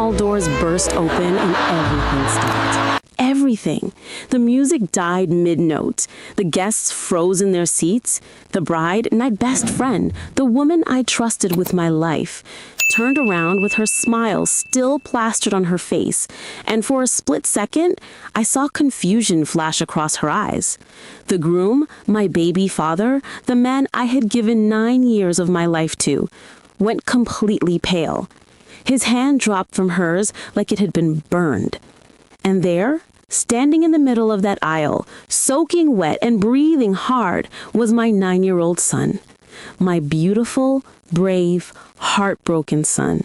hall doors burst open and everything stopped. Everything. The music died mid-note. The guests froze in their seats. The bride, my best friend, the woman I trusted with my life, turned around with her smile still plastered on her face, and for a split second, I saw confusion flash across her eyes. The groom, my baby father, the man I had given 9 years of my life to, went completely pale. His hand dropped from hers like it had been burned. And there, standing in the middle of that aisle, soaking wet and breathing hard, was my 9-year-old son. My beautiful, brave, heartbroken son.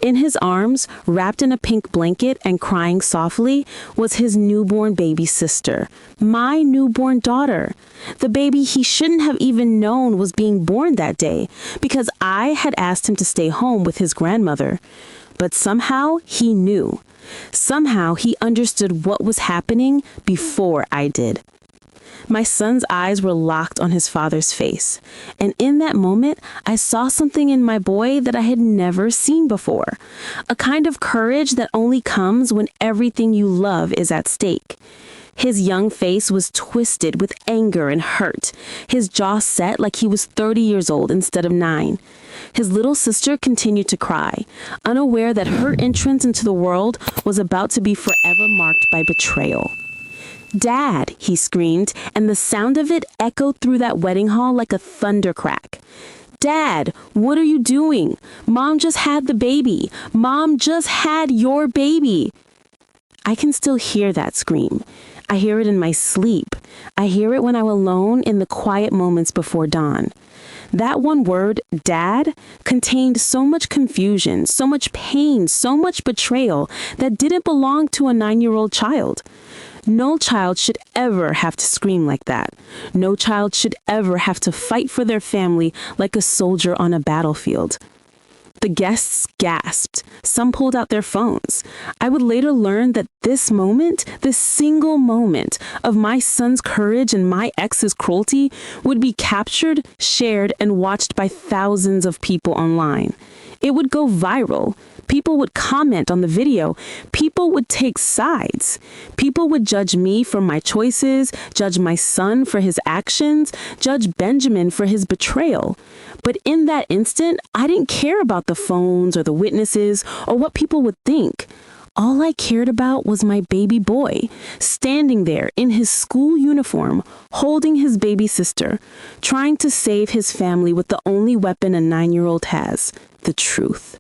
In his arms, wrapped in a pink blanket and crying softly, was his newborn baby sister, my newborn daughter, the baby he shouldn't have even known was being born that day because I had asked him to stay home with his grandmother. But somehow he knew. Somehow he understood what was happening before I did. My son's eyes were locked on his father's face, and in that moment, I saw something in my boy that I had never seen before. A kind of courage that only comes when everything you love is at stake. His young face was twisted with anger and hurt, his jaw set like he was 30 years old instead of 9. His little sister continued to cry, unaware that her entrance into the world was about to be forever marked by betrayal. "Dad," he screamed, and the sound of it echoed through that wedding hall like a thunder crack. "Dad, what are you doing? Mom just had the baby. Mom just had your baby." I can still hear that scream. I hear it in my sleep. I hear it when I'm alone in the quiet moments before dawn. That one word, Dad, contained so much confusion, so much pain, so much betrayal that didn't belong to a 9-year-old child. No child should ever have to scream like that. No child should ever have to fight for their family like a soldier on a battlefield. The guests gasped. Some pulled out their phones. I would later learn that this moment, this single moment of my son's courage and my ex's cruelty would be captured, shared, and watched by thousands of people online. It would go viral. People would comment on the video. People would take sides. People would judge me for my choices, judge my son for his actions, judge Benjamin for his betrayal. But in that instant, I didn't care about the phones or the witnesses or what people would think. All I cared about was my baby boy, standing there in his school uniform, holding his baby sister, trying to save his family with the only weapon a 9-year-old has, the truth.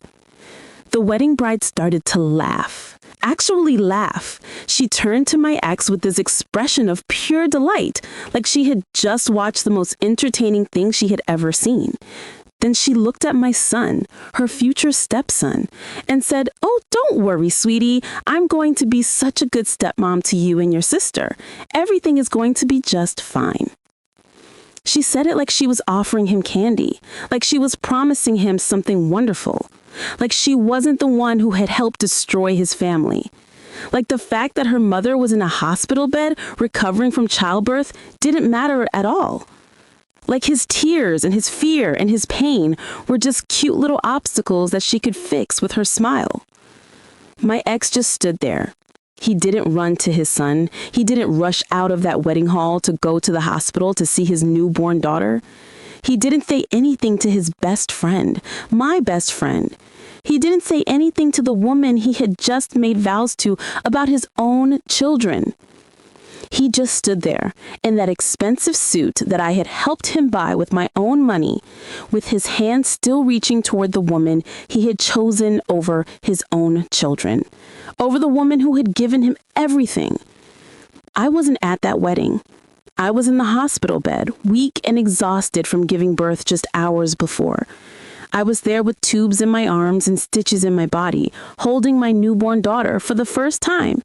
The wedding bride started to laugh. Actually laugh. She turned to my ex with this expression of pure delight, like she had just watched the most entertaining thing she had ever seen. Then she looked at my son, her future stepson, and said, "Oh, don't worry, sweetie. I'm going to be such a good stepmom to you and your sister. Everything is going to be just fine." She said it like she was offering him candy, like she was promising him something wonderful. Like she wasn't the one who had helped destroy his family. Like the fact that her mother was in a hospital bed recovering from childbirth didn't matter at all. Like his tears and his fear and his pain were just cute little obstacles that she could fix with her smile. My ex just stood there. He didn't run to his son. He didn't rush out of that wedding hall to go to the hospital to see his newborn daughter. He didn't say anything to his best friend, my best friend. He didn't say anything to the woman he had just made vows to about his own children. He just stood there in that expensive suit that I had helped him buy with my own money, with his hand still reaching toward the woman he had chosen over his own children, over the woman who had given him everything. I wasn't at that wedding. I was in the hospital bed, weak and exhausted from giving birth just hours before. I was there with tubes in my arms and stitches in my body, holding my newborn daughter for the first time,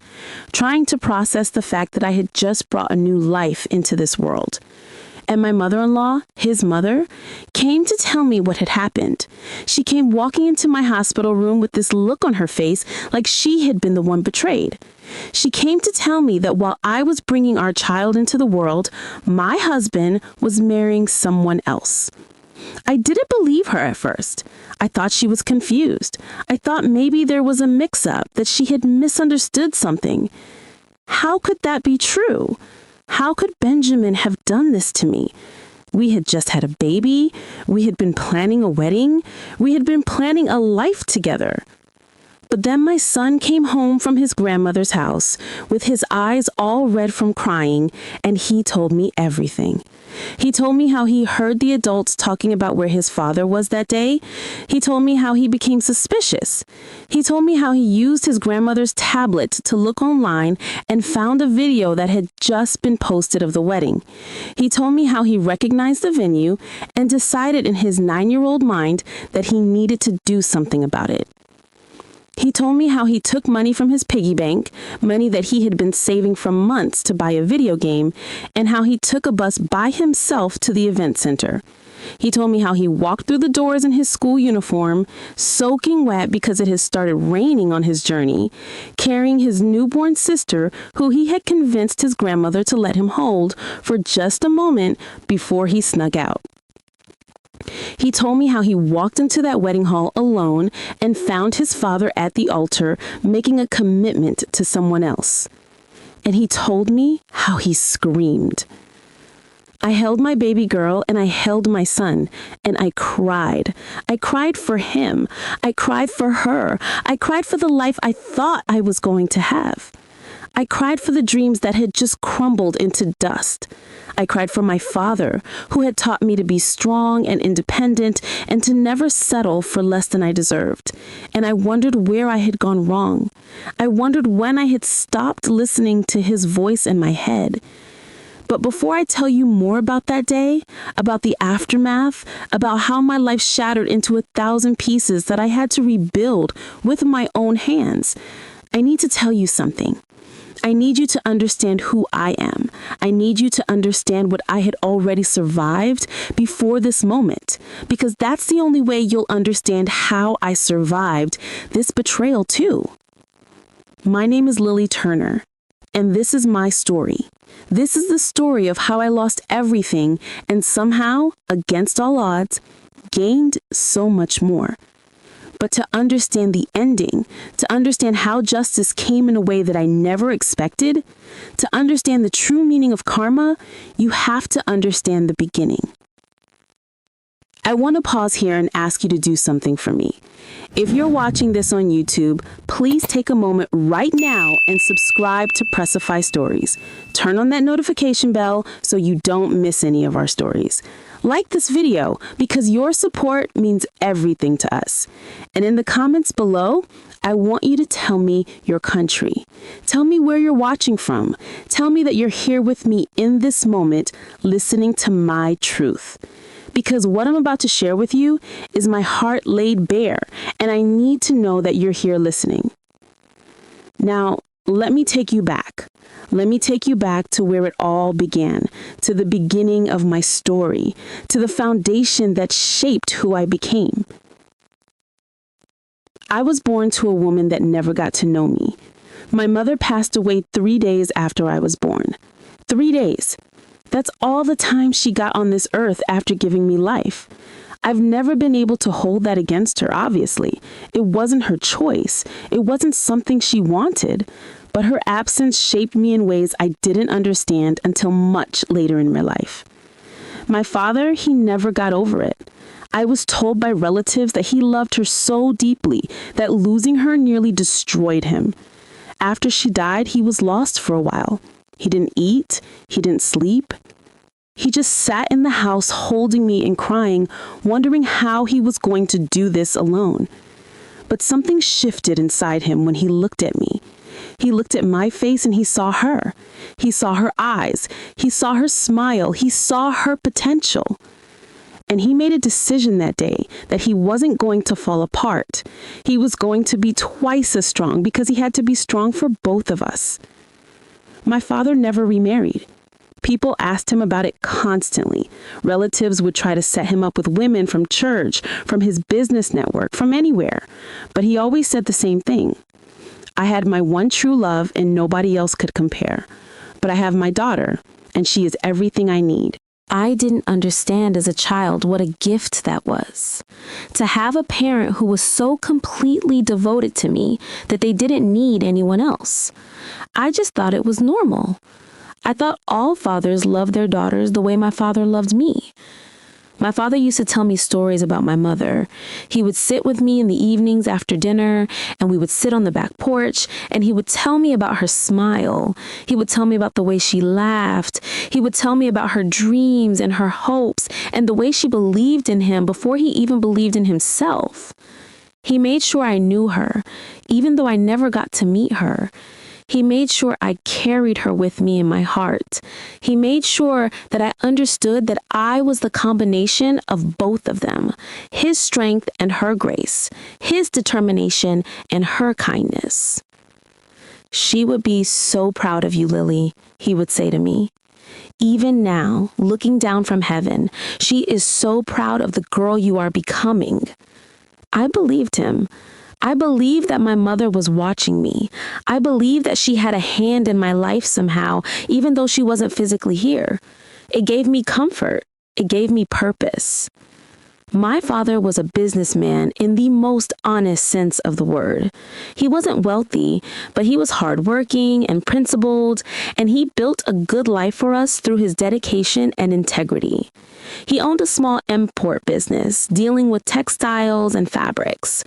trying to process the fact that I had just brought a new life into this world. And my mother-in-law, his mother, came to tell me what had happened. She came walking into my hospital room with this look on her face like she had been the one betrayed. She came to tell me that while I was bringing our child into the world, my husband was marrying someone else. I didn't believe her at first. I thought she was confused. I thought maybe there was a mix-up, that she had misunderstood something. How could that be true? How could Benjamin have done this to me? We had just had a baby. We had been planning a wedding. We had been planning a life together. But then my son came home from his grandmother's house with his eyes all red from crying, and he told me everything. He told me how he heard the adults talking about where his father was that day. He told me how he became suspicious. He told me how he used his grandmother's tablet to look online and found a video that had just been posted of the wedding. He told me how he recognized the venue and decided in his 9-year-old mind that he needed to do something about it. He told me how he took money from his piggy bank, money that he had been saving for months to buy a video game, and how he took a bus by himself to the event center. He told me how he walked through the doors in his school uniform, soaking wet because it had started raining on his journey, carrying his newborn sister, who he had convinced his grandmother to let him hold for just a moment before he snuck out. He told me how he walked into that wedding hall alone and found his father at the altar making a commitment to someone else. And he told me how he screamed. I held my baby girl and I held my son, and I cried. I cried for him. I cried for her. I cried for the life I thought I was going to have. I cried for the dreams that had just crumbled into dust. I cried for my father, who had taught me to be strong and independent and to never settle for less than I deserved. And I wondered where I had gone wrong. I wondered when I had stopped listening to his voice in my head. But before I tell you more about that day, about the aftermath, about how my life shattered into 1,000 pieces that I had to rebuild with my own hands, I need to tell you something. I need you to understand who I am. I need you to understand what I had already survived before this moment, because that's the only way you'll understand how I survived this betrayal too. My name is Lily Turner, and this is my story. This is the story of how I lost everything and somehow, against all odds, gained so much more. But to understand the ending, to understand how justice came in a way that I never expected, to understand the true meaning of karma, you have to understand the beginning. I want to pause here and ask you to do something for me. If you're watching this on YouTube, please take a moment right now and subscribe to Pressify Stories. Turn on that notification bell so you don't miss any of our stories. Like this video because your support means everything to us. And in the comments below, I want you to tell me your country. Tell me where you're watching from. Tell me that you're here with me in this moment, listening to my truth. Because what I'm about to share with you is my heart laid bare, and I need to know that you're here listening. Now, let me take you back. Let me take you back to where it all began, to the beginning of my story, to the foundation that shaped who I became. I was born to a woman that never got to know me. My mother passed away 3 days after I was born. 3 days. That's all the time she got on this earth after giving me life. I've never been able to hold that against her, obviously. It wasn't her choice. It wasn't something she wanted. But her absence shaped me in ways I didn't understand until much later in my life. My father, he never got over it. I was told by relatives that he loved her so deeply that losing her nearly destroyed him. After she died, he was lost for a while. He didn't eat. He didn't sleep. He just sat in the house holding me and crying, wondering how he was going to do this alone. But something shifted inside him when he looked at me. He looked at my face and he saw her. He saw her eyes. He saw her smile. He saw her potential. And he made a decision that day that he wasn't going to fall apart. He was going to be twice as strong because he had to be strong for both of us. My father never remarried. People asked him about it constantly. Relatives would try to set him up with women from church, from his business network, from anywhere. But he always said the same thing. I had my one true love and nobody else could compare. But I have my daughter, and she is everything I need. I didn't understand as a child what a gift that was. To have a parent who was so completely devoted to me that they didn't need anyone else. I just thought it was normal. I thought all fathers loved their daughters the way my father loved me. My father used to tell me stories about my mother. He would sit with me in the evenings after dinner, and we would sit on the back porch, and he would tell me about her smile. He would tell me about the way she laughed. He would tell me about her dreams and her hopes, and the way she believed in him before he even believed in himself. He made sure I knew her, even though I never got to meet her. He made sure I carried her with me in my heart. He made sure that I understood that I was the combination of both of them, his strength and her grace, his determination and her kindness. "She would be so proud of you, Lily," he would say to me. "Even now, looking down from heaven, she is so proud of the girl you are becoming." I believed him. I believed that my mother was watching me. I believed that she had a hand in my life somehow, even though she wasn't physically here. It gave me comfort. It gave me purpose. My father was a businessman in the most honest sense of the word. He wasn't wealthy, but he was hardworking and principled, and he built a good life for us through his dedication and integrity. He owned a small import business dealing with textiles and fabrics.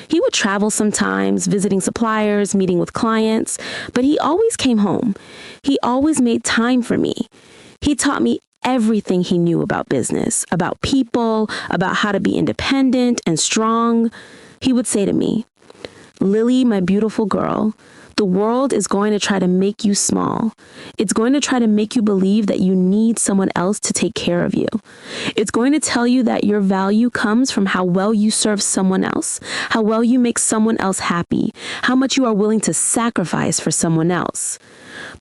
He would travel sometimes, visiting suppliers, meeting with clients, but he always came home. He always made time for me. He taught me everything he knew about business, about people, about how to be independent and strong. He would say to me, "Lily, my beautiful girl, the world is going to try to make you small. It's going to try to make you believe that you need someone else to take care of you. It's going to tell you that your value comes from how well you serve someone else, how well you make someone else happy, how much you are willing to sacrifice for someone else.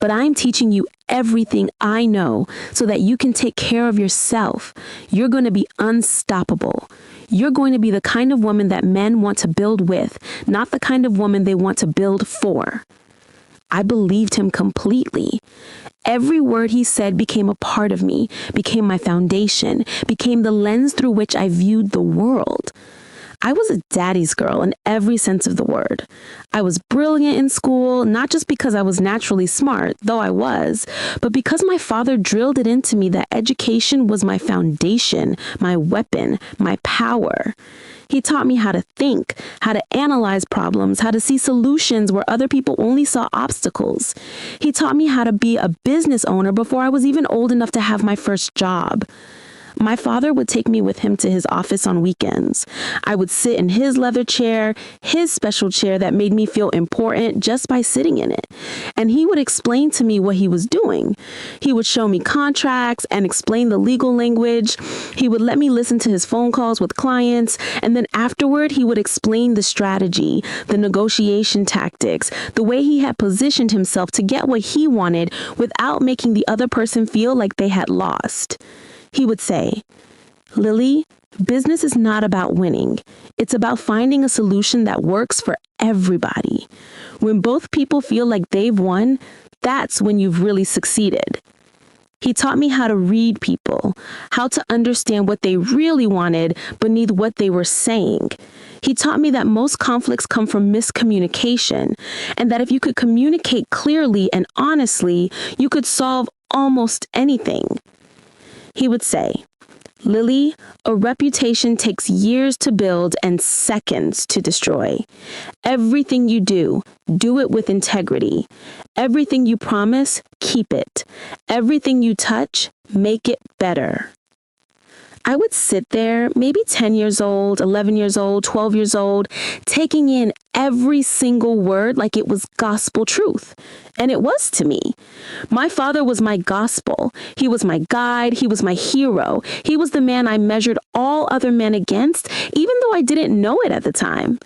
But I'm teaching you everything I know so that you can take care of yourself. You're going to be unstoppable. You're going to be the kind of woman that men want to build with, not the kind of woman they want to build for." I believed him completely. Every word he said became a part of me, became my foundation, became the lens through which I viewed the world. I was a daddy's girl in every sense of the word. I was brilliant in school, not just because I was naturally smart, though I was, but because my father drilled it into me that education was my foundation, my weapon, my power. He taught me how to think, how to analyze problems, how to see solutions where other people only saw obstacles. He taught me how to be a business owner before I was even old enough to have my first job. My father would take me with him to his office on weekends. I would sit in his leather chair, his special chair that made me feel important just by sitting in it. And he would explain to me what he was doing. He would show me contracts and explain the legal language. He would let me listen to his phone calls with clients. And then afterward, he would explain the strategy, the negotiation tactics, the way he had positioned himself to get what he wanted without making the other person feel like they had lost. He would say, "Lily, business is not about winning. It's about finding a solution that works for everybody. When both people feel like they've won, that's when you've really succeeded." He taught me how to read people, how to understand what they really wanted beneath what they were saying. He taught me that most conflicts come from miscommunication, and that if you could communicate clearly and honestly, you could solve almost anything. He would say, "Lily, a reputation takes years to build and seconds to destroy. Everything you do, do it with integrity. Everything you promise, keep it. Everything you touch, make it better." I would sit there, maybe 10 years old, 11 years old, 12 years old, taking in every single word like it was gospel truth. And it was to me. My father was my gospel. He was my guide. He was my hero. He was the man I measured all other men against, even though I didn't know it at the time.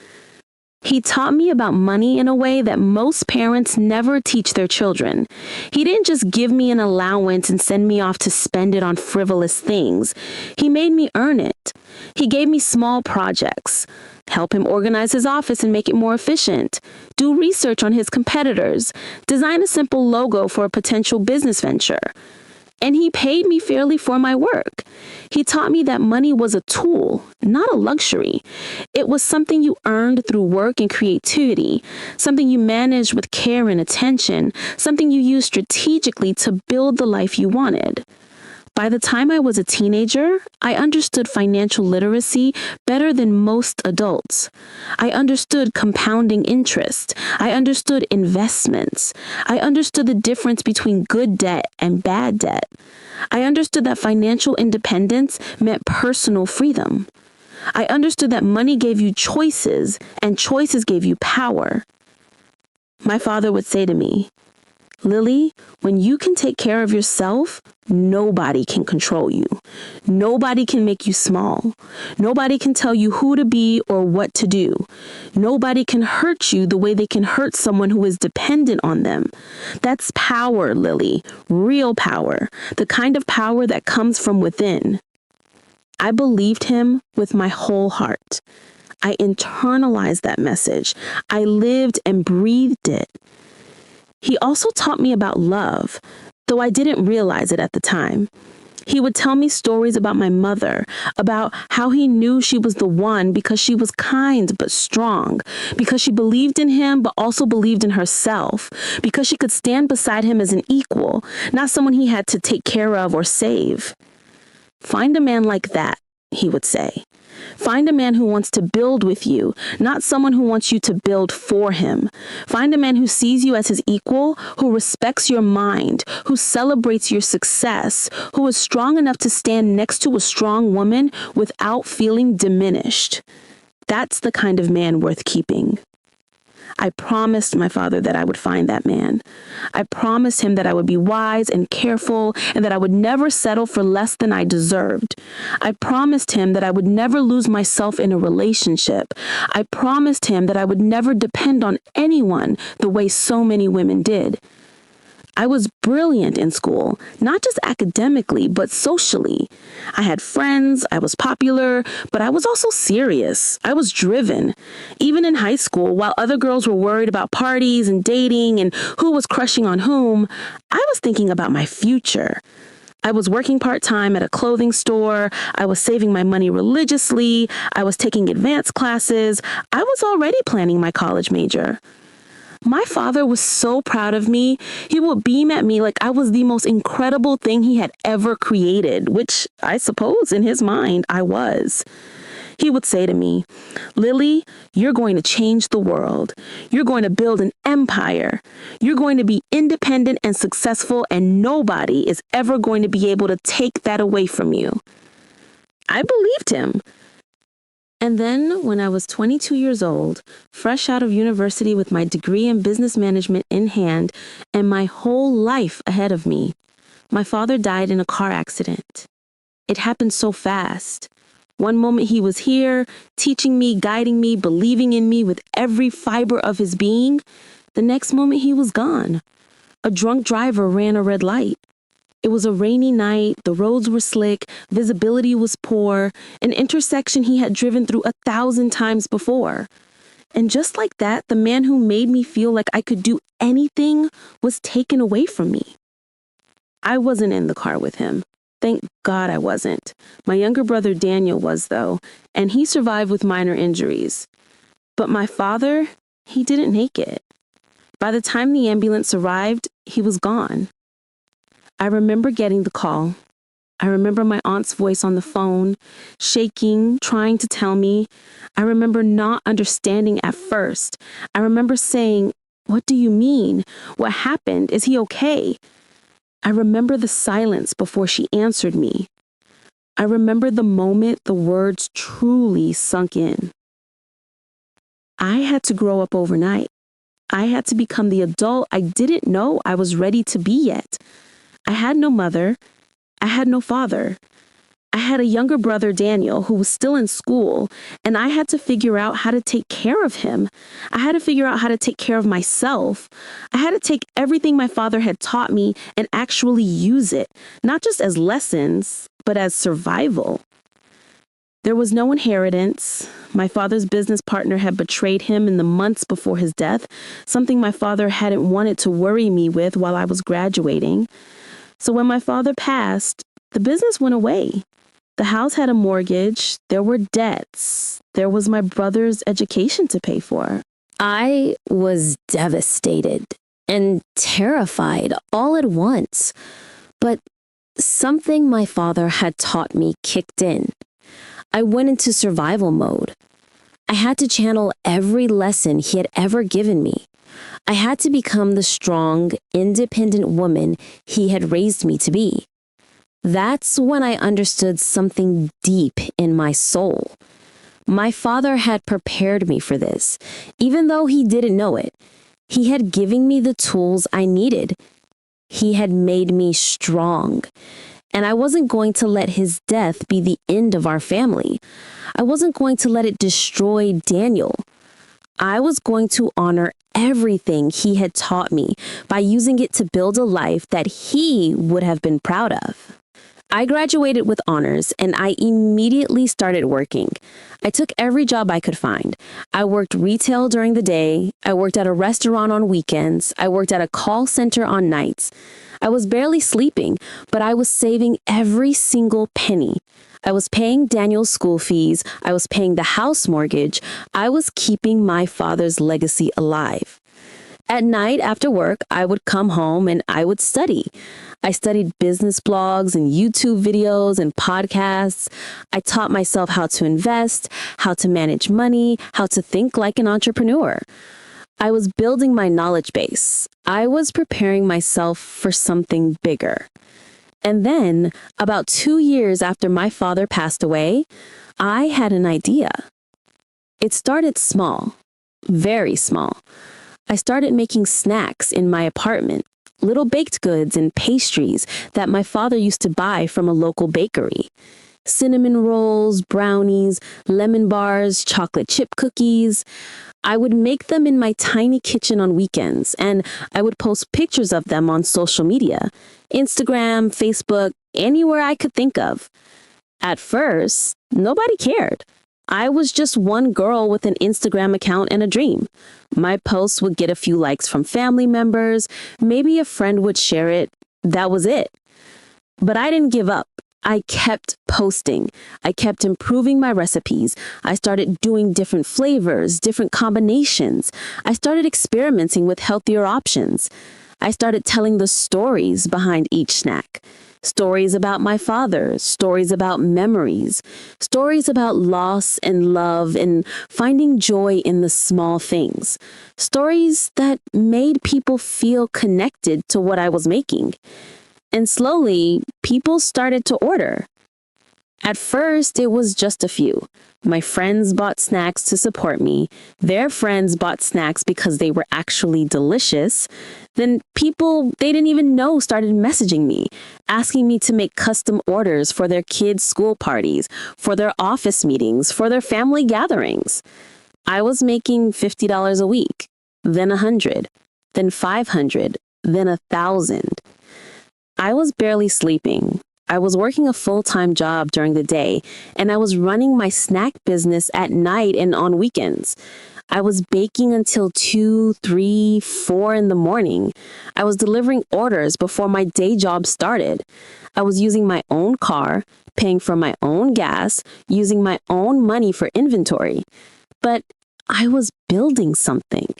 He taught me about money in a way that most parents never teach their children. He didn't just give me an allowance and send me off to spend it on frivolous things. He made me earn it. He gave me small projects. Help him organize his office and make it more efficient. Do research on his competitors. Design a simple logo for a potential business venture. And he paid me fairly for my work. He taught me that money was a tool, not a luxury. It was something you earned through work and creativity, something you managed with care and attention, something you used strategically to build the life you wanted. By the time I was a teenager, I understood financial literacy better than most adults. I understood compounding interest. I understood investments. I understood the difference between good debt and bad debt. I understood that financial independence meant personal freedom. I understood that money gave you choices and choices gave you power. My father would say to me, "Lily, when you can take care of yourself, nobody can control you. Nobody can make you small. Nobody can tell you who to be or what to do. Nobody can hurt you the way they can hurt someone who is dependent on them. That's power, Lily, real power, the kind of power that comes from within." I believed him with my whole heart. I internalized that message. I lived and breathed it. He also taught me about love, though I didn't realize it at the time. He would tell me stories about my mother, about how he knew she was the one because she was kind but strong, because she believed in him but also believed in herself, because she could stand beside him as an equal, not someone he had to take care of or save. "Find a man like that," he would say. "Find a man who wants to build with you, not someone who wants you to build for him. Find a man who sees you as his equal, who respects your mind, who celebrates your success, who is strong enough to stand next to a strong woman without feeling diminished. That's the kind of man worth keeping." I promised my father that I would find that man. I promised him that I would be wise and careful and that I would never settle for less than I deserved. I promised him that I would never lose myself in a relationship. I promised him that I would never depend on anyone the way so many women did. I was brilliant in school, not just academically, but socially. I had friends, I was popular, but I was also serious. I was driven. Even in high school, while other girls were worried about parties and dating and who was crushing on whom, I was thinking about my future. I was working part-time at a clothing store. I was saving my money religiously. I was taking advanced classes. I was already planning my college major. My father was so proud of me. He would beam at me like I was the most incredible thing he had ever created, which I suppose in his mind I was. He would say to me, "Lily, you're going to change the world. You're going to build an empire. You're going to be independent and successful, and nobody is ever going to be able to take that away from you." I believed him. And then, when I was 22 years old, fresh out of university with my degree in business management in hand and my whole life ahead of me, my father died in a car accident. It happened so fast. One moment he was here, teaching me, guiding me, believing in me with every fiber of his being. The next moment he was gone. A drunk driver ran a red light. It was a rainy night, the roads were slick, visibility was poor, an intersection he had driven through 1,000 times before. And just like that, the man who made me feel like I could do anything was taken away from me. I wasn't in the car with him. Thank God I wasn't. My younger brother Daniel was, though, and he survived with minor injuries. But my father, he didn't make it. By the time the ambulance arrived, he was gone. I remember getting the call. I remember my aunt's voice on the phone, shaking, trying to tell me. I remember not understanding at first. I remember saying, "What do you mean? What happened? Is he okay?" I remember the silence before she answered me. I remember the moment the words truly sunk in. I had to grow up overnight. I had to become the adult I didn't know I was ready to be yet. I had no mother. I had no father. I had a younger brother, Daniel, who was still in school, and I had to figure out how to take care of him. I had to figure out how to take care of myself. I had to take everything my father had taught me and actually use it, not just as lessons, but as survival. There was no inheritance. My father's business partner had betrayed him in the months before his death, something my father hadn't wanted to worry me with while I was graduating. So when my father passed, the business went away. The house had a mortgage, there were debts, there was my brother's education to pay for. I was devastated and terrified all at once. But something my father had taught me kicked in. I went into survival mode. I had to channel every lesson he had ever given me. I had to become the strong, independent woman he had raised me to be. That's when I understood something deep in my soul. My father had prepared me for this, even though he didn't know it. He had given me the tools I needed. He had made me strong. And I wasn't going to let his death be the end of our family. I wasn't going to let it destroy Daniel. I was going to honor everything he had taught me by using it to build a life that he would have been proud of. I graduated with honors and I immediately started working. I took every job I could find. I worked retail during the day. I worked at a restaurant on weekends. I worked at a call center on nights. I was barely sleeping, but I was saving every single penny. I was paying Daniel's school fees. I was paying the house mortgage. I was keeping my father's legacy alive. At night after work, I would come home and I would study. I studied business blogs and YouTube videos and podcasts. I taught myself how to invest, how to manage money, how to think like an entrepreneur. I was building my knowledge base. I was preparing myself for something bigger. And then, about 2 years after my father passed away, I had an idea. It started small, very small. I started making snacks in my apartment, little baked goods and pastries that my father used to buy from a local bakery. Cinnamon rolls, brownies, lemon bars, chocolate chip cookies. I would make them in my tiny kitchen on weekends, and I would post pictures of them on social media, Instagram, Facebook, anywhere I could think of. At first, nobody cared. I was just one girl with an Instagram account and a dream. My posts would get a few likes from family members, maybe a friend would share it. That was it. But I didn't give up. I kept posting. I kept improving my recipes. I started doing different flavors, different combinations. I started experimenting with healthier options. I started telling the stories behind each snack. Stories about my father, stories about memories, stories about loss and love and finding joy in the small things. Stories that made people feel connected to what I was making. And slowly, people started to order. At first, it was just a few. My friends bought snacks to support me. Their friends bought snacks because they were actually delicious. Then people they didn't even know started messaging me, asking me to make custom orders for their kids' school parties, for their office meetings, for their family gatherings. I was making $50 a week, then $100, then $500, then $1,000. I was barely sleeping. I was working a full-time job during the day, and I was running my snack business at night and on weekends. I was baking until 2, 3, 4 in the morning. I was delivering orders before my day job started. I was using my own car, paying for my own gas, using my own money for inventory. But I was building something.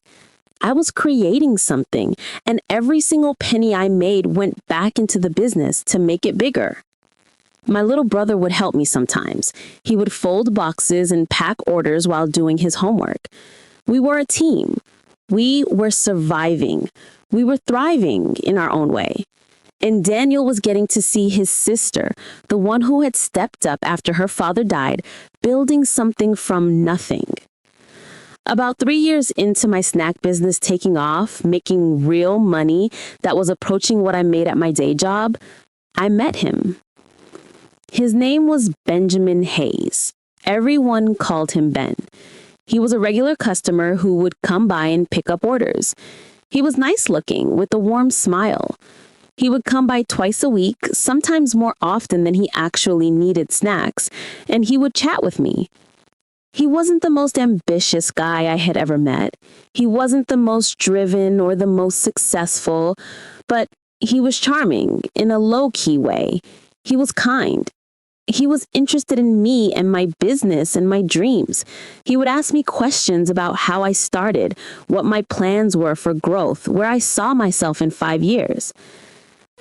I was creating something, and every single penny I made went back into the business to make it bigger. My little brother would help me sometimes. He would fold boxes and pack orders while doing his homework. We were a team. We were surviving. We were thriving in our own way. And Daniel was getting to see his sister, the one who had stepped up after her father died, building something from nothing. About 3 years into my snack business taking off, making real money that was approaching what I made at my day job, I met him. His name was Benjamin Hayes. Everyone called him Ben. He was a regular customer who would come by and pick up orders. He was nice looking with a warm smile. He would come by twice a week, sometimes more often than he actually needed snacks, and he would chat with me. He wasn't the most ambitious guy I had ever met. He wasn't the most driven or the most successful, but He was charming in a low-key way. He was kind. He was interested in me and my business and my dreams. He would ask me questions about how I started, what my plans were for growth, where I saw myself in 5 years.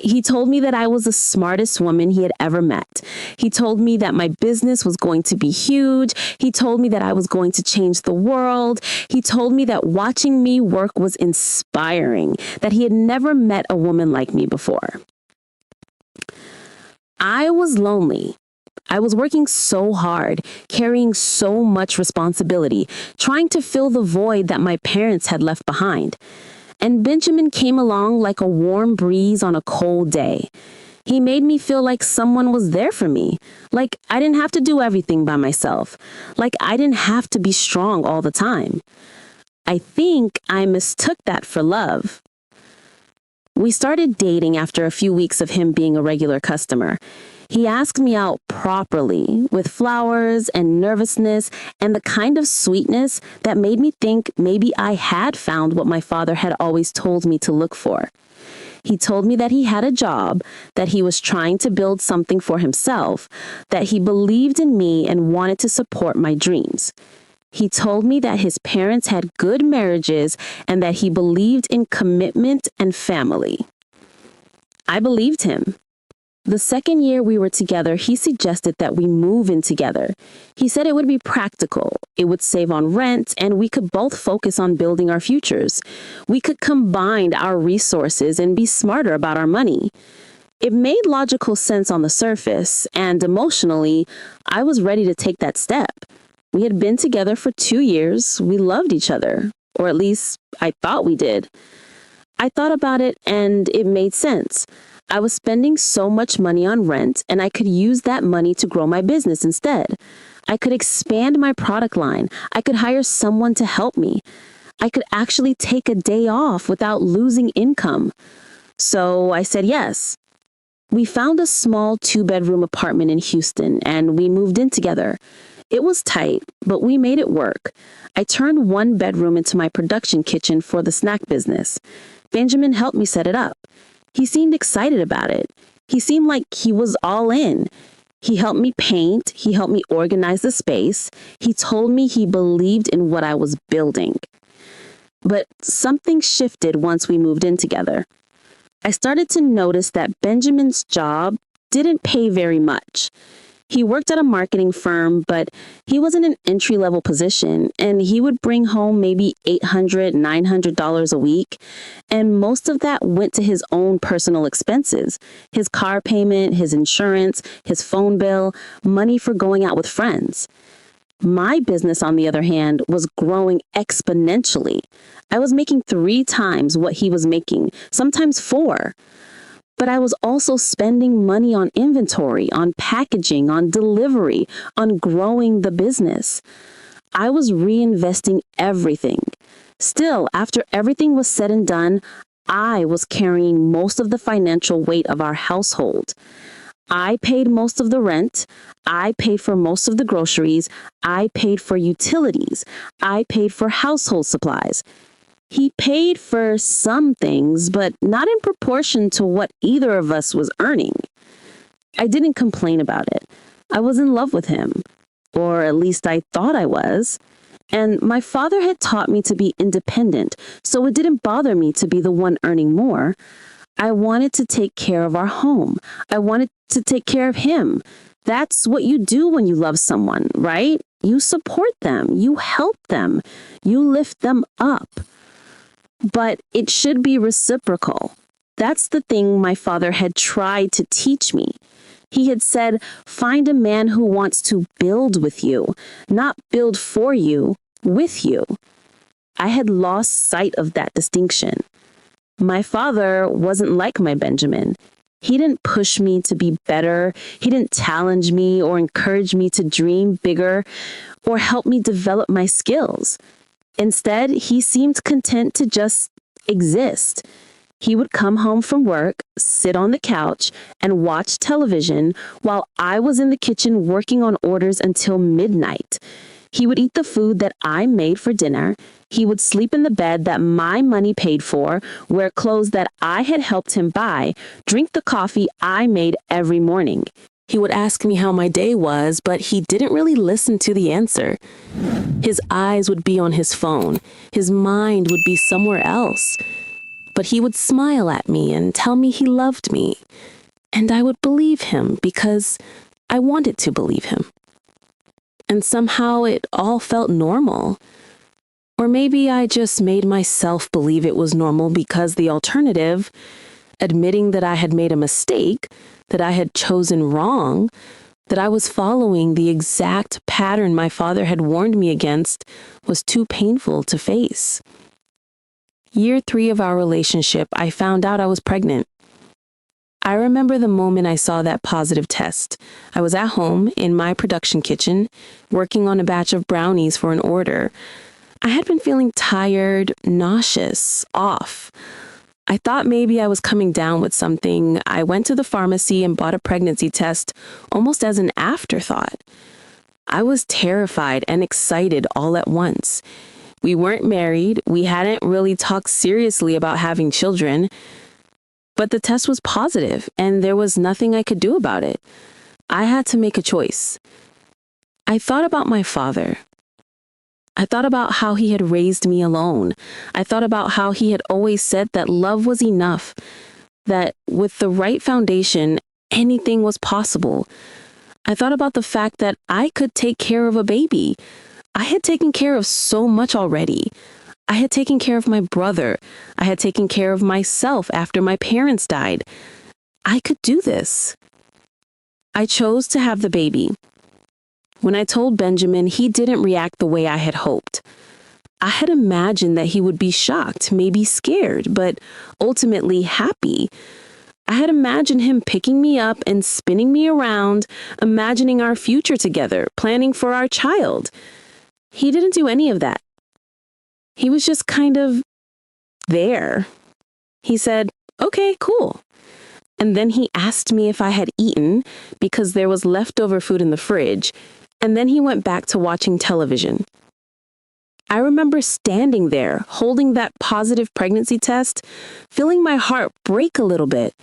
He told me that I was the smartest woman he had ever met. He told me that my business was going to be huge. He told me that I was going to change the world. He told me that watching me work was inspiring, that he had never met a woman like me before. I was lonely. I was working so hard, carrying so much responsibility, trying to fill the void that my parents had left behind. And Benjamin came along like a warm breeze on a cold day. He made me feel like someone was there for me, like I didn't have to do everything by myself, like I didn't have to be strong all the time. I think I mistook that for love. We started dating after a few weeks of him being a regular customer. He asked me out properly, with flowers and nervousness and the kind of sweetness that made me think maybe I had found what my father had always told me to look for. He told me that he had a job, that he was trying to build something for himself, that he believed in me and wanted to support my dreams. He told me that his parents had good marriages and that he believed in commitment and family. I believed him. The second year we were together, he suggested that we move in together. He said it would be practical, it would save on rent, and we could both focus on building our futures. We could combine our resources and be smarter about our money. It made logical sense on the surface, and emotionally, I was ready to take that step. We had been together for 2 years. We loved each other, or at least I thought we did. I thought about it and it made sense. I was spending so much money on rent, and I could use that money to grow my business instead. I could expand my product line. I could hire someone to help me. I could actually take a day off without losing income. So I said yes. We found a small 2-bedroom apartment in Houston, and we moved in together. It was tight, but we made it work. I turned 1 bedroom into my production kitchen for the snack business. Benjamin helped me set it up. He seemed excited about it. He seemed like he was all in. He helped me paint. He helped me organize the space. He told me he believed in what I was building. But something shifted once we moved in together. I started to notice that Benjamin's job didn't pay very much. He worked at a marketing firm, but he was in an entry-level position, and he would bring home maybe $800, $900 a week, and most of that went to his own personal expenses, his car payment, his insurance, his phone bill, money for going out with friends. My business, on the other hand, was growing exponentially. I was making 3 times what he was making, sometimes 4. But I was also spending money on inventory, on packaging, on delivery, on growing the business. I was reinvesting everything. Still, after everything was said and done, I was carrying most of the financial weight of our household. I paid most of the rent. I paid for most of the groceries. I paid for utilities. I paid for household supplies. He paid for some things, but not in proportion to what either of us was earning. I didn't complain about it. I was in love with him, or at least I thought I was. And my father had taught me to be independent, so it didn't bother me to be the one earning more. I wanted to take care of our home. I wanted to take care of him. That's what you do when you love someone, right? You support them. You help them. You lift them up. But it should be reciprocal. That's the thing my father had tried to teach me. He had said, find a man who wants to build with you, not build for you, with you. I had lost sight of that distinction. My father wasn't like my Benjamin. He didn't push me to be better. He didn't challenge me or encourage me to dream bigger or help me develop my skills. Instead, he seemed content to just exist. He would come home from work, sit on the couch, and watch television while I was in the kitchen working on orders until midnight. He would eat the food that I made for dinner. He would sleep in the bed that my money paid for, wear clothes that I had helped him buy, drink the coffee I made every morning. He would ask me how my day was, but he didn't really listen to the answer. His eyes would be on his phone. His mind would be somewhere else. But he would smile at me and tell me he loved me. And I would believe him because I wanted to believe him. And somehow it all felt normal. Or maybe I just made myself believe it was normal because the alternative, admitting that I had made a mistake, that I had chosen wrong, that I was following the exact pattern my father had warned me against, was too painful to face. Year 3 of our relationship, I found out I was pregnant. I remember the moment I saw that positive test. I was at home in my production kitchen, working on a batch of brownies for an order. I had been feeling tired, nauseous, off. I thought maybe I was coming down with something. I went to the pharmacy and bought a pregnancy test, almost as an afterthought. I was terrified and excited all at once. We weren't married. We hadn't really talked seriously about having children. But the test was positive, and there was nothing I could do about it. I had to make a choice. I thought about my father. I thought about how he had raised me alone. I thought about how he had always said that love was enough, that with the right foundation, anything was possible. I thought about the fact that I could take care of a baby. I had taken care of so much already. I had taken care of my brother. I had taken care of myself after my parents died. I could do this. I chose to have the baby. When I told Benjamin, he didn't react the way I had hoped. I had imagined that he would be shocked, maybe scared, but ultimately happy. I had imagined him picking me up and spinning me around, imagining our future together, planning for our child. He didn't do any of that. He was just kind of there. He said, "Okay, cool." And then he asked me if I had eaten because there was leftover food in the fridge. And then he went back to watching television. I remember standing there, holding that positive pregnancy test, feeling my heart break a little bit.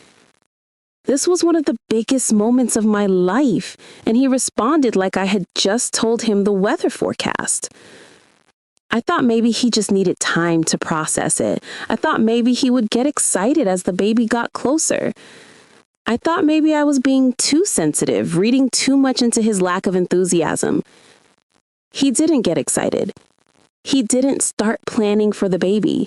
This was one of the biggest moments of my life, and he responded like I had just told him the weather forecast. I thought maybe he just needed time to process it. I thought maybe he would get excited as the baby got closer. I thought maybe I was being too sensitive, reading too much into his lack of enthusiasm. He didn't get excited. He didn't start planning for the baby.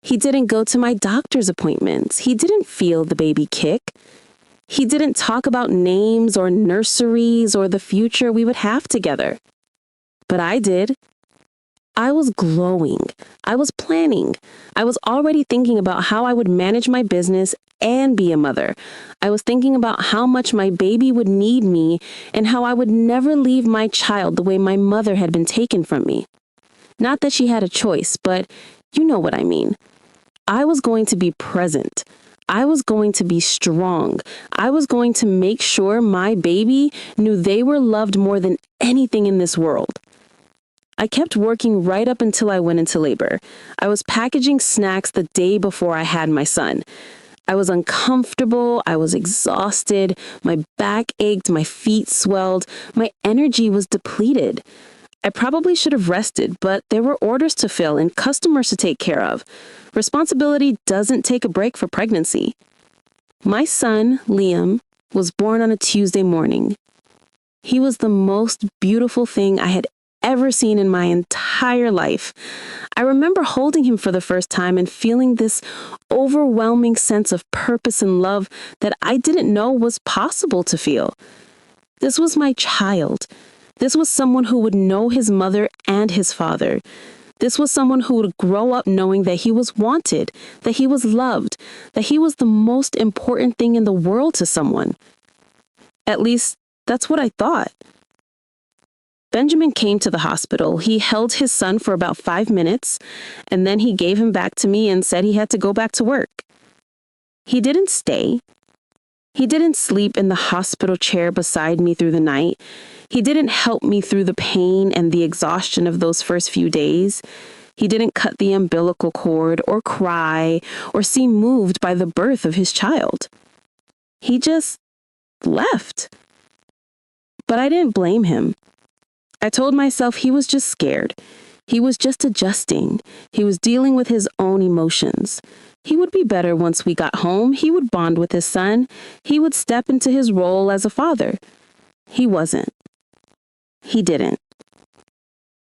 He didn't go to my doctor's appointments. He didn't feel the baby kick. He didn't talk about names or nurseries or the future we would have together. But I did. I was glowing. I was planning. I was already thinking about how I would manage my business and be a mother. I was thinking about how much my baby would need me and how I would never leave my child the way my mother had been taken from me. Not that she had a choice, but you know what I mean. I was going to be present. I was going to be strong. I was going to make sure my baby knew they were loved more than anything in this world. I kept working right up until I went into labor. I was packaging snacks the day before I had my son. I was uncomfortable. I was exhausted. My back ached. My feet swelled. My energy was depleted. I probably should have rested, but there were orders to fill and customers to take care of. Responsibility doesn't take a break for pregnancy. My son, Liam, was born on a Tuesday morning. He was the most beautiful thing I had ever seen in my entire life. I remember holding him for the first time and feeling this overwhelming sense of purpose and love that I didn't know was possible to feel. This was my child. This was someone who would know his mother and his father. This was someone who would grow up knowing that he was wanted, that he was loved, that he was the most important thing in the world to someone. At least, that's what I thought. Benjamin came to the hospital. He held his son for about 5 minutes, and then he gave him back to me and said he had to go back to work. He didn't stay. He didn't sleep in the hospital chair beside me through the night. He didn't help me through the pain and the exhaustion of those first few days. He didn't cut the umbilical cord or cry or seem moved by the birth of his child. He just left. But I didn't blame him. I told myself he was just scared. He was just adjusting. He was dealing with his own emotions. He would be better once we got home. He would bond with his son. He would step into his role as a father. He wasn't. He didn't.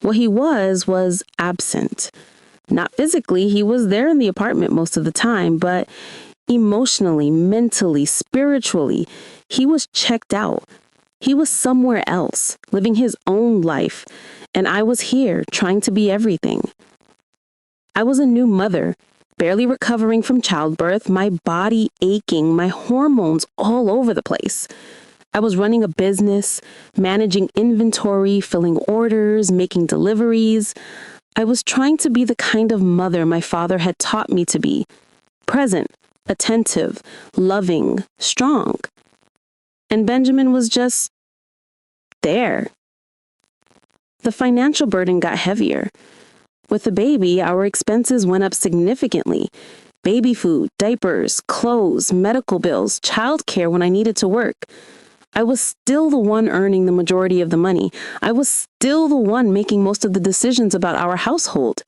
What he was absent. Not physically, he was there in the apartment most of the time, but emotionally, mentally, spiritually, he was checked out. He was somewhere else, living his own life, and I was here trying to be everything. I was a new mother, barely recovering from childbirth, my body aching, my hormones all over the place. I was running a business, managing inventory, filling orders, making deliveries. I was trying to be the kind of mother my father had taught me to be, present, attentive, loving, strong. And Benjamin was just there. The financial burden got heavier. With the baby, our expenses went up significantly. Baby food, diapers, clothes, medical bills, childcare when I needed to work. I was still the one earning the majority of the money. I was still the one making most of the decisions about our household.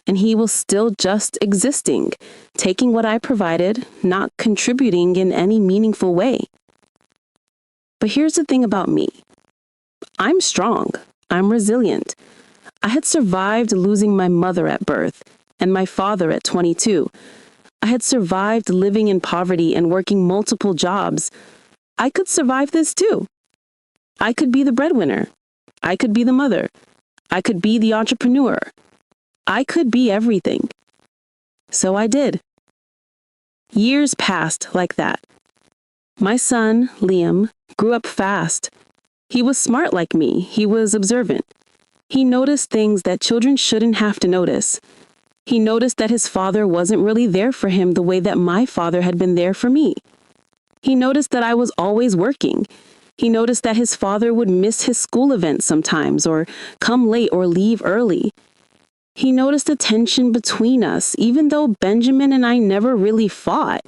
And he was still just existing, taking what I provided, not contributing in any meaningful way. But here's the thing about me. I'm strong. I'm resilient. I had survived losing my mother at birth and my father at 22. I had survived living in poverty and working multiple jobs. I could survive this too. I could be the breadwinner. I could be the mother. I could be the entrepreneur. I could be everything. So I did. Years passed like that. My son, Liam, grew up fast. He was smart like me. He was observant. He noticed things that children shouldn't have to notice. He noticed that his father wasn't really there for him the way that my father had been there for me. He noticed that I was always working. He noticed that his father would miss his school events sometimes or come late or leave early. He noticed the tension between us, even though Benjamin and I never really fought.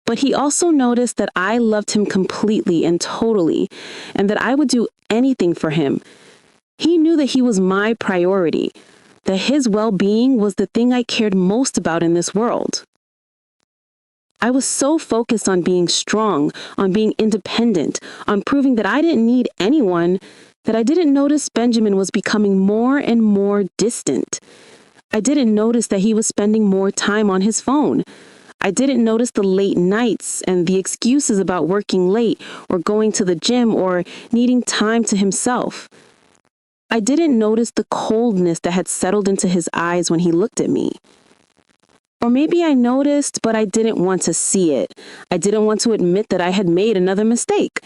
But he also noticed that I loved him completely and totally, and that I would do anything for him. He knew that he was my priority, that his well-being was the thing I cared most about in this world. I was so focused on being strong, on being independent, on proving that I didn't need anyone, that I didn't notice Benjamin was becoming more and more distant. I didn't notice that he was spending more time on his phone. I didn't notice the late nights and the excuses about working late or going to the gym or needing time to himself. I didn't notice the coldness that had settled into his eyes when he looked at me. Or maybe I noticed, but I didn't want to see it. I didn't want to admit that I had made another mistake.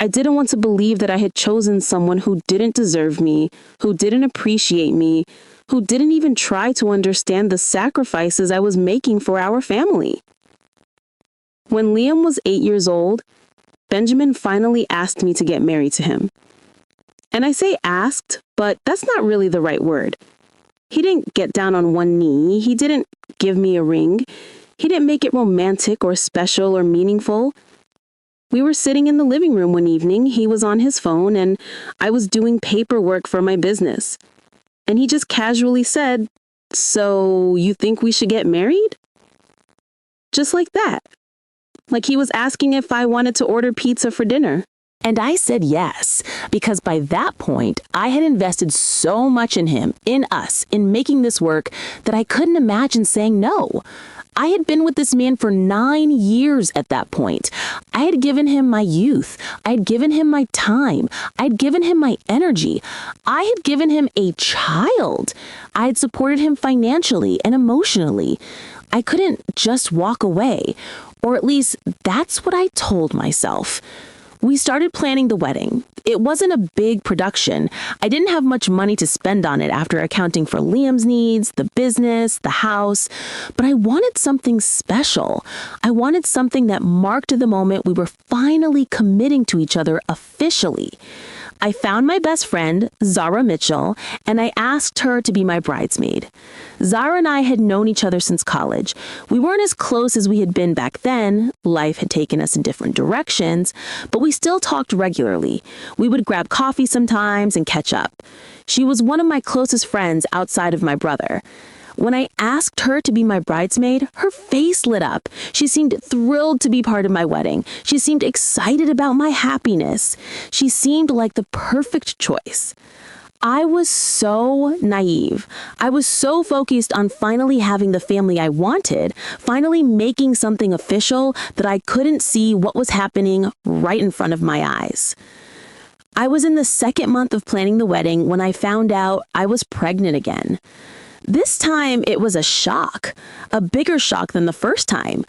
I didn't want to believe that I had chosen someone who didn't deserve me, who didn't appreciate me, who didn't even try to understand the sacrifices I was making for our family. When Liam was 8 years old, Benjamin finally asked me to get married to him. And I say asked, but that's not really the right word. He didn't get down on one knee. He didn't give me a ring. He didn't make it romantic or special or meaningful. We were sitting in the living room one evening. He was on his phone and I was doing paperwork for my business. And he just casually said, "So you think we should get married?" Just like that. Like he was asking if I wanted to order pizza for dinner. And I said yes, because by that point, I had invested so much in him, in us, in making this work, that I couldn't imagine saying no. I had been with this man for 9 years at that point. I had given him my youth. I had given him my time. I had given him my energy. I had given him a child. I had supported him financially and emotionally. I couldn't just walk away, or at least that's what I told myself. We started planning the wedding. It wasn't a big production. I didn't have much money to spend on it after accounting for Liam's needs, the business, the house, but I wanted something special. I wanted something that marked the moment we were finally committing to each other officially. I found my best friend, Zara Mitchell, and I asked her to be my bridesmaid. Zara and I had known each other since college. We weren't as close as we had been back then. Life had taken us in different directions, but we still talked regularly. We would grab coffee sometimes and catch up. She was one of my closest friends outside of my brother. When I asked her to be my bridesmaid, her face lit up. She seemed thrilled to be part of my wedding. She seemed excited about my happiness. She seemed like the perfect choice. I was so naive. I was so focused on finally having the family I wanted, finally making something official, that I couldn't see what was happening right in front of my eyes. I was in the second month of planning the wedding when I found out I was pregnant again. This time, it was a shock, a bigger shock than the first time.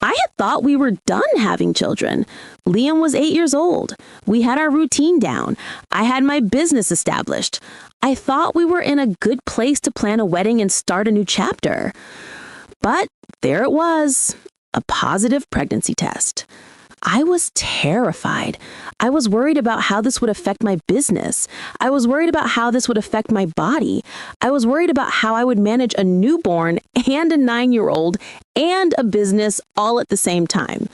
I had thought we were done having children. Liam was 8 years old. We had our routine down. I had my business established. I thought we were in a good place to plan a wedding and start a new chapter. But there it was, a positive pregnancy test. I was terrified. I was worried about how this would affect my business. I was worried about how this would affect my body. I was worried about how I would manage a newborn and a 9-year-old and a business all at the same time.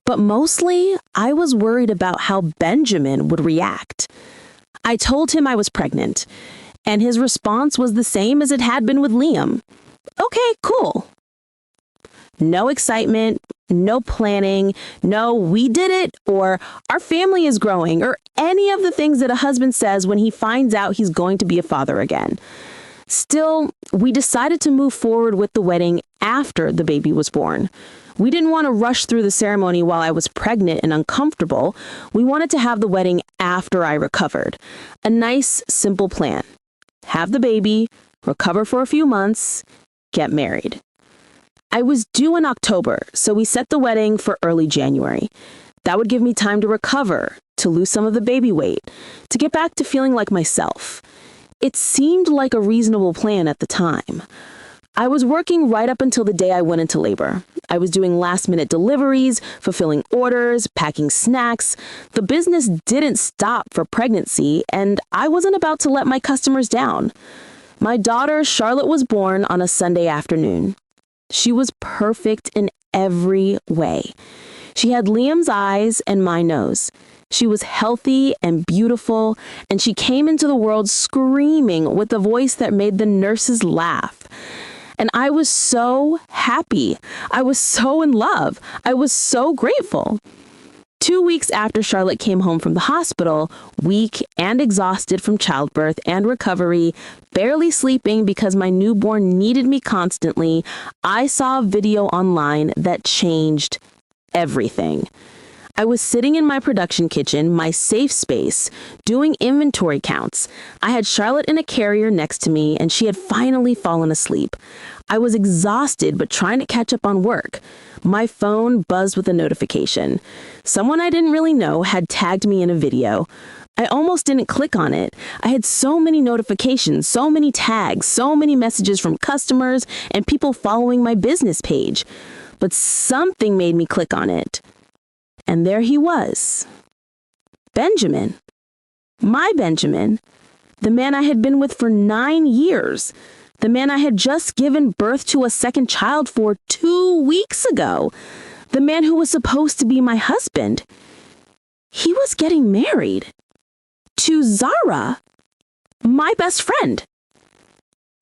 But mostly, I was worried about how Benjamin would react. I told him I was pregnant, and his response was the same as it had been with Liam. Okay, cool. No excitement, no planning, no we did it, or our family is growing, or any of the things that a husband says when he finds out he's going to be a father again. Still, we decided to move forward with the wedding after the baby was born. We didn't want to rush through the ceremony while I was pregnant and uncomfortable. We wanted to have the wedding after I recovered. A nice, simple plan. Have the baby, recover for a few months, get married. I was due in October, so we set the wedding for early January. That would give me time to recover, to lose some of the baby weight, to get back to feeling like myself. It seemed like a reasonable plan at the time. I was working right up until the day I went into labor. I was doing last-minute deliveries, fulfilling orders, packing snacks. The business didn't stop for pregnancy, and I wasn't about to let my customers down. My daughter, Charlotte, was born on a Sunday afternoon. She was perfect in every way. She had Liam's eyes and my nose. She was healthy and beautiful, and she came into the world screaming with a voice that made the nurses laugh. And I was so happy. I was so in love. I was so grateful. 2 weeks after Charlotte came home from the hospital, weak and exhausted from childbirth and recovery, barely sleeping because my newborn needed me constantly, I saw a video online that changed everything. I was sitting in my production kitchen, my safe space, doing inventory counts. I had Charlotte in a carrier next to me, and she had finally fallen asleep. I was exhausted but trying to catch up on work. My phone buzzed with a notification. Someone I didn't really know had tagged me in a video. I almost didn't click on it. I had so many notifications, so many tags, so many messages from customers and people following my business page. But something made me click on it. And there he was. Benjamin. My Benjamin. The man I had been with for 9 years. The man I had just given birth to a second child for 2 weeks ago. The man who was supposed to be my husband. He was getting married. To Zara, my best friend.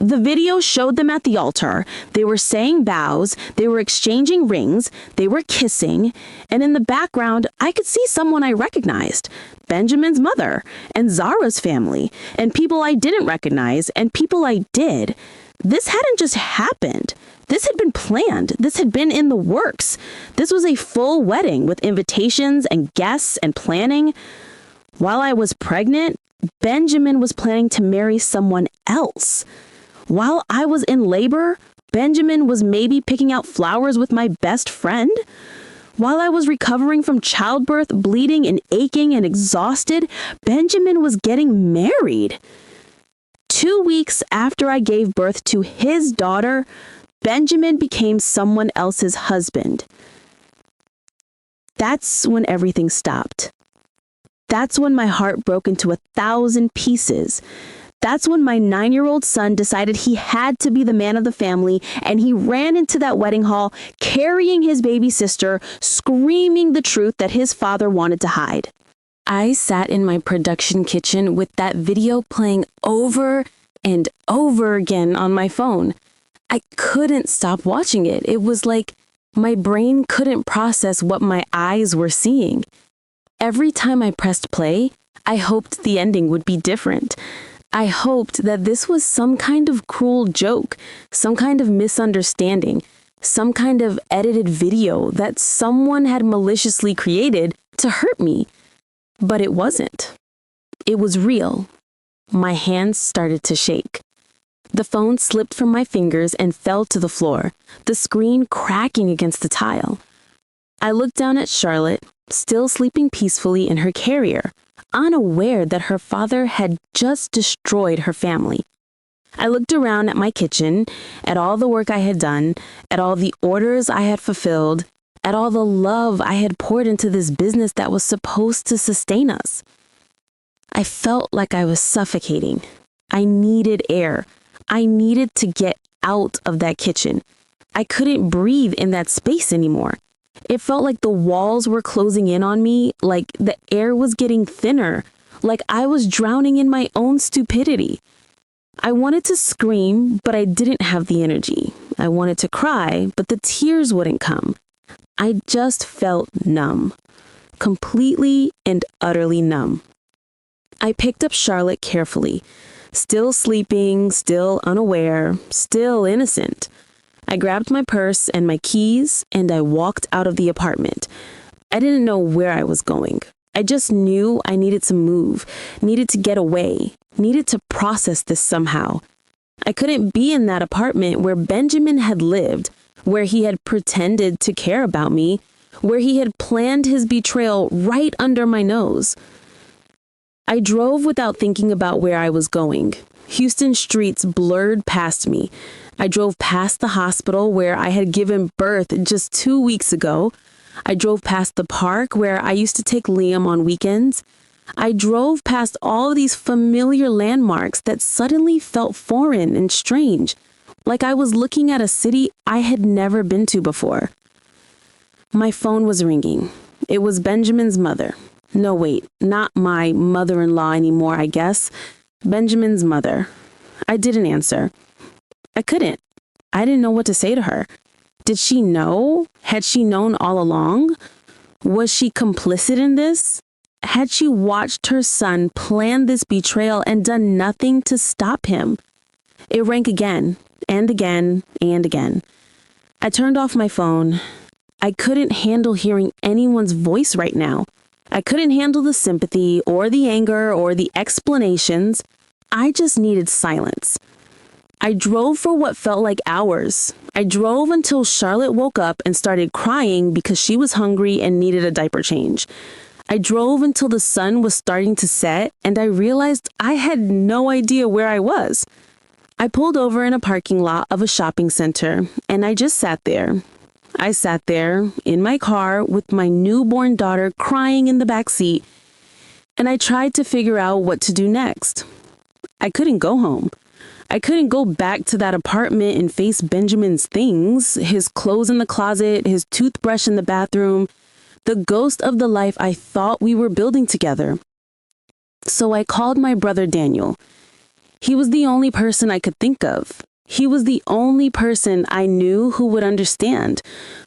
The video showed them at the altar. They were saying vows, they were exchanging rings, they were kissing, and in the background, I could see someone I recognized, Benjamin's mother, and Zara's family, and people I didn't recognize, and people I did. This hadn't just happened. This had been planned. This had been in the works. This was a full wedding with invitations and guests and planning. While I was pregnant, Benjamin was planning to marry someone else. While I was in labor, Benjamin was maybe picking out flowers with my best friend. While I was recovering from childbirth, bleeding and aching and exhausted, Benjamin was getting married. 2 weeks after I gave birth to his daughter, Benjamin became someone else's husband. That's when everything stopped. That's when my heart broke into 1,000 pieces. That's when my 9-year-old son decided he had to be the man of the family, and he ran into that wedding hall carrying his baby sister, screaming the truth that his father wanted to hide. I sat in my production kitchen with that video playing over and over again on my phone. I couldn't stop watching it. It was like my brain couldn't process what my eyes were seeing. Every time I pressed play, I hoped the ending would be different. I hoped that this was some kind of cruel joke, some kind of misunderstanding, some kind of edited video that someone had maliciously created to hurt me. But it wasn't. It was real. My hands started to shake. The phone slipped from my fingers and fell to the floor, the screen cracking against the tile. I looked down at Charlotte, still sleeping peacefully in her carrier, unaware that her father had just destroyed her family. I looked around at my kitchen, at all the work I had done, at all the orders I had fulfilled, at all the love I had poured into this business that was supposed to sustain us. I felt like I was suffocating. I needed air. I needed to get out of that kitchen. I couldn't breathe in that space anymore. It felt like the walls were closing in on me, like the air was getting thinner, like I was drowning in my own stupidity. I wanted to scream, but I didn't have the energy. I wanted to cry, but the tears wouldn't come. I just felt numb, completely and utterly numb. I picked up Charlotte carefully, still sleeping, still unaware, still innocent. I grabbed my purse and my keys, and I walked out of the apartment. I didn't know where I was going. I just knew I needed to move, needed to get away, needed to process this somehow. I couldn't be in that apartment where Benjamin had lived, where he had pretended to care about me, where he had planned his betrayal right under my nose. I drove without thinking about where I was going. Houston streets blurred past me. I drove past the hospital where I had given birth just 2 weeks ago. I drove past the park where I used to take Liam on weekends. I drove past all of these familiar landmarks that suddenly felt foreign and strange, like I was looking at a city I had never been to before. My phone was ringing. It was Benjamin's mother. No, wait, not my mother-in-law anymore, I guess. Benjamin's mother. I didn't answer. I couldn't. I didn't know what to say to her. Did she know? Had she known all along? Was she complicit in this? Had she watched her son plan this betrayal and done nothing to stop him? It rang again, and again, and again. I turned off my phone. I couldn't handle hearing anyone's voice right now. I couldn't handle the sympathy or the anger or the explanations. I just needed silence. I drove for what felt like hours. I drove until Charlotte woke up and started crying because she was hungry and needed a diaper change. I drove until the sun was starting to set and I realized I had no idea where I was. I pulled over in a parking lot of a shopping center and I just sat there. I sat there in my car with my newborn daughter crying in the back seat, and I tried to figure out what to do next. I couldn't go home. I couldn't go back to that apartment and face Benjamin's things, his clothes in the closet, his toothbrush in the bathroom, the ghost of the life I thought we were building together. So I called my brother Daniel. He was the only person I could think of. He was the only person I knew who would understand,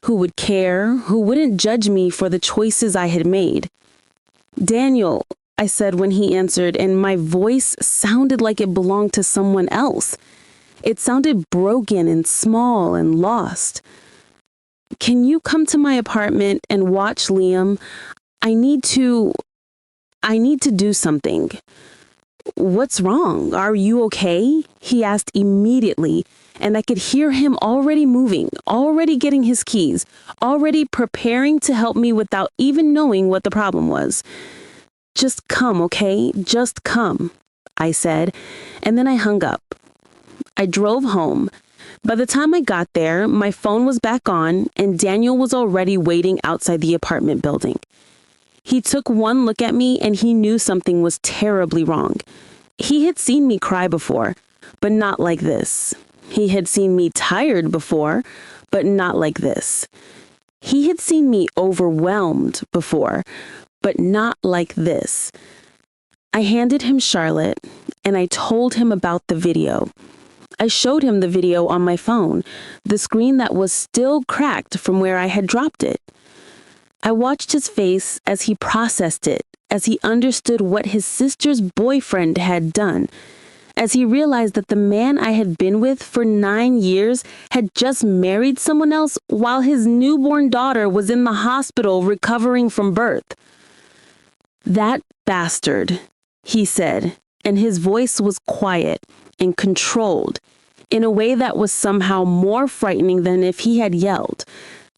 who would care, who wouldn't judge me for the choices I had made. "Daniel," I said when he answered, and my voice sounded like it belonged to someone else. It sounded broken and small and lost. "Can you come to my apartment and watch Liam? I need to do something." "What's wrong? Are you okay?" he asked immediately, and I could hear him already moving, already getting his keys, already preparing to help me without even knowing what the problem was. "Just come, okay? Just come," I said, and then I hung up. I drove home. By the time I got there, my phone was back on, and Daniel was already waiting outside the apartment building. He took one look at me and he knew something was terribly wrong. He had seen me cry before, but not like this. He had seen me tired before, but not like this. He had seen me overwhelmed before, but not like this. I handed him Charlotte, and I told him about the video. I showed him the video on my phone, the screen that was still cracked from where I had dropped it. I watched his face as he processed it, as he understood what his sister's boyfriend had done, as he realized that the man I had been with for 9 years had just married someone else while his newborn daughter was in the hospital recovering from birth. "That bastard," he said, and his voice was quiet and controlled in a way that was somehow more frightening than if he had yelled.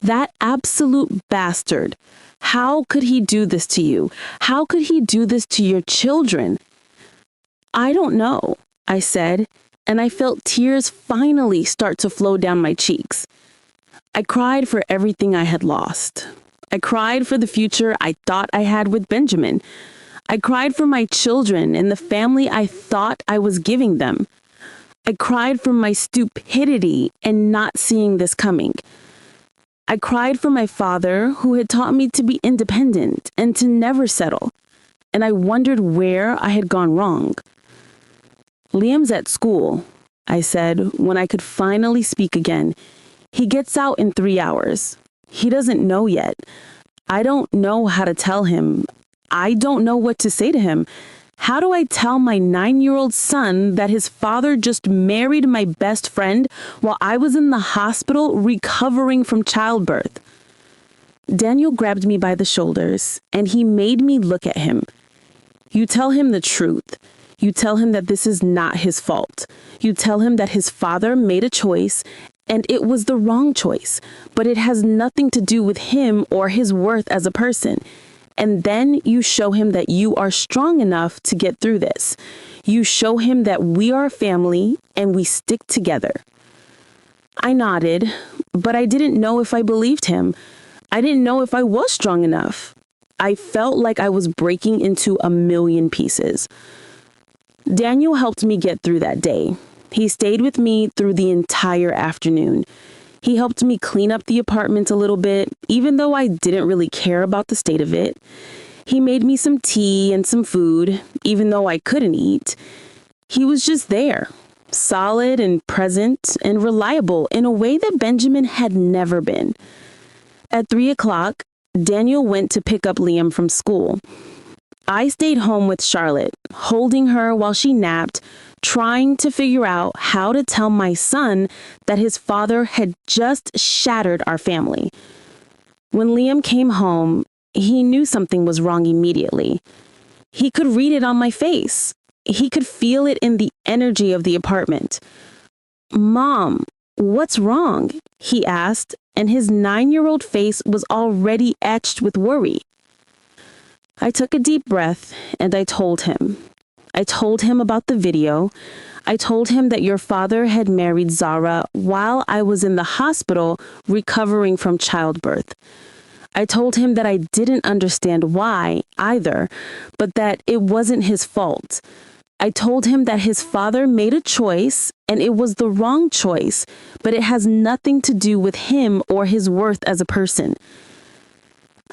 "That absolute bastard. How could he do this to you? How could he do this to your children?" "I don't know," I said, and I felt tears finally start to flow down my cheeks. I cried for everything I had lost. I cried for the future I thought I had with Benjamin. I cried for my children and the family I thought I was giving them. I cried for my stupidity and not seeing this coming. I cried for my father, who had taught me to be independent and to never settle, and I wondered where I had gone wrong. "Liam's at school," I said, when I could finally speak again. "He gets out in 3 hours. He doesn't know yet. I don't know how to tell him. I don't know what to say to him. How do I tell my 9-year-old son that his father just married my best friend while I was in the hospital recovering from childbirth?" Daniel grabbed me by the shoulders, and he made me look at him. "You tell him the truth. You tell him that this is not his fault. You tell him that his father made a choice, and it was the wrong choice, but it has nothing to do with him or his worth as a person. And then you show him that you are strong enough to get through this. You show him that we are a family and we stick together." I nodded, but I didn't know if I believed him. I didn't know if I was strong enough. I felt like I was breaking into a million pieces. Daniel helped me get through that day. He stayed with me through the entire afternoon. He helped me clean up the apartment a little bit, even though I didn't really care about the state of it. He made me some tea and some food, even though I couldn't eat. He was just there, solid and present and reliable in a way that Benjamin had never been. At 3 o'clock, Daniel went to pick up Liam from school. I stayed home with Charlotte, holding her while she napped, trying to figure out how to tell my son that his father had just shattered our family. When Liam came home, he knew something was wrong immediately. He could read it on my face. He could feel it in the energy of the apartment. "Mom, what's wrong?" he asked, and his 9-year-old face was already etched with worry. I took a deep breath and I told him. I told him about the video. I told him that your father had married Zara while I was in the hospital recovering from childbirth. I told him that I didn't understand why either, but that it wasn't his fault. I told him that his father made a choice and it was the wrong choice, but it has nothing to do with him or his worth as a person.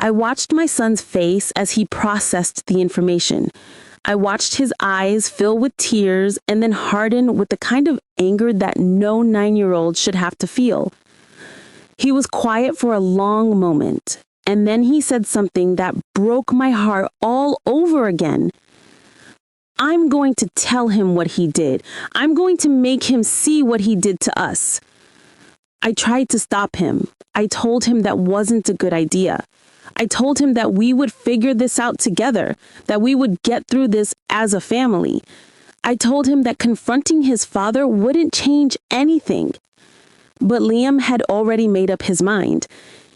I watched my son's face as he processed the information. I watched his eyes fill with tears and then harden with the kind of anger that no 9-year-old should have to feel. He was quiet for a long moment, and then he said something that broke my heart all over again. "I'm going to tell him what he did. I'm going to make him see what he did to us." I tried to stop him. I told him that wasn't a good idea. I told him that we would figure this out together, that we would get through this as a family. I told him that confronting his father wouldn't change anything. But Liam had already made up his mind.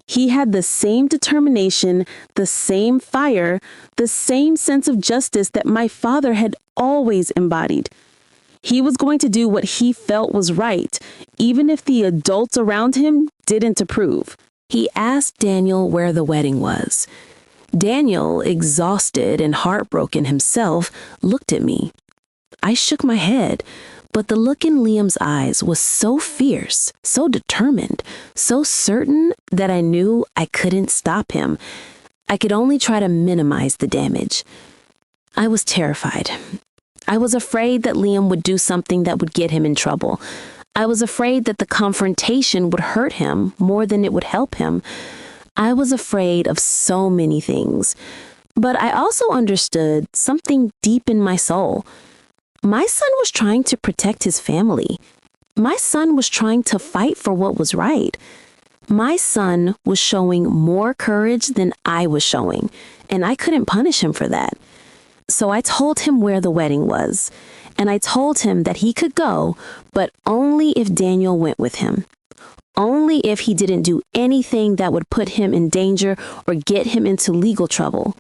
He had the same determination, the same fire, the same sense of justice that my father had always embodied. He was going to do what he felt was right, even if the adults around him didn't approve. He asked Daniel where the wedding was. Daniel, exhausted and heartbroken himself, looked at me. I shook my head, but the look in Liam's eyes was so fierce, so determined, so certain that I knew I couldn't stop him. I could only try to minimize the damage. I was terrified. I was afraid that Liam would do something that would get him in trouble. I was afraid that the confrontation would hurt him more than it would help him. I was afraid of so many things. But I also understood something deep in my soul. My son was trying to protect his family. My son was trying to fight for what was right. My son was showing more courage than I was showing, and I couldn't punish him for that. So I told him where the wedding was, and I told him that he could go, but only if Daniel went with him. Only if he didn't do anything that would put him in danger or get him into legal trouble.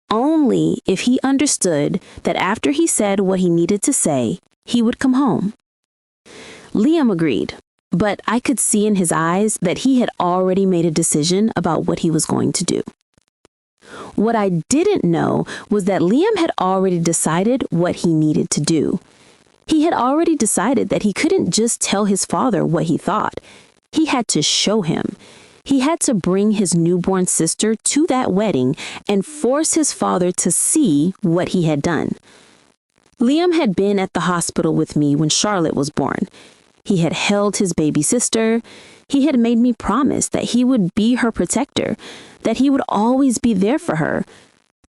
Only if he understood that after he said what he needed to say, he would come home. Liam agreed, but I could see in his eyes that he had already made a decision about what he was going to do. What I didn't know was that Liam had already decided what he needed to do. He had already decided that he couldn't just tell his father what he thought. He had to show him. He had to bring his newborn sister to that wedding and force his father to see what he had done. Liam had been at the hospital with me when Charlotte was born. He had held his baby sister. He had made me promise that he would be her protector, that he would always be there for her.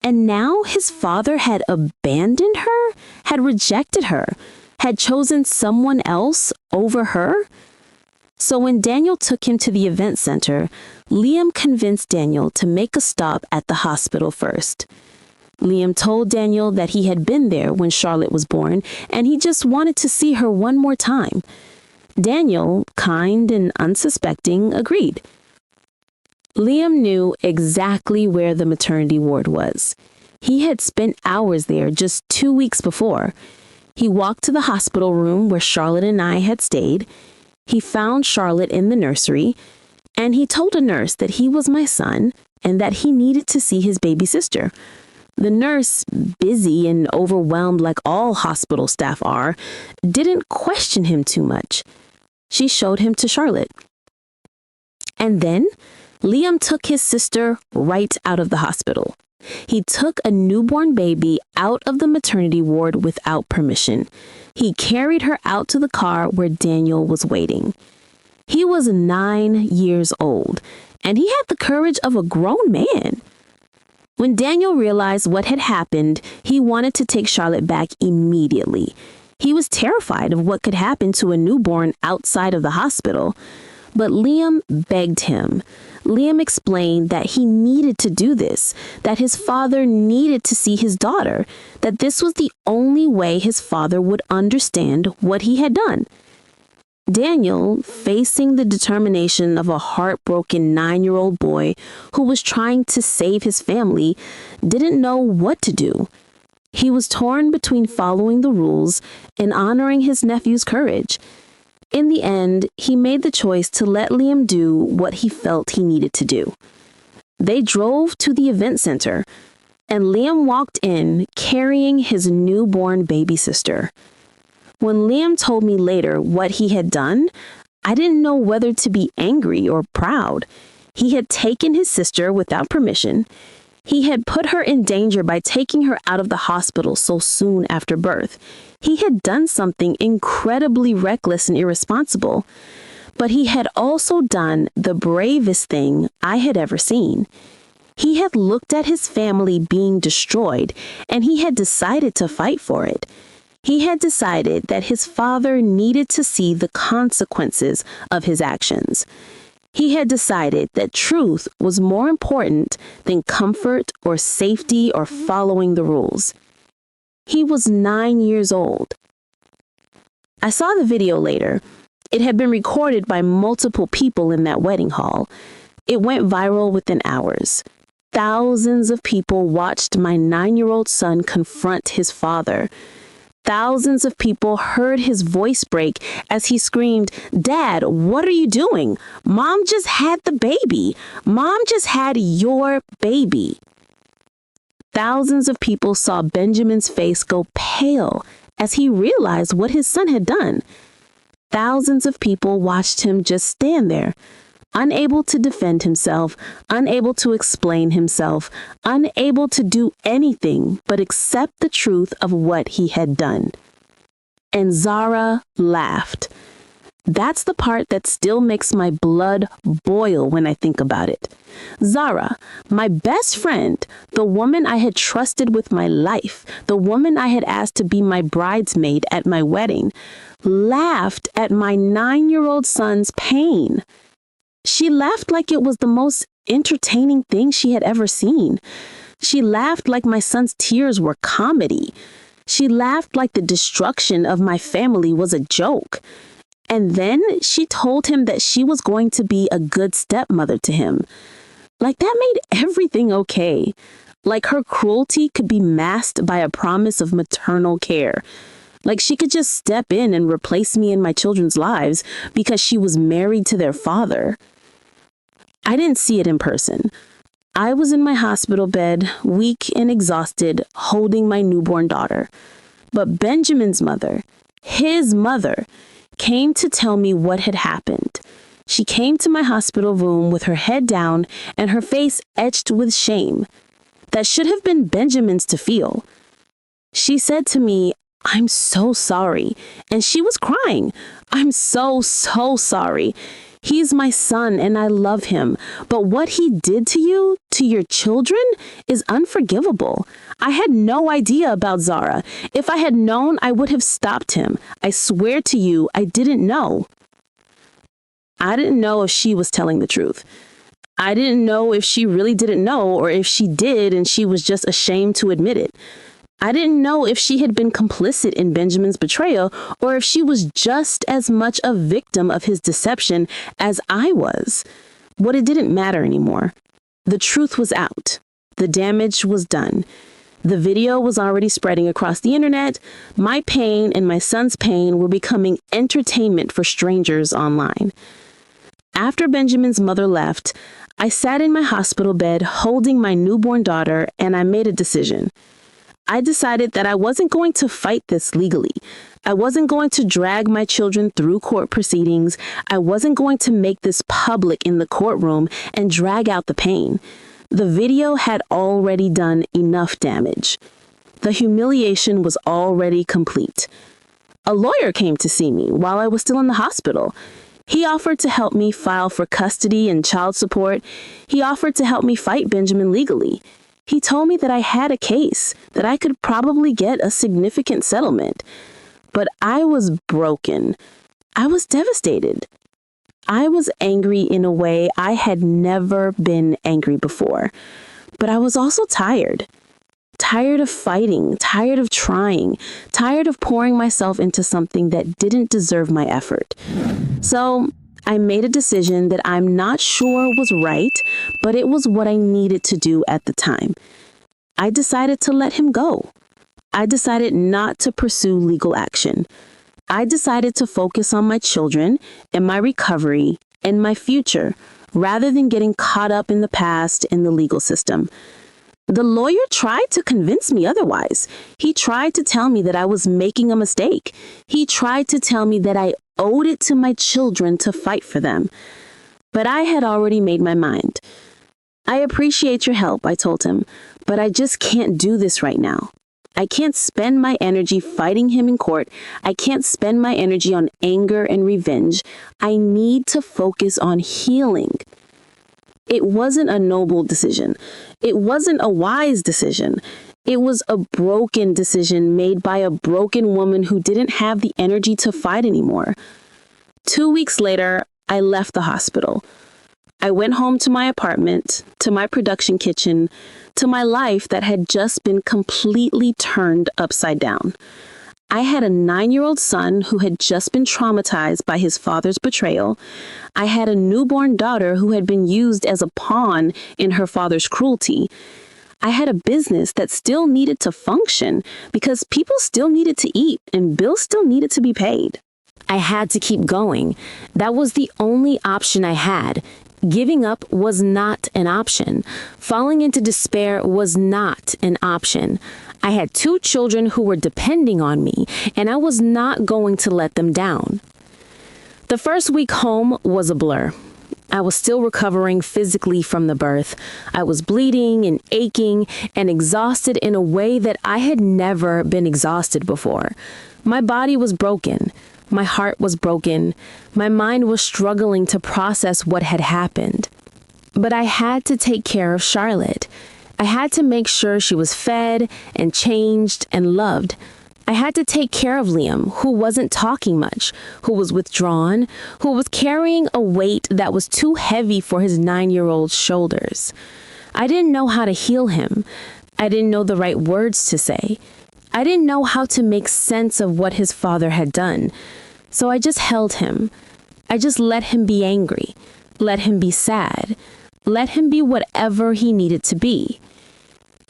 And now his father had abandoned her, had rejected her, had chosen someone else over her. So when Daniel took him to the event center, Liam convinced Daniel to make a stop at the hospital first. Liam told Daniel that he had been there when Charlotte was born, and he just wanted to see her one more time. Daniel, kind and unsuspecting, agreed. Liam knew exactly where the maternity ward was. He had spent hours there just 2 weeks before. He walked to the hospital room where Charlotte and I had stayed. He found Charlotte in the nursery, and he told a nurse that he was my son and that he needed to see his baby sister. The nurse, busy and overwhelmed like all hospital staff are, didn't question him too much. She showed him to Charlotte. And then Liam took his sister right out of the hospital. He took a newborn baby out of the maternity ward without permission. He carried her out to the car where Daniel was waiting. He was 9 years old, and he had the courage of a grown man. When Daniel realized what had happened, he wanted to take Charlotte back immediately. He was terrified of what could happen to a newborn outside of the hospital. But Liam begged him. Liam explained that he needed to do this, that his father needed to see his daughter, that this was the only way his father would understand what he had done. Daniel, facing the determination of a heartbroken 9-year-old boy who was trying to save his family, didn't know what to do. He was torn between following the rules and honoring his nephew's courage. In the end, he made the choice to let Liam do what he felt he needed to do. They drove to the event center, and Liam walked in carrying his newborn baby sister. When Liam told me later what he had done, I didn't know whether to be angry or proud. He had taken his sister without permission. He had put her in danger by taking her out of the hospital so soon after birth. He had done something incredibly reckless and irresponsible, but he had also done the bravest thing I had ever seen. He had looked at his family being destroyed, and he had decided to fight for it. He had decided that his father needed to see the consequences of his actions. He had decided that truth was more important than comfort or safety or following the rules. He was 9 years old. I saw the video later. It had been recorded by multiple people in that wedding hall. It went viral within hours. Thousands of people watched my 9-year-old son confront his father. Thousands of people heard his voice break as he screamed, "Dad, what are you doing? Mom just had the baby. Mom just had your baby." Thousands of people saw Benjamin's face go pale as he realized what his son had done. Thousands of people watched him just stand there, unable to defend himself, unable to explain himself, unable to do anything but accept the truth of what he had done. And Zara laughed. That's the part that still makes my blood boil when I think about it. Zara, my best friend, the woman I had trusted with my life, the woman I had asked to be my bridesmaid at my wedding, laughed at my 9-year-old son's pain. She laughed like it was the most entertaining thing she had ever seen. She laughed like my son's tears were comedy. She laughed like the destruction of my family was a joke. And then she told him that she was going to be a good stepmother to him. Like that made everything okay. Like her cruelty could be masked by a promise of maternal care. Like she could just step in and replace me in my children's lives because she was married to their father. I didn't see it in person. I was in my hospital bed, weak and exhausted, holding my newborn daughter. But Benjamin's mother, his mother, came to tell me what had happened. She came to my hospital room with her head down and her face etched with shame. That should have been Benjamin's to feel. She said to me, "I'm so sorry." And she was crying. "I'm so sorry. He's my son and I love him. But what he did to you, to your children, is unforgivable. I had no idea about Zara. If I had known, I would have stopped him. I swear to you, I didn't know." I didn't know if she was telling the truth. I didn't know if she really didn't know or if she did and she was just ashamed to admit it. I didn't know if she had been complicit in Benjamin's betrayal or if she was just as much a victim of his deception as I was. But it didn't matter anymore. The truth was out. The damage was done. The video was already spreading across the internet. My pain and my son's pain were becoming entertainment for strangers online. After Benjamin's mother left, I sat in my hospital bed holding my newborn daughter and I made a decision. I decided that I wasn't going to fight this legally. I wasn't going to drag my children through court proceedings. I wasn't going to make this public in the courtroom and drag out the pain. The video had already done enough damage. The humiliation was already complete. A lawyer came to see me while I was still in the hospital. He offered to help me file for custody and child support. He offered to help me fight Benjamin legally. He told me that I had a case, that I could probably get a significant settlement. But I was broken. I was devastated. I was angry in a way I had never been angry before. But I was also tired. Tired of fighting, tired of trying, tired of pouring myself into something that didn't deserve my effort. So I made a decision that I'm not sure was right, but it was what I needed to do at the time. I decided to let him go. I decided not to pursue legal action. I decided to focus on my children and my recovery and my future rather than getting caught up in the past and the legal system. The lawyer tried to convince me otherwise. He tried to tell me that I was making a mistake. He tried to tell me that I owed it to my children to fight for them. But I had already made my mind. "I appreciate your help," I told him, "but I just can't do this right now. I can't spend my energy fighting him in court. I can't spend my energy on anger and revenge. I need to focus on healing." It wasn't a noble decision. It wasn't a wise decision. It was a broken decision made by a broken woman who didn't have the energy to fight anymore. 2 weeks later, I left the hospital. I went home to my apartment, to my production kitchen, to my life that had just been completely turned upside down. I had a 9-year-old son who had just been traumatized by his father's betrayal. I had a newborn daughter who had been used as a pawn in her father's cruelty. I had a business that still needed to function because people still needed to eat and bills still needed to be paid. I had to keep going. That was the only option I had. Giving up was not an option. Falling into despair was not an option. I had 2 children who were depending on me, and I was not going to let them down. The first week home was a blur. I was still recovering physically from the birth. I was bleeding and aching and exhausted in a way that I had never been exhausted before. My body was broken. My heart was broken. My mind was struggling to process what had happened. But I had to take care of Charlotte. I had to make sure she was fed and changed and loved. I had to take care of Liam, who wasn't talking much, who was withdrawn, who was carrying a weight that was too heavy for his 9-year-old shoulders. I didn't know how to heal him. I didn't know the right words to say. I didn't know how to make sense of what his father had done. So I just held him. I just let him be angry, let him be sad, let him be whatever he needed to be.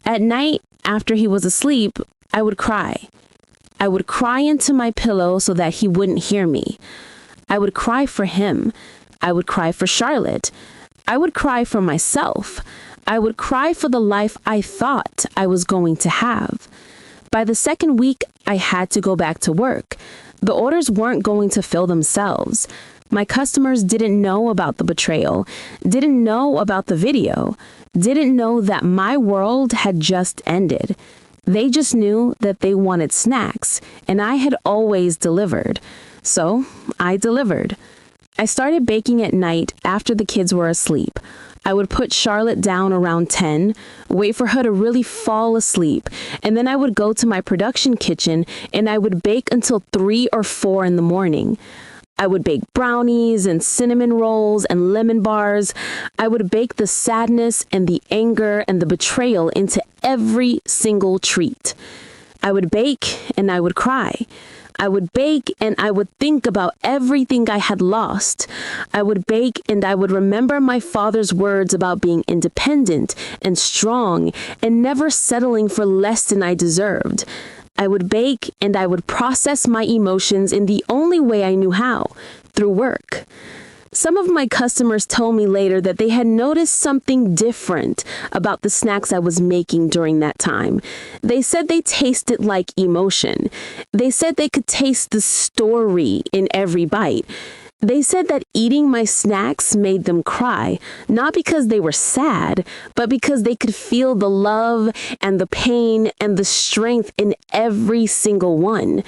At night, after he was asleep, I would cry. I would cry into my pillow so that he wouldn't hear me. I would cry for him. I would cry for Charlotte. I would cry for myself. I would cry for the life I thought I was going to have. By the second week, I had to go back to work. The orders weren't going to fill themselves. My customers didn't know about the betrayal, didn't know about the video, didn't know that my world had just ended. They just knew that they wanted snacks, and I had always delivered. So I delivered. I started baking at night after the kids were asleep. I would put Charlotte down around 10, wait for her to really fall asleep, and then I would go to my production kitchen and I would bake until 3 or 4 in the morning. I would bake brownies and cinnamon rolls and lemon bars. I would bake the sadness and the anger and the betrayal into every single treat. I would bake and I would cry. I would bake and I would think about everything I had lost. I would bake and I would remember my father's words about being independent and strong and never settling for less than I deserved. I would bake and I would process my emotions in the only way I knew how, through work. Some of my customers told me later that they had noticed something different about the snacks I was making during that time. They said they tasted like emotion. They said they could taste the story in every bite. They said that eating my snacks made them cry, not because they were sad, but because they could feel the love and the pain and the strength in every single one.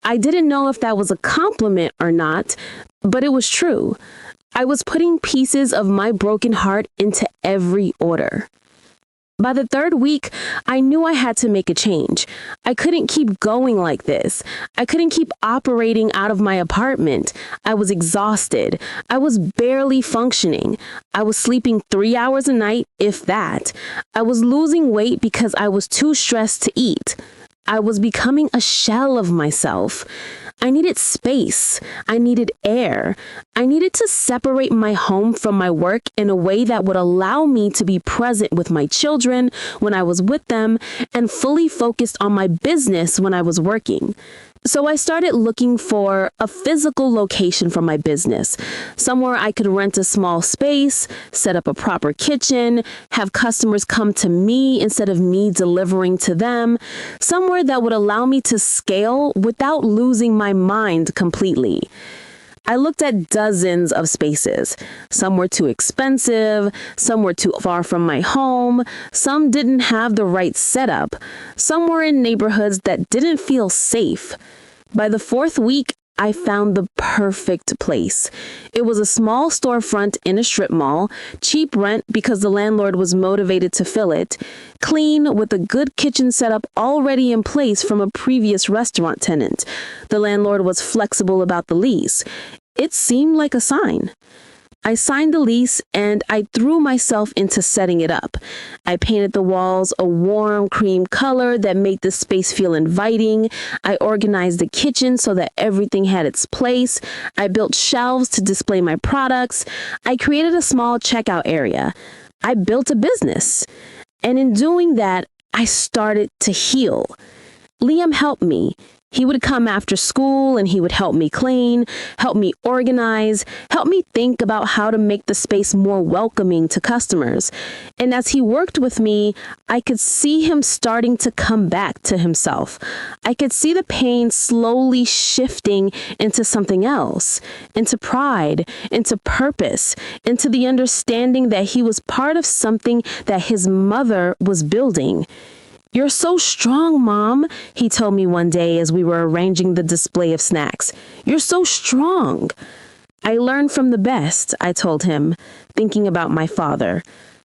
I didn't know if that was a compliment or not, but it was true. I was putting pieces of my broken heart into every order. By the 3rd week, I knew I had to make a change. I couldn't keep going like this. I couldn't keep operating out of my apartment. I was exhausted. I was barely functioning. I was sleeping 3 hours a night, if that. I was losing weight because I was too stressed to eat. I was becoming a shell of myself. I needed space. I needed air. I needed to separate my home from my work in a way that would allow me to be present with my children when I was with them and fully focused on my business when I was working. So I started looking for a physical location for my business, somewhere I could rent a small space, set up a proper kitchen, have customers come to me instead of me delivering to them, somewhere that would allow me to scale without losing my mind completely. I looked at dozens of spaces. Some were too expensive, some were too far from my home, some didn't have the right setup, some were in neighborhoods that didn't feel safe. By the 4th week, I found the perfect place. It was a small storefront in a strip mall, cheap rent because the landlord was motivated to fill it, clean with a good kitchen setup already in place from a previous restaurant tenant. The landlord was flexible about the lease. It seemed like a sign. I signed the lease and I threw myself into setting it up. I painted the walls a warm cream color that made the space feel inviting. I organized the kitchen so that everything had its place. I built shelves to display my products. I created a small checkout area. I built a business. And in doing that, I started to heal. Liam helped me. He would come after school and he would help me clean, help me organize, help me think about how to make the space more welcoming to customers. And as he worked with me, I could see him starting to come back to himself. I could see the pain slowly shifting into something else, into pride, into purpose, into the understanding that he was part of something that his mother was building. "You're so strong, Mom," he told me one day as we were arranging the display of snacks. "You're so strong." "I learned from the best," I told him, thinking about my father.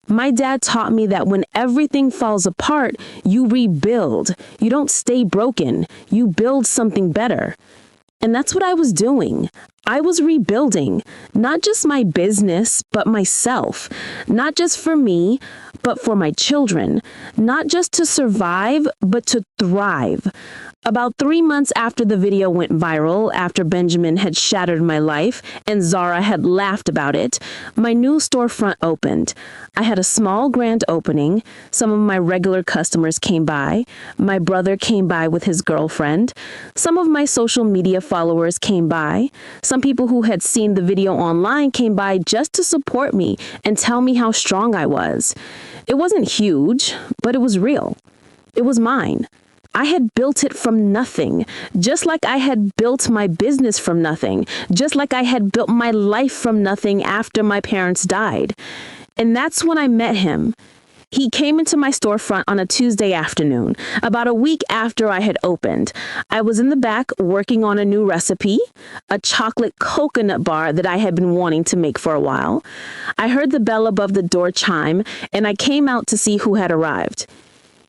"My dad taught me that when everything falls apart, you rebuild. You don't stay broken. You build something better." And that's what I was doing. I was rebuilding, not just my business, but myself. Not just for me, but for my children. Not just to survive, but to thrive. About 3 months after the video went viral, after Benjamin had shattered my life and Zara had laughed about it, my new storefront opened. I had a small grand opening. Some of my regular customers came by. My brother came by with his girlfriend. Some of my social media followers came by. Some people who had seen the video online came by just to support me and tell me how strong I was. It wasn't huge, but it was real. It was mine. I had built it from nothing, just like I had built my business from nothing, just like I had built my life from nothing after my parents died. And that's when I met him. He came into my storefront on a Tuesday afternoon, about a week after I had opened. I was in the back working on a new recipe, a chocolate coconut bar that I had been wanting to make for a while. I heard the bell above the door chime, and I came out to see who had arrived.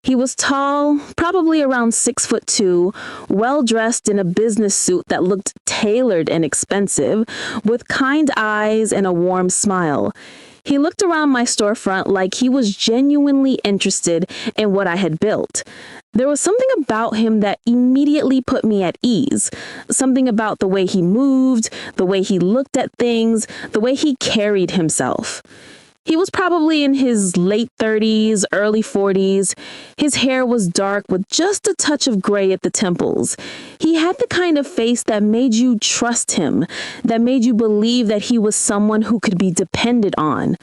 He was tall, probably around 6'2", well-dressed in a business suit that looked tailored and expensive, with kind eyes and a warm smile. He looked around my storefront like he was genuinely interested in what I had built. There was something about him that immediately put me at ease. Something about the way he moved, the way he looked at things, the way he carried himself. He was probably in his late 30s, early 40s. His hair was dark with just a touch of gray at the temples. He had the kind of face that made you trust him, that made you believe that he was someone who could be depended on.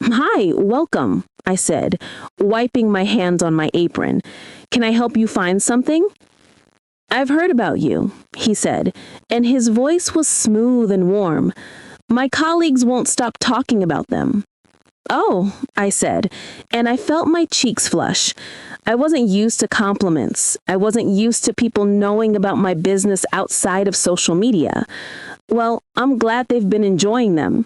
"Hi, welcome," I said, wiping my hands on my apron. "Can I help you find something?" "I've heard about you," he said, and his voice was smooth and warm. "My colleagues won't stop talking about them." "Oh," I said, and I felt my cheeks flush. I wasn't used to compliments. I wasn't used to people knowing about my business outside of social media. "Well, I'm glad they've been enjoying them."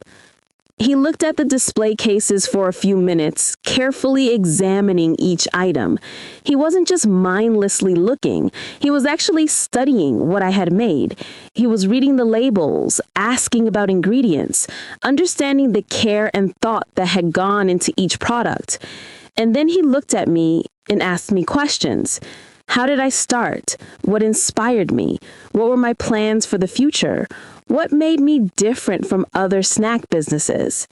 He looked at the display cases for a few minutes, carefully examining each item. He wasn't just mindlessly looking. He was actually studying what I had made. He was reading the labels, asking about ingredients, understanding the care and thought that had gone into each product. And then he looked at me and asked me questions. How did I start? What inspired me? What were my plans for the future? What made me different from other snack businesses?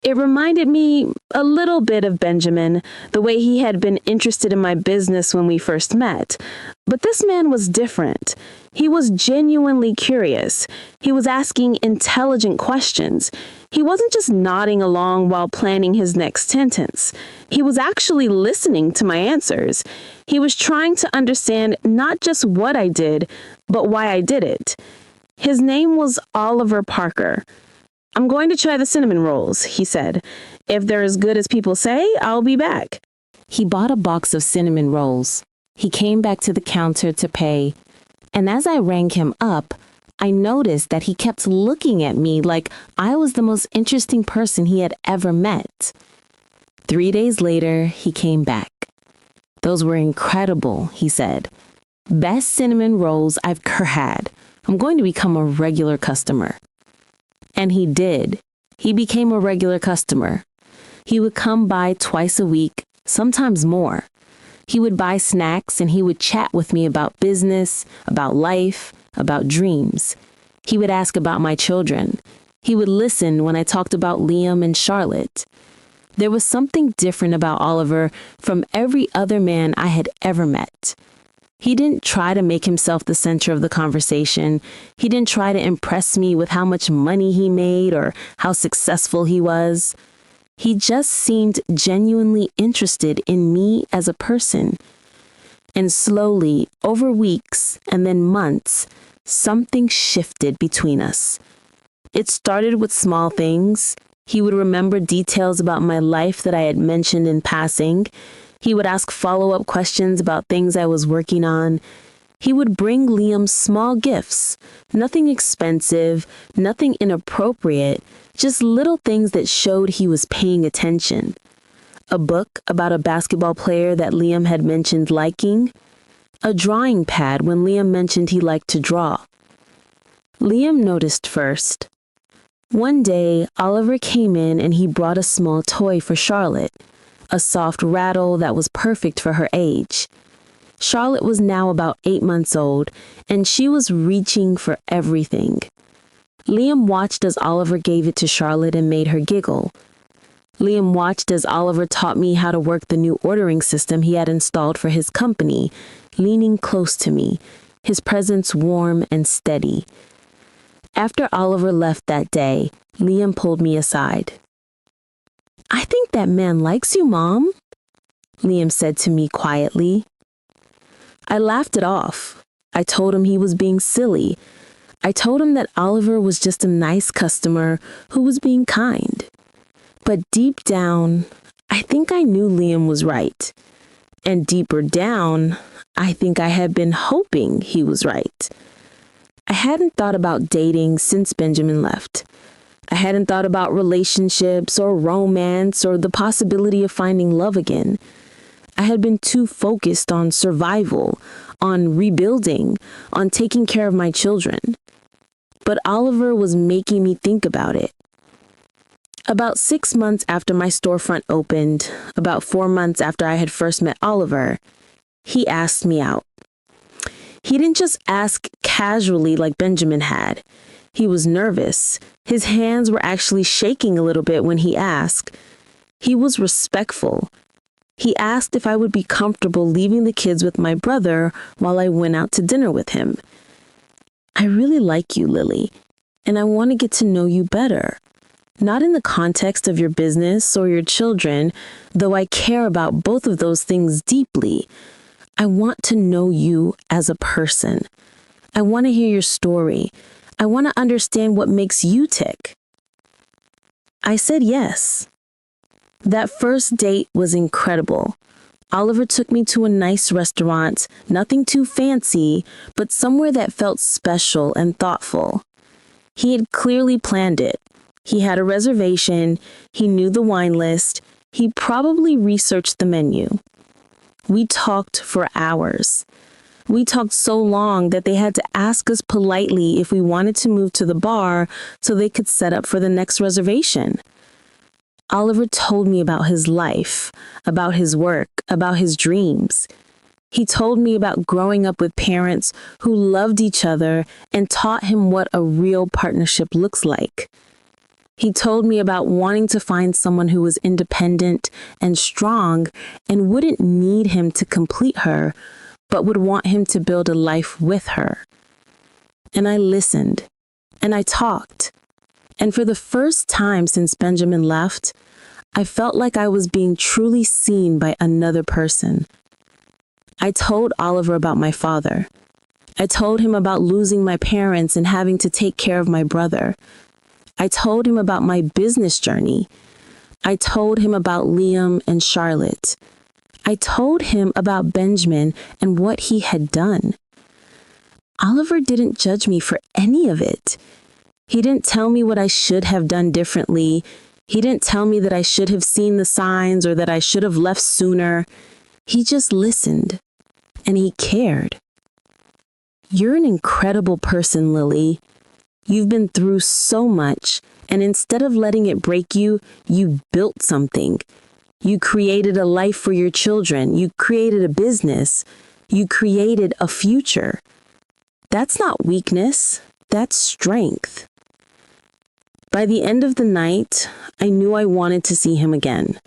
It reminded me a little bit of Benjamin, the way he had been interested in my business when we first met. But this man was different. He was genuinely curious. He was asking intelligent questions. He wasn't just nodding along while planning his next sentence. He was actually listening to my answers. He was trying to understand not just what I did, but why I did it. His name was Oliver Parker. "I'm going to try the cinnamon rolls," he said. "If they're as good as people say, I'll be back." He bought a box of cinnamon rolls. He came back to the counter to pay. And as I rang him up, I noticed that he kept looking at me like I was the most interesting person he had ever met. 3 days later, he came back. "Those were incredible," he said. "Best cinnamon rolls I've ever had. I'm going to become a regular customer." And he did. He became a regular customer. He would come by twice a week, sometimes more. He would buy snacks and he would chat with me about business, about life, about dreams. He would ask about my children. He would listen when I talked about Liam and Charlotte. There was something different about Oliver from every other man I had ever met. He didn't try to make himself the center of the conversation. He didn't try to impress me with how much money he made or how successful he was. He just seemed genuinely interested in me as a person. And slowly, over weeks and then months, something shifted between us. It started with small things. He would remember details about my life that I had mentioned in passing. He would ask follow-up questions about things I was working on. He would bring Liam small gifts, nothing expensive, nothing inappropriate, just little things that showed he was paying attention. A book about a basketball player that Liam had mentioned liking. A drawing pad when Liam mentioned he liked to draw. Liam noticed first. One day, Oliver came in and he brought a small toy for Charlotte, a soft rattle that was perfect for her age. Charlotte was now about 8 months old, and she was reaching for everything. Liam watched as Oliver gave it to Charlotte and made her giggle. Liam watched as Oliver taught me how to work the new ordering system he had installed for his company, leaning close to me, his presence warm and steady. After Oliver left that day, Liam pulled me aside. "I think that man likes you, Mom," Liam said to me quietly. I laughed it off. I told him he was being silly. I told him that Oliver was just a nice customer who was being kind. But deep down, I think I knew Liam was right. And deeper down, I think I had been hoping he was right. I hadn't thought about dating since Benjamin left. I hadn't thought about relationships or romance or the possibility of finding love again. I had been too focused on survival, on rebuilding, on taking care of my children. But Oliver was making me think about it. About 6 months after my storefront opened, about 4 months after I had first met Oliver, he asked me out. He didn't just ask casually like Benjamin had. He was nervous. His hands were actually shaking a little bit when he asked. He was respectful. He asked if I would be comfortable leaving the kids with my brother while I went out to dinner with him. "I really like you, Lily, and I want to get to know you better. Not in the context of your business or your children, though I care about both of those things deeply. I want to know you as a person. I want to hear your story. I want to understand what makes you tick." I said yes. That first date was incredible. Oliver took me to a nice restaurant, nothing too fancy, but somewhere that felt special and thoughtful. He had clearly planned it. He had a reservation. He knew the wine list. He probably researched the menu. We talked for hours. We talked so long that they had to ask us politely if we wanted to move to the bar so they could set up for the next reservation. Oliver told me about his life, about his work, about his dreams. He told me about growing up with parents who loved each other and taught him what a real partnership looks like. He told me about wanting to find someone who was independent and strong and wouldn't need him to complete her, but would want him to build a life with her. And I listened, and I talked. And for the first time since Benjamin left, I felt like I was being truly seen by another person. I told Oliver about my father. I told him about losing my parents and having to take care of my brother. I told him about my business journey. I told him about Liam and Charlotte. I told him about Benjamin and what he had done. Oliver didn't judge me for any of it. He didn't tell me what I should have done differently. He didn't tell me that I should have seen the signs or that I should have left sooner. He just listened, and he cared. "You're an incredible person, Lily. You've been through so much, and instead of letting it break you, you built something. You created a life for your children. You created a business. You created a future. That's not weakness. That's strength. By the end of the night, I knew I wanted to see him again.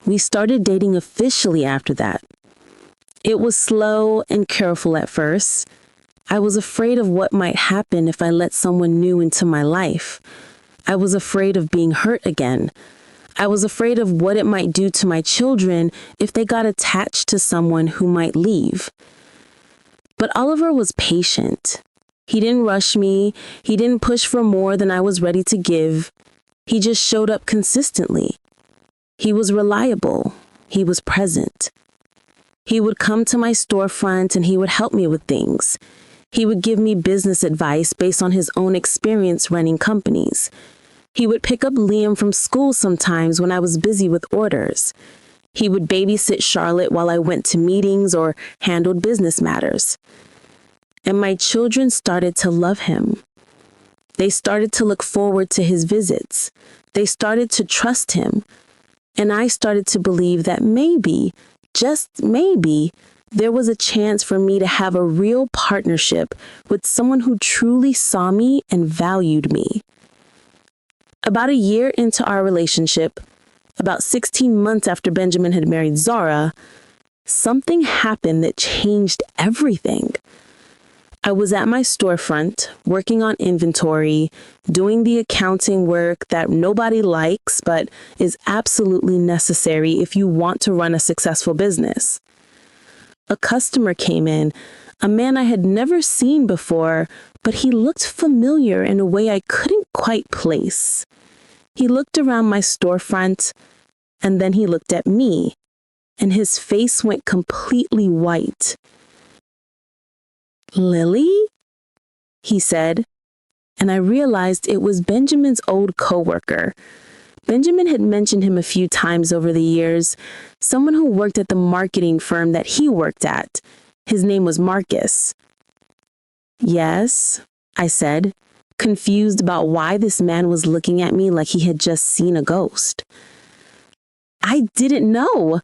We started dating officially after that. It was slow and careful at first. I was afraid of what might happen if I let someone new into my life. I was afraid of being hurt again. I was afraid of what it might do to my children if they got attached to someone who might leave. But Oliver was patient. He didn't rush me. He didn't push for more than I was ready to give. He just showed up consistently. He was reliable. He was present. He would come to my storefront and he would help me with things. He would give me business advice based on his own experience running companies. He would pick up Liam from school sometimes when I was busy with orders. He would babysit Charlotte while I went to meetings or handled business matters. And my children started to love him. They started to look forward to his visits. They started to trust him. And I started to believe that maybe, just maybe, there was a chance for me to have a real partnership with someone who truly saw me and valued me. About a year into our relationship, about 16 months after Benjamin had married Zara, something happened that changed everything. I was at my storefront, working on inventory, doing the accounting work that nobody likes but is absolutely necessary if you want to run a successful business. A customer came in, a man I had never seen before, but he looked familiar in a way I couldn't quite place. He looked around my storefront, and then he looked at me, and his face went completely white. "Lily?" he said, and I realized it was Benjamin's old coworker. Benjamin had mentioned him a few times over the years, someone who worked at the marketing firm that he worked at. His name was Marcus. "Yes," I said, confused about why this man was looking at me like he had just seen a ghost. I didn't know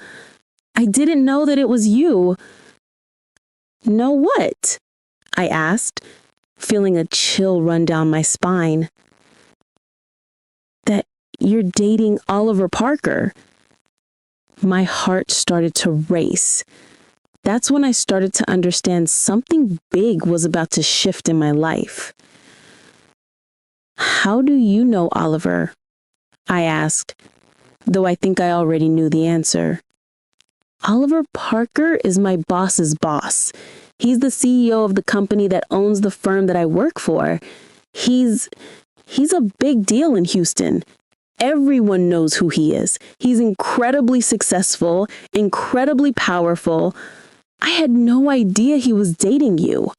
that it was you." "Know what?" I asked, feeling a chill run down my spine. "That you're dating Oliver Parker." My heart started to race. That's when I started to understand something big was about to shift in my life. "How do you know Oliver?" I asked, though I think I already knew the answer. "Oliver Parker is my boss's boss. He's the CEO of the company that owns the firm that I work for. He's a big deal in Houston. Everyone knows who he is. He's incredibly successful, incredibly powerful. I had no idea he was dating you."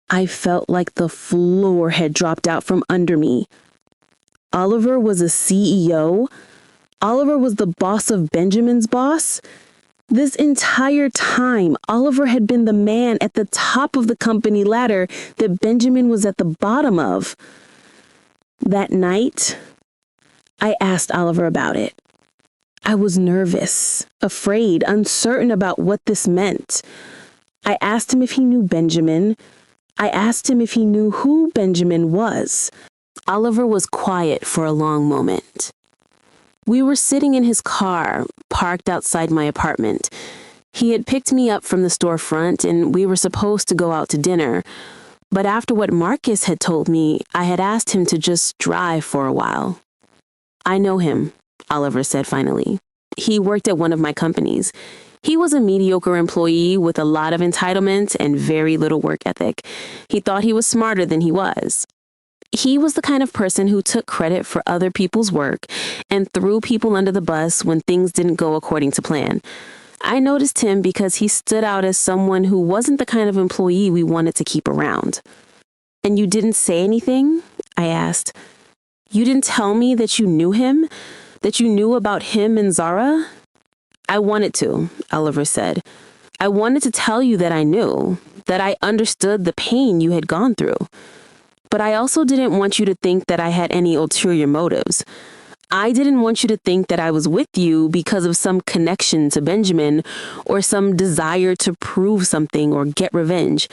I felt like the floor had dropped out from under me. Oliver was a CEO. Oliver was the boss of Benjamin's boss. This entire time, Oliver had been the man at the top of the company ladder that Benjamin was at the bottom of. That night, I asked Oliver about it. I was nervous, afraid, uncertain about what this meant. I asked him if he knew Benjamin. I asked him if he knew who Benjamin was. Oliver was quiet for a long moment. We were sitting in his car, parked outside my apartment. He had picked me up from the storefront, and we were supposed to go out to dinner. But after what Marcus had told me, I had asked him to just drive for a while. "I know him," Oliver said finally. "He worked at one of my companies. He was a mediocre employee with a lot of entitlement and very little work ethic. He thought he was smarter than he was. He was the kind of person who took credit for other people's work and threw people under the bus when things didn't go according to plan. I noticed him because he stood out as someone who wasn't the kind of employee we wanted to keep around." "And you didn't say anything?" I asked. "You didn't tell me that you knew him? That you knew about him and Zara?" "I wanted to," Oliver said. "I wanted to tell you that I knew, that I understood the pain you had gone through. But I also didn't want you to think that I had any ulterior motives. I didn't want you to think that I was with you because of some connection to Benjamin or some desire to prove something or get revenge.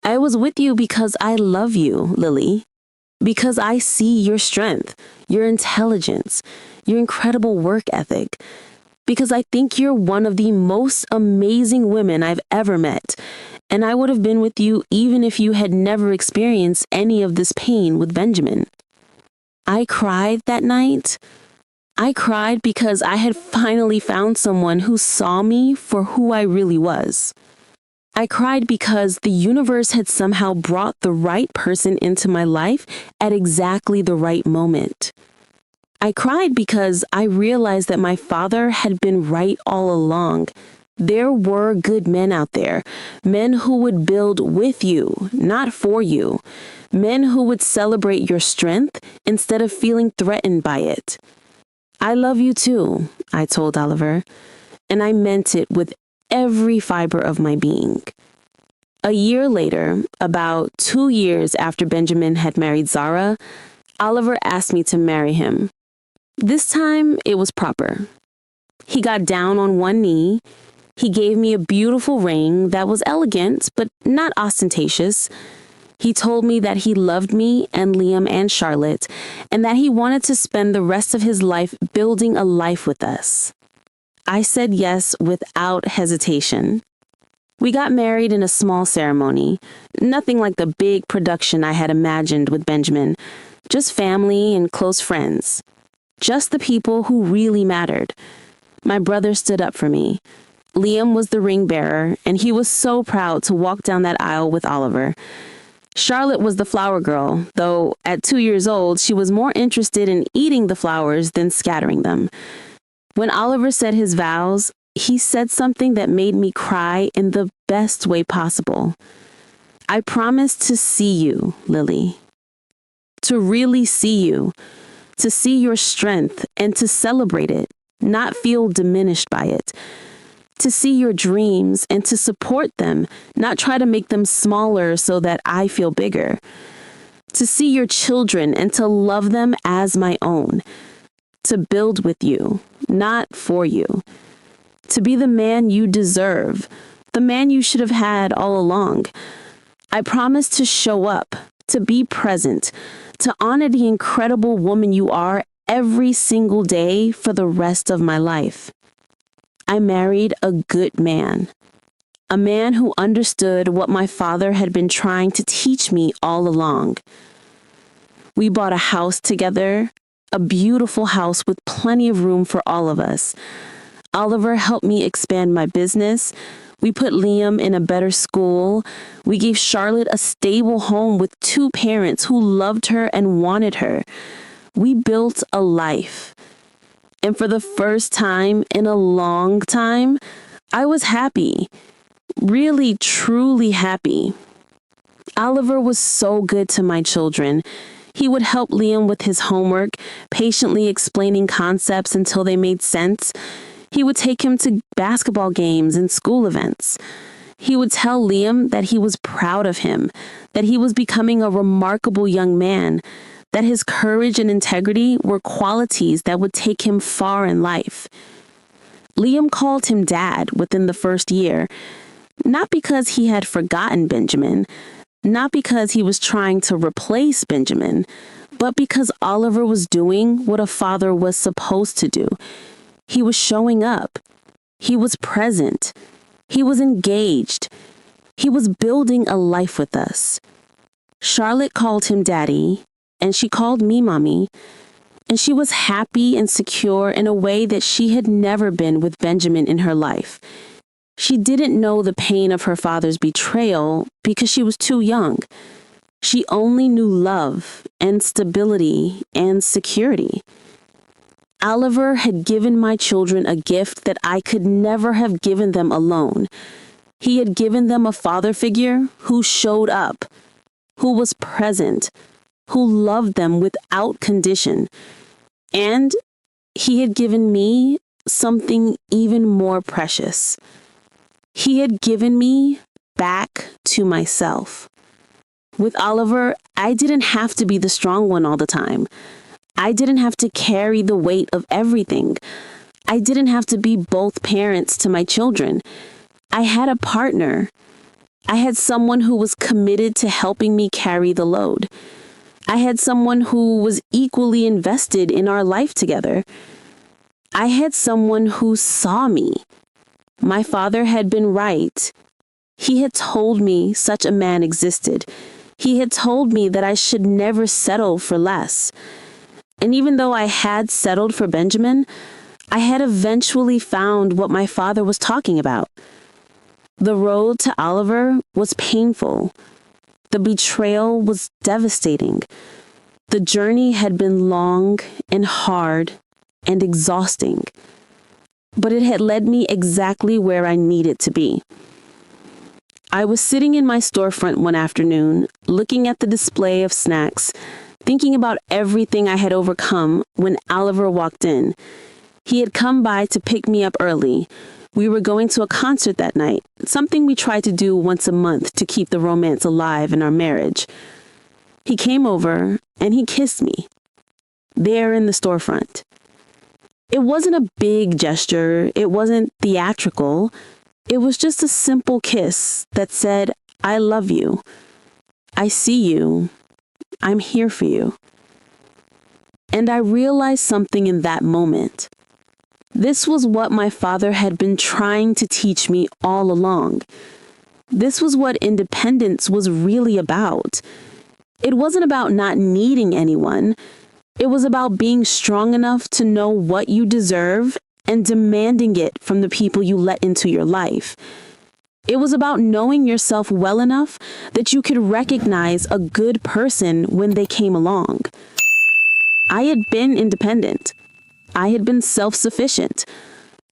I was with you because I love you, Lily. Because I see your strength, your intelligence, your incredible work ethic. Because I think you're one of the most amazing women I've ever met. And I would have been with you even if you had never experienced any of this pain with Benjamin. I cried that night. I cried because I had finally found someone who saw me for who I really was. I cried because the universe had somehow brought the right person into my life at exactly the right moment. I cried because I realized that my father had been right all along. There were good men out there, men who would build with you, not for you, men who would celebrate your strength instead of feeling threatened by it. I love you too, I told Oliver, and I meant it with every fiber of my being. A year later, about 2 years after Benjamin had married Zara, Oliver asked me to marry him. This time, it was proper. He got down on one knee. He gave me a beautiful ring that was elegant, but not ostentatious. He told me that he loved me and Liam and Charlotte, and that he wanted to spend the rest of his life building a life with us. I said yes without hesitation. We got married in a small ceremony, nothing like the big production I had imagined with Benjamin, just family and close friends, just the people who really mattered. My brother stood up for me. Liam was the ring bearer, and he was so proud to walk down that aisle with Oliver. Charlotte was the flower girl, though at 2 years old, she was more interested in eating the flowers than scattering them. When Oliver said his vows, he said something that made me cry in the best way possible. I promised to see you, Lily. To really see you. To see your strength and to celebrate it, not feel diminished by it. To see your dreams and to support them, not try to make them smaller so that I feel bigger. To see your children and to love them as my own. To build with you, not for you. To be the man you deserve, the man you should have had all along. I promise to show up, to be present, to honor the incredible woman you are every single day for the rest of my life. I married a good man, a man who understood what my father had been trying to teach me all along. We bought a house together, a beautiful house with plenty of room for all of us. Oliver helped me expand my business. We put Liam in a better school. We gave Charlotte a stable home with 2 parents who loved her and wanted her. We built a life. And for the first time in a long time, I was happy. Really, truly happy. Oliver was so good to my children. He would help Liam with his homework, patiently explaining concepts until they made sense. He would take him to basketball games and school events. He would tell Liam that he was proud of him, that he was becoming a remarkable young man, that his courage and integrity were qualities that would take him far in life. Liam called him Dad within the first year, not because he had forgotten Benjamin, not because he was trying to replace Benjamin, but because Oliver was doing what a father was supposed to do. He was showing up. He was present. He was engaged. He was building a life with us. Charlotte called him Daddy, and she called me Mommy, and she was happy and secure in a way that she had never been with Benjamin in her life. She didn't know the pain of her father's betrayal because she was too young. She only knew love and stability and security. Oliver had given my children a gift that I could never have given them alone. He had given them a father figure who showed up, who was present, who loved them without condition. And he had given me something even more precious. He had given me back to myself. With Oliver, I didn't have to be the strong one all the time. I didn't have to carry the weight of everything. I didn't have to be both parents to my children. I had a partner. I had someone who was committed to helping me carry the load. I had someone who was equally invested in our life together. I had someone who saw me. My father had been right. He had told me such a man existed. He had told me that I should never settle for less. And even though I had settled for Benjamin, I had eventually found what my father was talking about. The road to Oliver was painful. The betrayal was devastating. The journey had been long and hard and exhausting, but it had led me exactly where I needed to be. I was sitting in my storefront one afternoon, looking at the display of snacks, thinking about everything I had overcome when Oliver walked in. He had come by to pick me up early. We were going to a concert that night, something we tried to do once a month to keep the romance alive in our marriage. He came over and he kissed me, there in the storefront. It wasn't a big gesture. It wasn't theatrical. It was just a simple kiss that said, "I love you. I see you. I'm here for you." And I realized something in that moment. This was what my father had been trying to teach me all along. This was what independence was really about. It wasn't about not needing anyone. It was about being strong enough to know what you deserve and demanding it from the people you let into your life. It was about knowing yourself well enough that you could recognize a good person when they came along. I had been independent. I had been self-sufficient.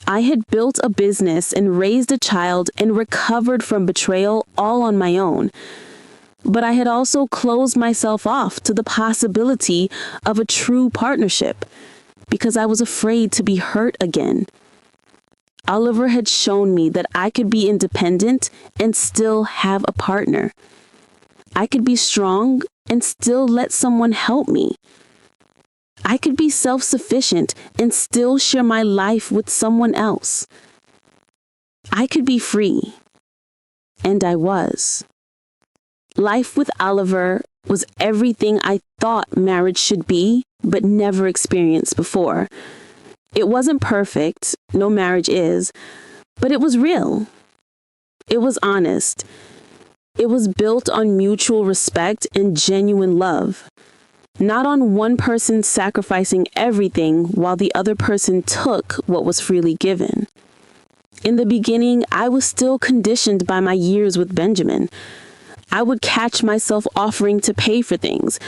I had built a business and raised a child and recovered from betrayal all on my own. But I had also closed myself off to the possibility of a true partnership because I was afraid to be hurt again. Oliver had shown me that I could be independent and still have a partner. I could be strong and still let someone help me. I could be self-sufficient and still share my life with someone else. I could be free. And I was. Life with Oliver was everything I thought marriage should be, but never experienced before. It wasn't perfect, no marriage is, but it was real. It was honest. It was built on mutual respect and genuine love. Not on one person sacrificing everything while the other person took what was freely given. In the beginning, I was still conditioned by my years with Benjamin. I would catch myself offering to pay for things.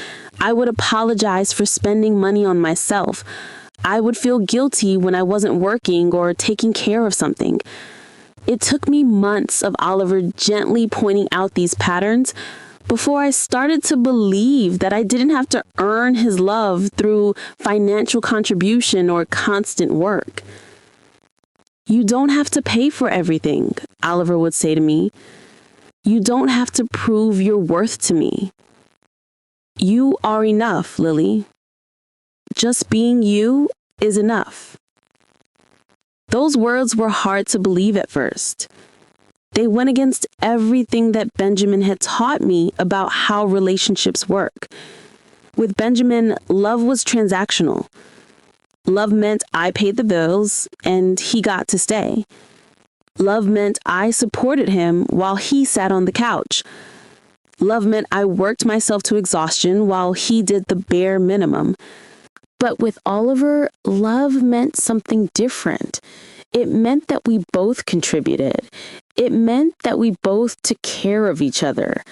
I would apologize for spending money on myself. I would feel guilty when I wasn't working or taking care of something. It took me months of Oliver gently pointing out these patterns before I started to believe that I didn't have to earn his love through financial contribution or constant work. "You don't have to pay for everything," Oliver would say to me. "You don't have to prove your worth to me. You are enough, Lily. Just being you is enough." Those words were hard to believe at first. They went against everything that Benjamin had taught me about how relationships work. With Benjamin, love was transactional. Love meant I paid the bills and he got to stay. Love meant I supported him while he sat on the couch. Love meant I worked myself to exhaustion while he did the bare minimum. But with Oliver, love meant something different. It meant that we both contributed. It meant that we both took care of each other.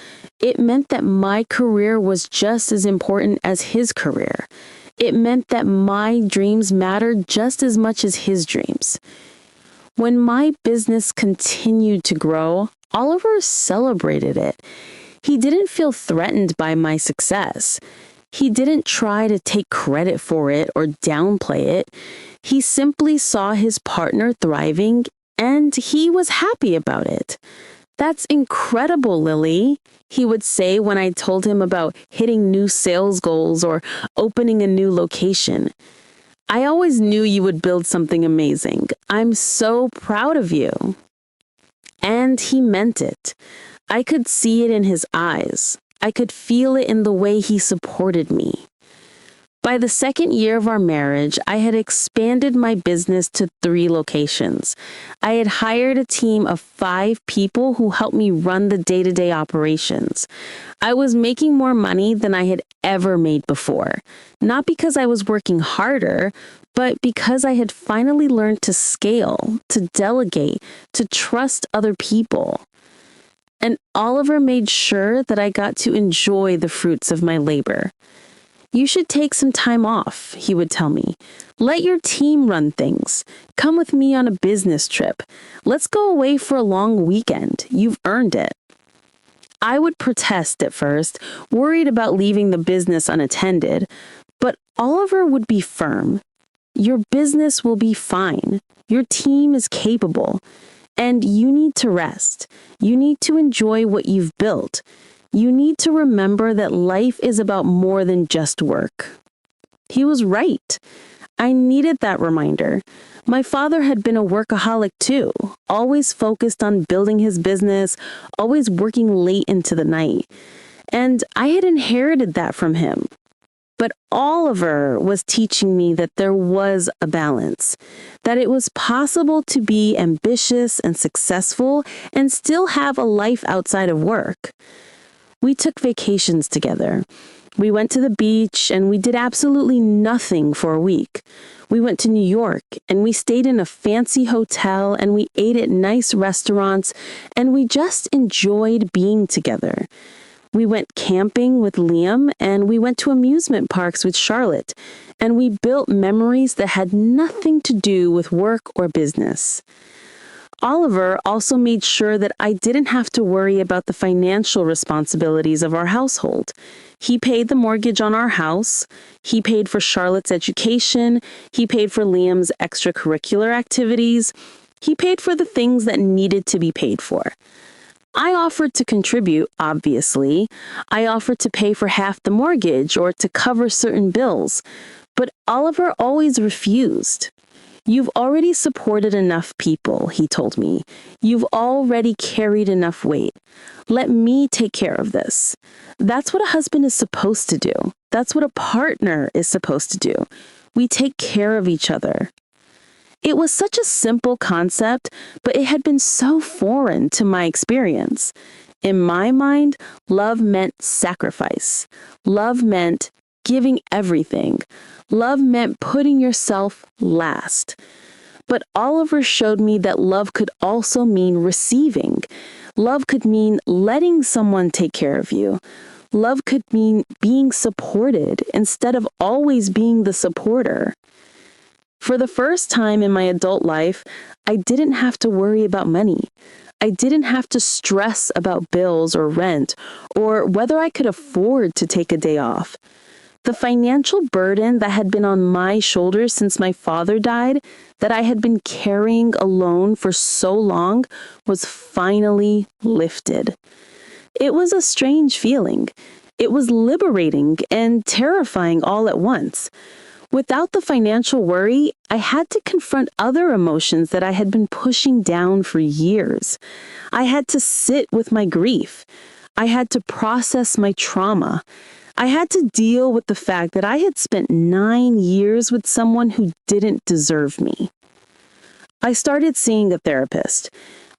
It meant that my career was just as important as his career. It meant that my dreams mattered just as much as his dreams. When my business continued to grow, Oliver celebrated it. He didn't feel threatened by my success. He didn't try to take credit for it or downplay it. He simply saw his partner thriving and he was happy about it. "That's incredible, Lily," he would say when I told him about hitting new sales goals or opening a new location. "I always knew you would build something amazing. I'm so proud of you." And he meant it. I could see it in his eyes. I could feel it in the way he supported me. By the second year of our marriage, I had expanded my business to 3 locations. I had hired a team of 5 people who helped me run the day-to-day operations. I was making more money than I had ever made before, not because I was working harder, but because I had finally learned to scale, to delegate, to trust other people. And Oliver made sure that I got to enjoy the fruits of my labor. "You should take some time off," he would tell me. "Let your team run things. Come with me on a business trip. Let's go away for a long weekend. You've earned it." I would protest at first, worried about leaving the business unattended, but Oliver would be firm. "Your business will be fine. Your team is capable. And you need to rest. You need to enjoy what you've built. You need to remember that life is about more than just work." He was right. I needed that reminder. My father had been a workaholic too, always focused on building his business, always working late into the night. And I had inherited that from him. But Oliver was teaching me that there was a balance, that it was possible to be ambitious and successful and still have a life outside of work. We took vacations together. We went to the beach and we did absolutely nothing for a week. We went to New York and we stayed in a fancy hotel and we ate at nice restaurants and we just enjoyed being together. We went camping with Liam and we went to amusement parks with Charlotte, and we built memories that had nothing to do with work or business. Oliver also made sure that I didn't have to worry about the financial responsibilities of our household. He paid the mortgage on our house, he paid for Charlotte's education, he paid for Liam's extracurricular activities, he paid for the things that needed to be paid for. I offered to contribute, obviously. I offered to pay for half the mortgage or to cover certain bills, but Oliver always refused. "You've already supported enough people," he told me. "You've already carried enough weight. Let me take care of this." That's what a husband is supposed to do. That's what a partner is supposed to do. We take care of each other. It was such a simple concept, but it had been so foreign to my experience. In my mind, love meant sacrifice. Love meant giving everything. Love meant putting yourself last. But Oliver showed me that love could also mean receiving. Love could mean letting someone take care of you. Love could mean being supported instead of always being the supporter. For the first time in my adult life, I didn't have to worry about money. I didn't have to stress about bills or rent, or whether I could afford to take a day off. The financial burden that had been on my shoulders since my father died, that I had been carrying alone for so long, was finally lifted. It was a strange feeling. It was liberating and terrifying all at once. Without the financial worry, I had to confront other emotions that I had been pushing down for years. I had to sit with my grief. I had to process my trauma. I had to deal with the fact that I had spent 9 years with someone who didn't deserve me. I started seeing a therapist.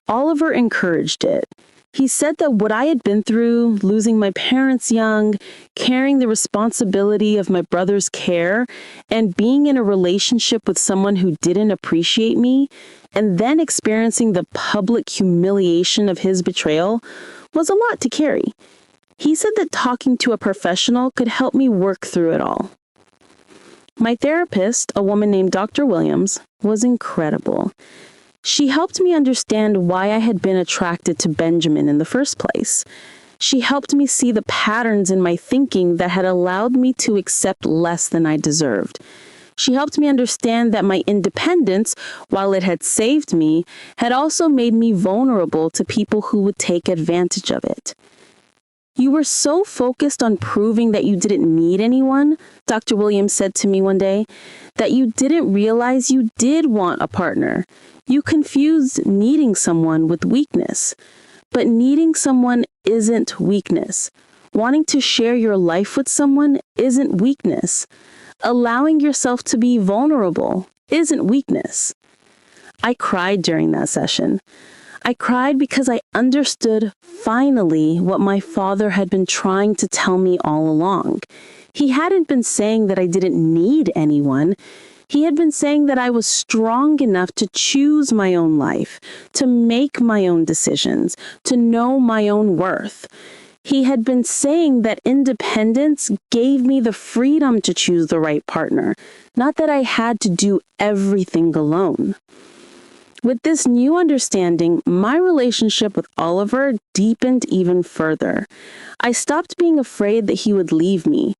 Oliver encouraged it. He said that what I had been through, losing my parents young, carrying the responsibility of my brother's care, and being in a relationship with someone who didn't appreciate me, and then experiencing the public humiliation of his betrayal, was a lot to carry. He said that talking to a professional could help me work through it all. My therapist, a woman named Dr. Williams, was incredible. She helped me understand why I had been attracted to Benjamin in the first place. She helped me see the patterns in my thinking that had allowed me to accept less than I deserved. She helped me understand that my independence, while it had saved me, had also made me vulnerable to people who would take advantage of it. "You were so focused on proving that you didn't need anyone," Dr. Williams said to me one day, "that you didn't realize you did want a partner. You confused needing someone with weakness. But needing someone isn't weakness. Wanting to share your life with someone isn't weakness. Allowing yourself to be vulnerable isn't weakness." I cried during that session. I cried because I understood finally what my father had been trying to tell me all along. He hadn't been saying that I didn't need anyone. He had been saying that I was strong enough to choose my own life, to make my own decisions, to know my own worth. He had been saying that independence gave me the freedom to choose the right partner, not that I had to do everything alone. With this new understanding, my relationship with Oliver deepened even further. I stopped being afraid that he would leave me.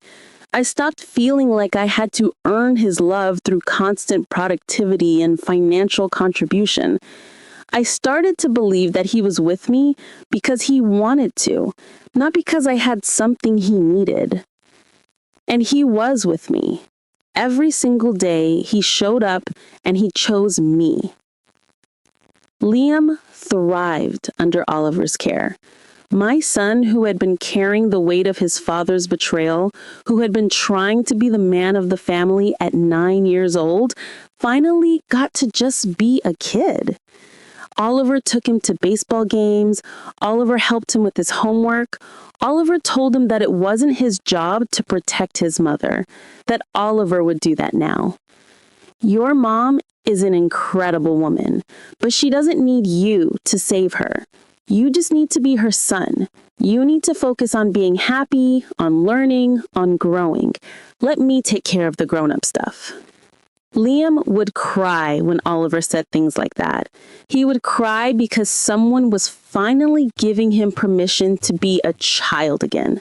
I stopped feeling like I had to earn his love through constant productivity and financial contribution. I started to believe that he was with me because he wanted to, not because I had something he needed. And he was with me. Every single day, he showed up and he chose me. Liam thrived under Oliver's care. My son, who had been carrying the weight of his father's betrayal, who had been trying to be the man of the family at 9 years old, finally got to just be a kid. Oliver took him to baseball games. Oliver helped him with his homework. Oliver told him that it wasn't his job to protect his mother, that Oliver would do that now. "Your mom is an incredible woman, but she doesn't need you to save her. You just need to be her son. You need to focus on being happy, on learning, on growing. Let me take care of the grown-up stuff." Liam would cry when Oliver said things like that. He would cry because someone was finally giving him permission to be a child again.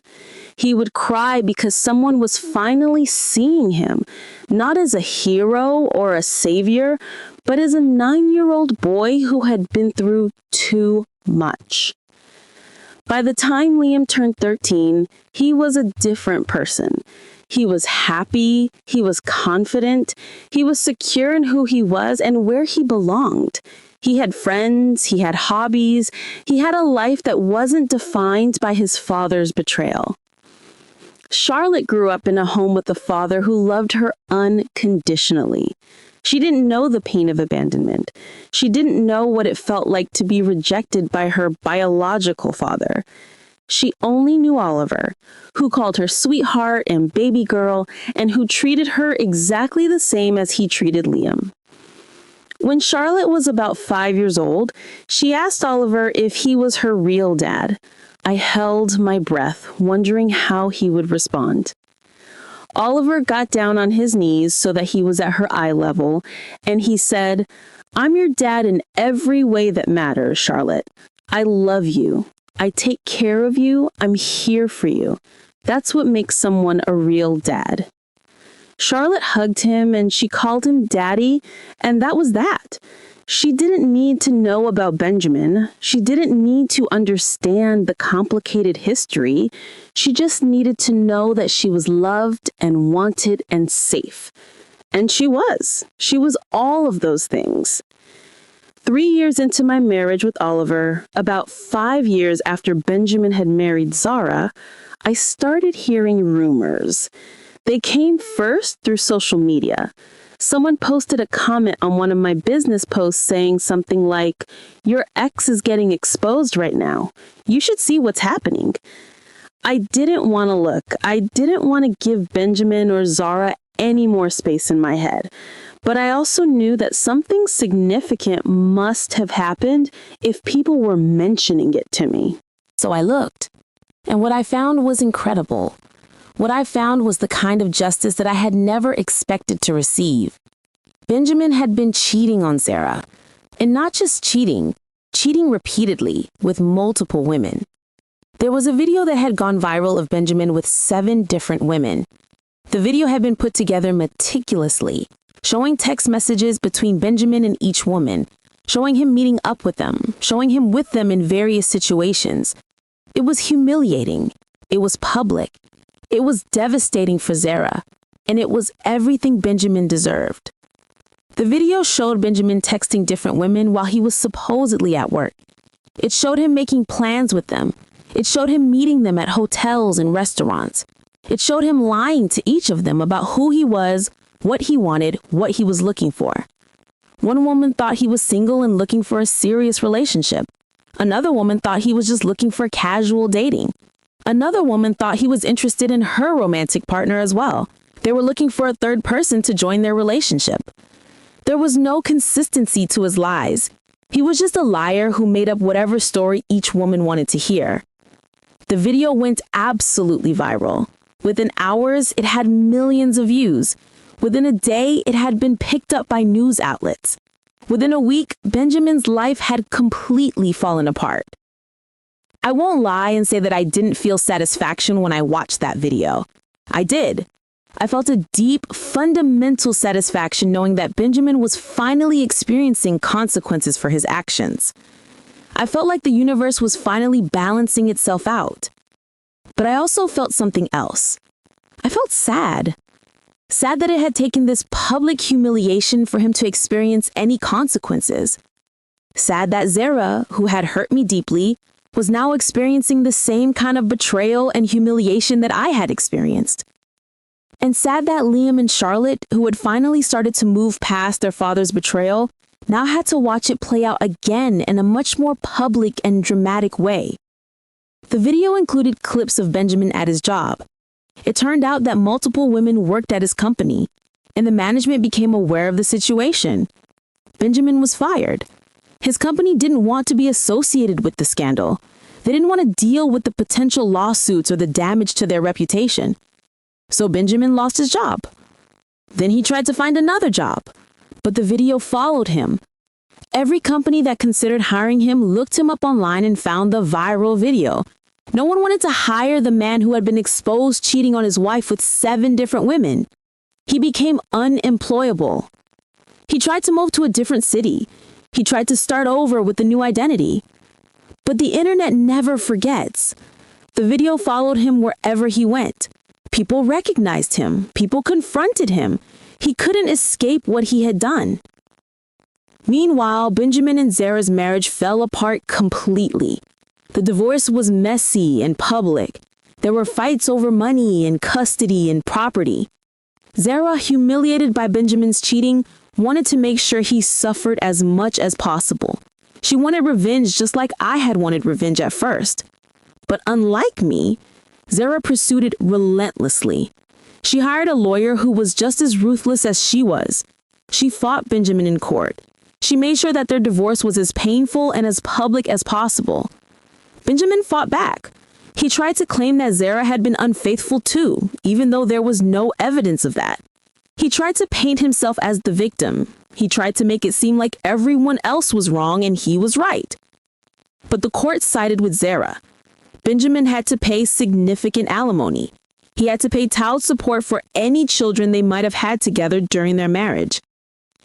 He would cry because someone was finally seeing him, not as a hero or a savior, but as a 9-year-old boy who had been through too much. By the time Liam turned 13, he was a different person. He was happy, he was confident, he was secure in who he was and where he belonged. He had friends, he had hobbies, he had a life that wasn't defined by his father's betrayal. Charlotte grew up in a home with a father who loved her unconditionally. She didn't know the pain of abandonment. She didn't know what it felt like to be rejected by her biological father. She only knew Oliver, who called her sweetheart and baby girl, and who treated her exactly the same as he treated Liam. When Charlotte was about 5 years old, she asked Oliver if he was her real dad. I held my breath, wondering how he would respond. Oliver got down on his knees so that he was at her eye level, and he said, "I'm your dad in every way that matters, Charlotte. I love you. I take care of you. I'm here for you. That's what makes someone a real dad." Charlotte hugged him and she called him Daddy, and that was that. She didn't need to know about Benjamin. She didn't need to understand the complicated history. She just needed to know that she was loved and wanted and safe. And she was. She was all of those things. 3 years into my marriage with Oliver, about 5 years after Benjamin had married Zara, I started hearing rumors. They came first through social media. Someone posted a comment on one of my business posts saying something like, "Your ex is getting exposed right now. You should see what's happening." I didn't want to look. I didn't want to give Benjamin or Zara any more space in my head. But I also knew that something significant must have happened if people were mentioning it to me. So I looked, and what I found was incredible. What I found was the kind of justice that I had never expected to receive. Benjamin had been cheating on Sarah, and not just cheating repeatedly with multiple women. There was a video that had gone viral of Benjamin with 7 different women. The video had been put together meticulously, showing text messages between Benjamin and each woman, showing him meeting up with them, showing him with them in various situations. It was humiliating. It was public. It was devastating for Zara, and it was everything Benjamin deserved. The video showed Benjamin texting different women while he was supposedly at work. It showed him making plans with them. It showed him meeting them at hotels and restaurants. It showed him lying to each of them about who he was, what he wanted, what he was looking for. One woman thought he was single and looking for a serious relationship. Another woman thought he was just looking for casual dating. Another woman thought he was interested in her romantic partner as well. They were looking for a third person to join their relationship. There was no consistency to his lies. He was just a liar who made up whatever story each woman wanted to hear. The video went absolutely viral. Within hours, it had millions of views. Within a day, it had been picked up by news outlets. Within a week, Benjamin's life had completely fallen apart. I won't lie and say that I didn't feel satisfaction when I watched that video. I did. I felt a deep, fundamental satisfaction knowing that Benjamin was finally experiencing consequences for his actions. I felt like the universe was finally balancing itself out. But I also felt something else. I felt sad. Sad that it had taken this public humiliation for him to experience any consequences. Sad that Zara, who had hurt me deeply, was now experiencing the same kind of betrayal and humiliation that I had experienced. And sad that Liam and Charlotte, who had finally started to move past their father's betrayal, now had to watch it play out again in a much more public and dramatic way. The video included clips of Benjamin at his job. It turned out that multiple women worked at his company, and the management became aware of the situation. Benjamin was fired. His company didn't want to be associated with the scandal. They didn't want to deal with the potential lawsuits or the damage to their reputation. So Benjamin lost his job. Then he tried to find another job, but the video followed him. Every company that considered hiring him looked him up online and found the viral video. No one wanted to hire the man who had been exposed cheating on his wife with 7 different women. He became unemployable. He tried to move to a different city. He tried to start over with a new identity. But the internet never forgets. The video followed him wherever he went. People recognized him. People confronted him. He couldn't escape what he had done. Meanwhile, Benjamin and Zara's marriage fell apart completely. The divorce was messy and public. There were fights over money and custody and property. Zara, humiliated by Benjamin's cheating, wanted to make sure he suffered as much as possible. She wanted revenge just like I had wanted revenge at first. But unlike me, Zara pursued it relentlessly. She hired a lawyer who was just as ruthless as she was. She fought Benjamin in court. She made sure that their divorce was as painful and as public as possible. Benjamin fought back. He tried to claim that Zara had been unfaithful too, even though there was no evidence of that. He tried to paint himself as the victim. He tried to make it seem like everyone else was wrong and he was right. But the court sided with Zara. Benjamin had to pay significant alimony. He had to pay child support for any children they might have had together during their marriage.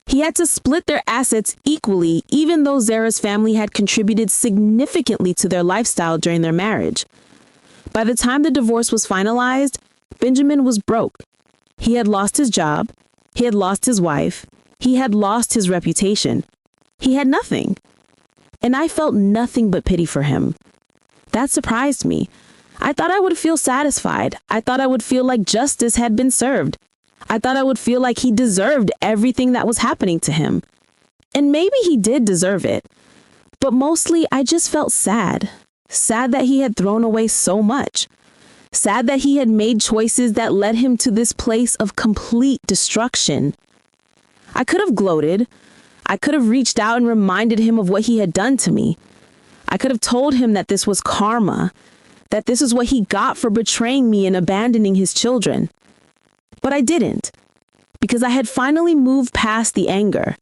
He had to split their assets equally, even though Zara's family had contributed significantly to their lifestyle during their marriage. By the time the divorce was finalized, Benjamin was broke. He had lost his job. He had lost his wife. He had lost his reputation. He had nothing. And I felt nothing but pity for him. That surprised me. I thought I would feel satisfied. I thought I would feel like justice had been served. I thought I would feel like he deserved everything that was happening to him. And maybe he did deserve it. But mostly, I just felt sad. Sad that he had thrown away so much. Sad that he had made choices that led him to this place of complete destruction. I could have gloated. I could have reached out and reminded him of what he had done to me. I could have told him that this was karma, that this is what he got for betraying me and abandoning his children. But I didn't, because I had finally moved past the anger.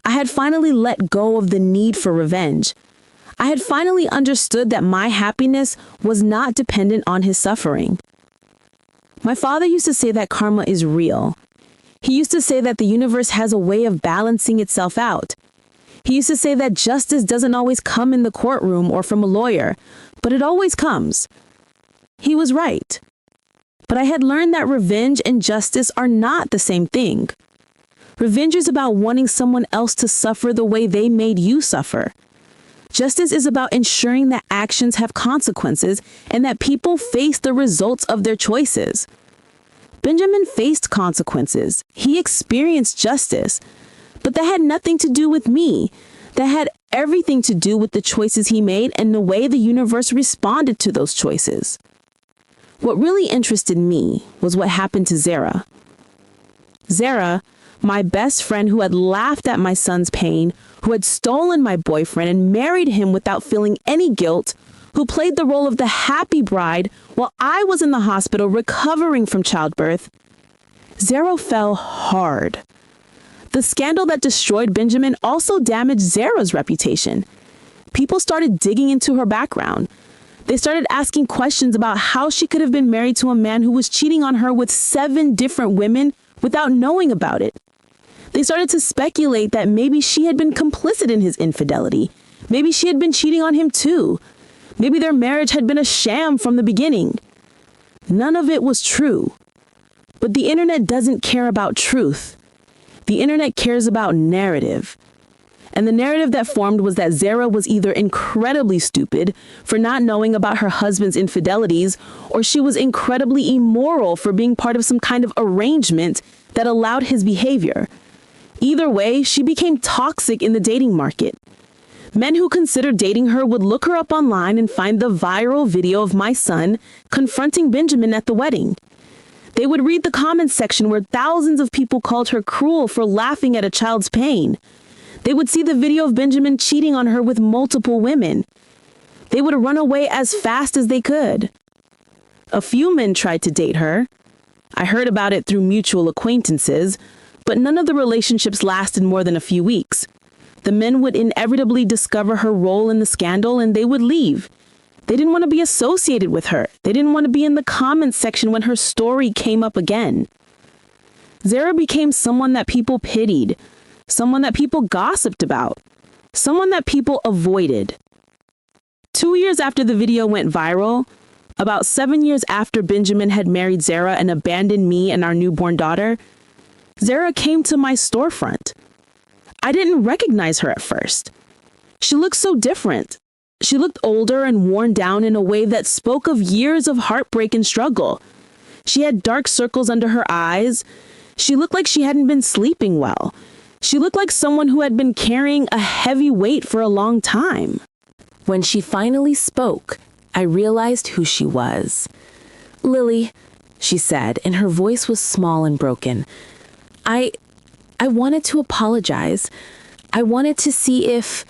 I had finally let go of the need for revenge. I had finally understood that my happiness was not dependent on his suffering. My father used to say that karma is real. He used to say that the universe has a way of balancing itself out. He used to say that justice doesn't always come in the courtroom or from a lawyer, but it always comes. He was right. But I had learned that revenge and justice are not the same thing. Revenge is about wanting someone else to suffer the way they made you suffer. Justice is about ensuring that actions have consequences and that people face the results of their choices. Benjamin faced consequences. He experienced justice. But that had nothing to do with me. That had everything to do with the choices he made and the way the universe responded to those choices. What really interested me was what happened to Zara. Zara, my best friend who had laughed at my son's pain, who had stolen my boyfriend and married him without feeling any guilt, who played the role of the happy bride while I was in the hospital recovering from childbirth. Zara fell hard. The scandal that destroyed Benjamin also damaged Zara's reputation. People started digging into her background. They started asking questions about how she could have been married to a man who was cheating on her with 7 different women without knowing about it. They started to speculate that maybe she had been complicit in his infidelity. Maybe she had been cheating on him too. Maybe their marriage had been a sham from the beginning. None of it was true. But the internet doesn't care about truth. The internet cares about narrative. And the narrative that formed was that Zara was either incredibly stupid for not knowing about her husband's infidelities, or she was incredibly immoral for being part of some kind of arrangement that allowed his behavior. Either way, she became toxic in the dating market. Men who considered dating her would look her up online and find the viral video of my son confronting Benjamin at the wedding. They would read the comments section where thousands of people called her cruel for laughing at a child's pain. They would see the video of Benjamin cheating on her with multiple women. They would run away as fast as they could. A few men tried to date her. I heard about it through mutual acquaintances, but none of the relationships lasted more than a few weeks. The men would inevitably discover her role in the scandal and they would leave. They didn't want to be associated with her. They didn't want to be in the comments section when her story came up again. Zara became someone that people pitied, someone that people gossiped about, someone that people avoided. 2 years after the video went viral, about 7 years after Benjamin had married Zara and abandoned me and our newborn daughter, Zara came to my storefront. I didn't recognize her at first. She looked so different. She looked older and worn down in a way that spoke of years of heartbreak and struggle. She had dark circles under her eyes. She looked like she hadn't been sleeping well. She looked like someone who had been carrying a heavy weight for a long time. When she finally spoke, I realized who she was. "Lily," she said, and her voice was small and broken. I wanted to apologize. I wanted to see if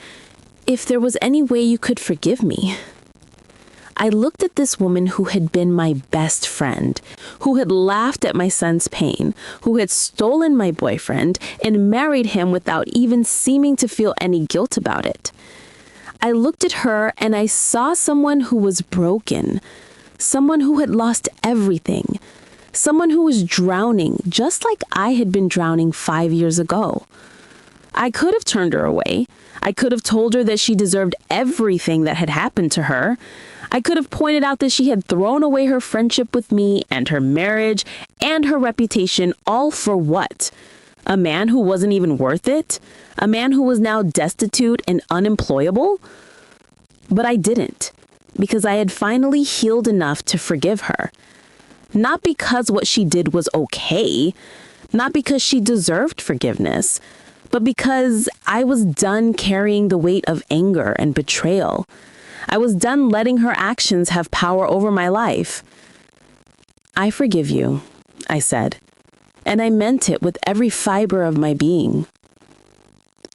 there was any way you could forgive me. I looked at this woman who had been my best friend, who had laughed at my son's pain, who had stolen my boyfriend and married him without even seeming to feel any guilt about it. I looked at her and I saw someone who was broken, someone who had lost everything, someone who was drowning just like I had been drowning 5 years ago. I could have turned her away. I could have told her that she deserved everything that had happened to her. I could have pointed out that she had thrown away her friendship with me and her marriage and her reputation, all for what? A man who wasn't even worth it? A man who was now destitute and unemployable? But I didn't, because I had finally healed enough to forgive her. Not because what she did was okay, not because she deserved forgiveness, but because I was done carrying the weight of anger and betrayal. I was done letting her actions have power over my life. "I forgive you," I said, and I meant it with every fiber of my being.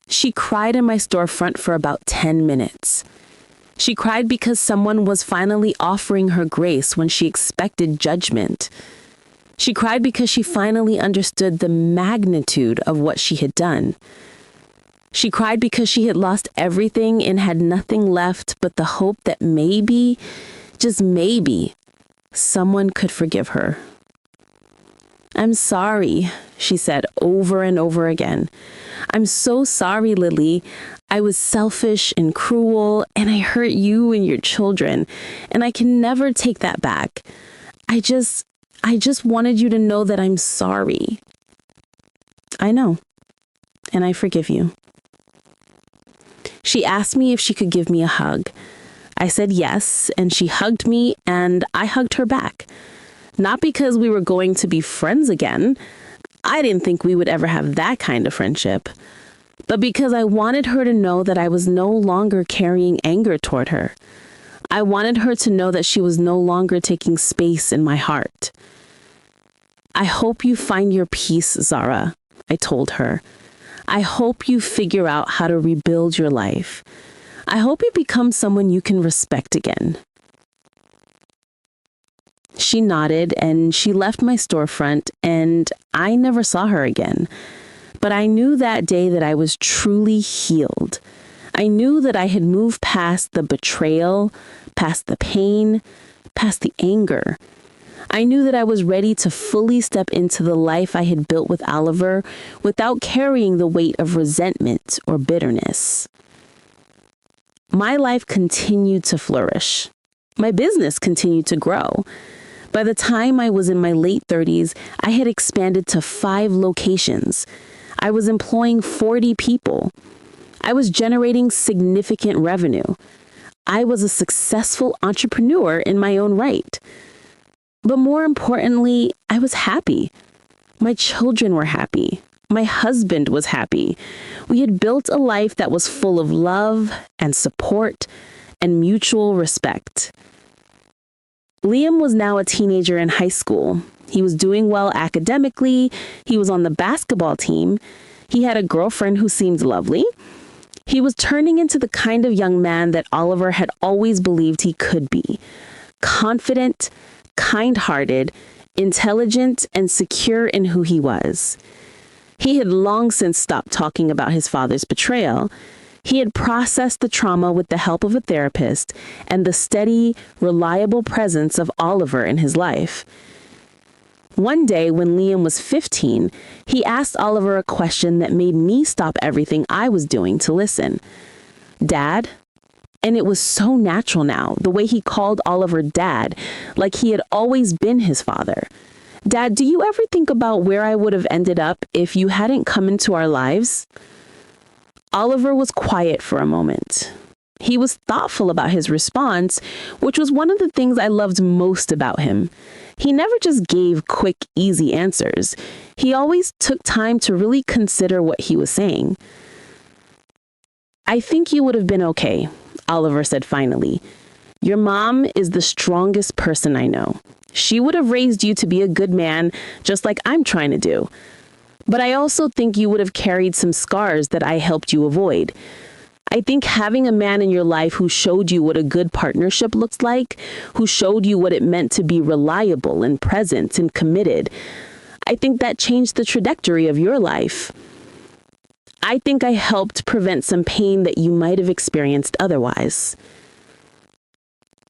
She cried in my storefront for about 10 minutes. She cried because someone was finally offering her grace when she expected judgment. She cried because she finally understood the magnitude of what she had done. She cried because she had lost everything and had nothing left but the hope that maybe, just maybe, someone could forgive her. I'm sorry, she said over and over again. I'm so sorry, Lily. I was selfish and cruel, and I hurt you and your children, and I can never take that back. I just wanted you to know that I'm sorry. I know, and I forgive you. She asked me if she could give me a hug. I said yes, and she hugged me, and I hugged her back. Not because we were going to be friends again. I didn't think we would ever have that kind of friendship. But because I wanted her to know that I was no longer carrying anger toward her. I wanted her to know that she was no longer taking space in my heart. I hope you find your peace, Zara, I told her. I hope you figure out how to rebuild your life. I hope you become someone you can respect again. She nodded and she left my storefront, and I never saw her again. But I knew that day that I was truly healed. I knew that I had moved past the betrayal, past the pain, past the anger. I knew that I was ready to fully step into the life I had built with Oliver without carrying the weight of resentment or bitterness. My life continued to flourish. My business continued to grow. By the time I was in my late 30s, I had expanded to 5 locations. I was employing 40 people. I was generating significant revenue. I was a successful entrepreneur in my own right. But more importantly, I was happy. My children were happy. My husband was happy. We had built a life that was full of love and support and mutual respect. Liam was now a teenager in high school. He was doing well academically. He was on the basketball team. He had a girlfriend who seemed lovely. He was turning into the kind of young man that Oliver had always believed he could be. Confident, kind-hearted, intelligent, and secure in who he was. He had long since stopped talking about his father's betrayal. He had processed the trauma with the help of a therapist and the steady, reliable presence of Oliver in his life. One day, when Liam was 15, he asked Oliver a question that made me stop everything I was doing to listen. "Dad?" And it was so natural now, the way he called Oliver Dad, like he had always been his father. "Dad, do you ever think about where I would have ended up if you hadn't come into our lives?" Oliver was quiet for a moment. He was thoughtful about his response, which was one of the things I loved most about him. He never just gave quick, easy answers. He always took time to really consider what he was saying. "I think you would have been okay," Oliver said finally. "Your mom is the strongest person I know. She would have raised you to be a good man, just like I'm trying to do. But I also think you would have carried some scars that I helped you avoid. I think having a man in your life who showed you what a good partnership looks like, who showed you what it meant to be reliable and present and committed, I think that changed the trajectory of your life. I think I helped prevent some pain that you might have experienced otherwise."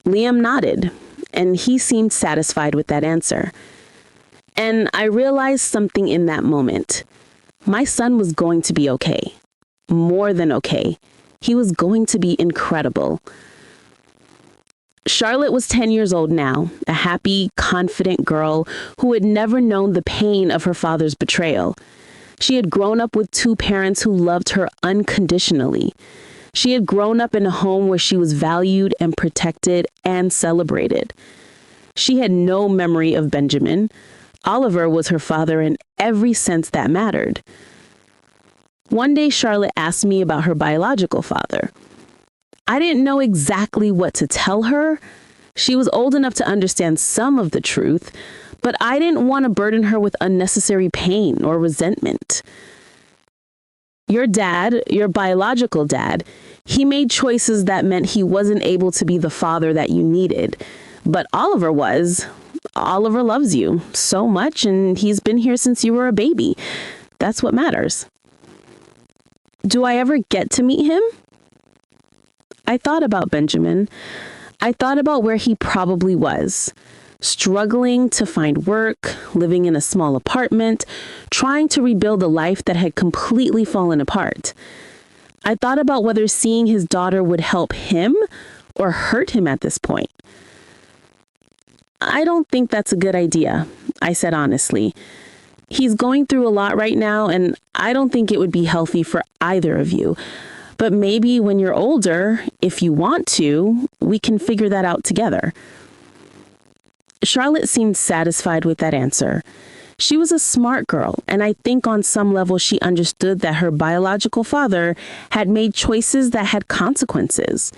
Liam nodded, and he seemed satisfied with that answer. And I realized something in that moment. My son was going to be okay. More than okay. He was going to be incredible. Charlotte was 10 years old now, a happy, confident girl who had never known the pain of her father's betrayal. She had grown up with 2 parents who loved her unconditionally. She had grown up in a home where she was valued and protected and celebrated. She had no memory of Benjamin. Oliver was her father in every sense that mattered. One day, Charlotte asked me about her biological father. I didn't know exactly what to tell her. She was old enough to understand some of the truth, but I didn't want to burden her with unnecessary pain or resentment. "Your dad, your biological dad, he made choices that meant he wasn't able to be the father that you needed. But Oliver was. Oliver loves you so much, and he's been here since you were a baby. That's what matters." "Do I ever get to meet him?" I thought about Benjamin. I thought about where he probably was. struggling to find work, living in a small apartment, trying to rebuild a life that had completely fallen apart. I thought about whether seeing his daughter would help him or hurt him at this point. I don't think that's a good idea, I said honestly. He's going through a lot right now, and I don't think it would be healthy for either of you. But maybe when you're older, if you want to, we can figure that out together. Charlotte seemed satisfied with that answer. She was a smart girl, and I think on some level she understood that her biological father had made choices that had consequences.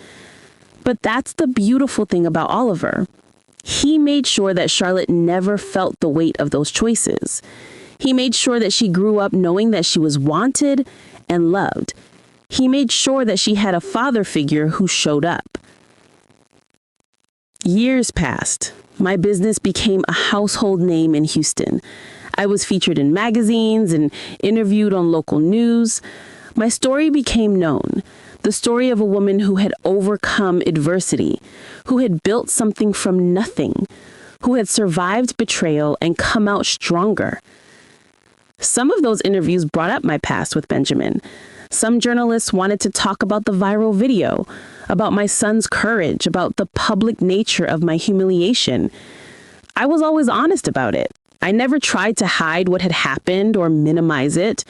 But that's the beautiful thing about Oliver. He made sure that Charlotte never felt the weight of those choices. He made sure that she grew up knowing that she was wanted and loved. He made sure that she had a father figure who showed up. Years passed. My business became a household name in Houston. I was featured in magazines and interviewed on local news. My story became known. The story of a woman who had overcome adversity, who had built something from nothing, who had survived betrayal and come out stronger. Some of those interviews brought up my past with Benjamin. Some journalists wanted to talk about the viral video, about my son's courage, about the public nature of my humiliation. I was always honest about it. I never tried to hide what had happened or minimize it.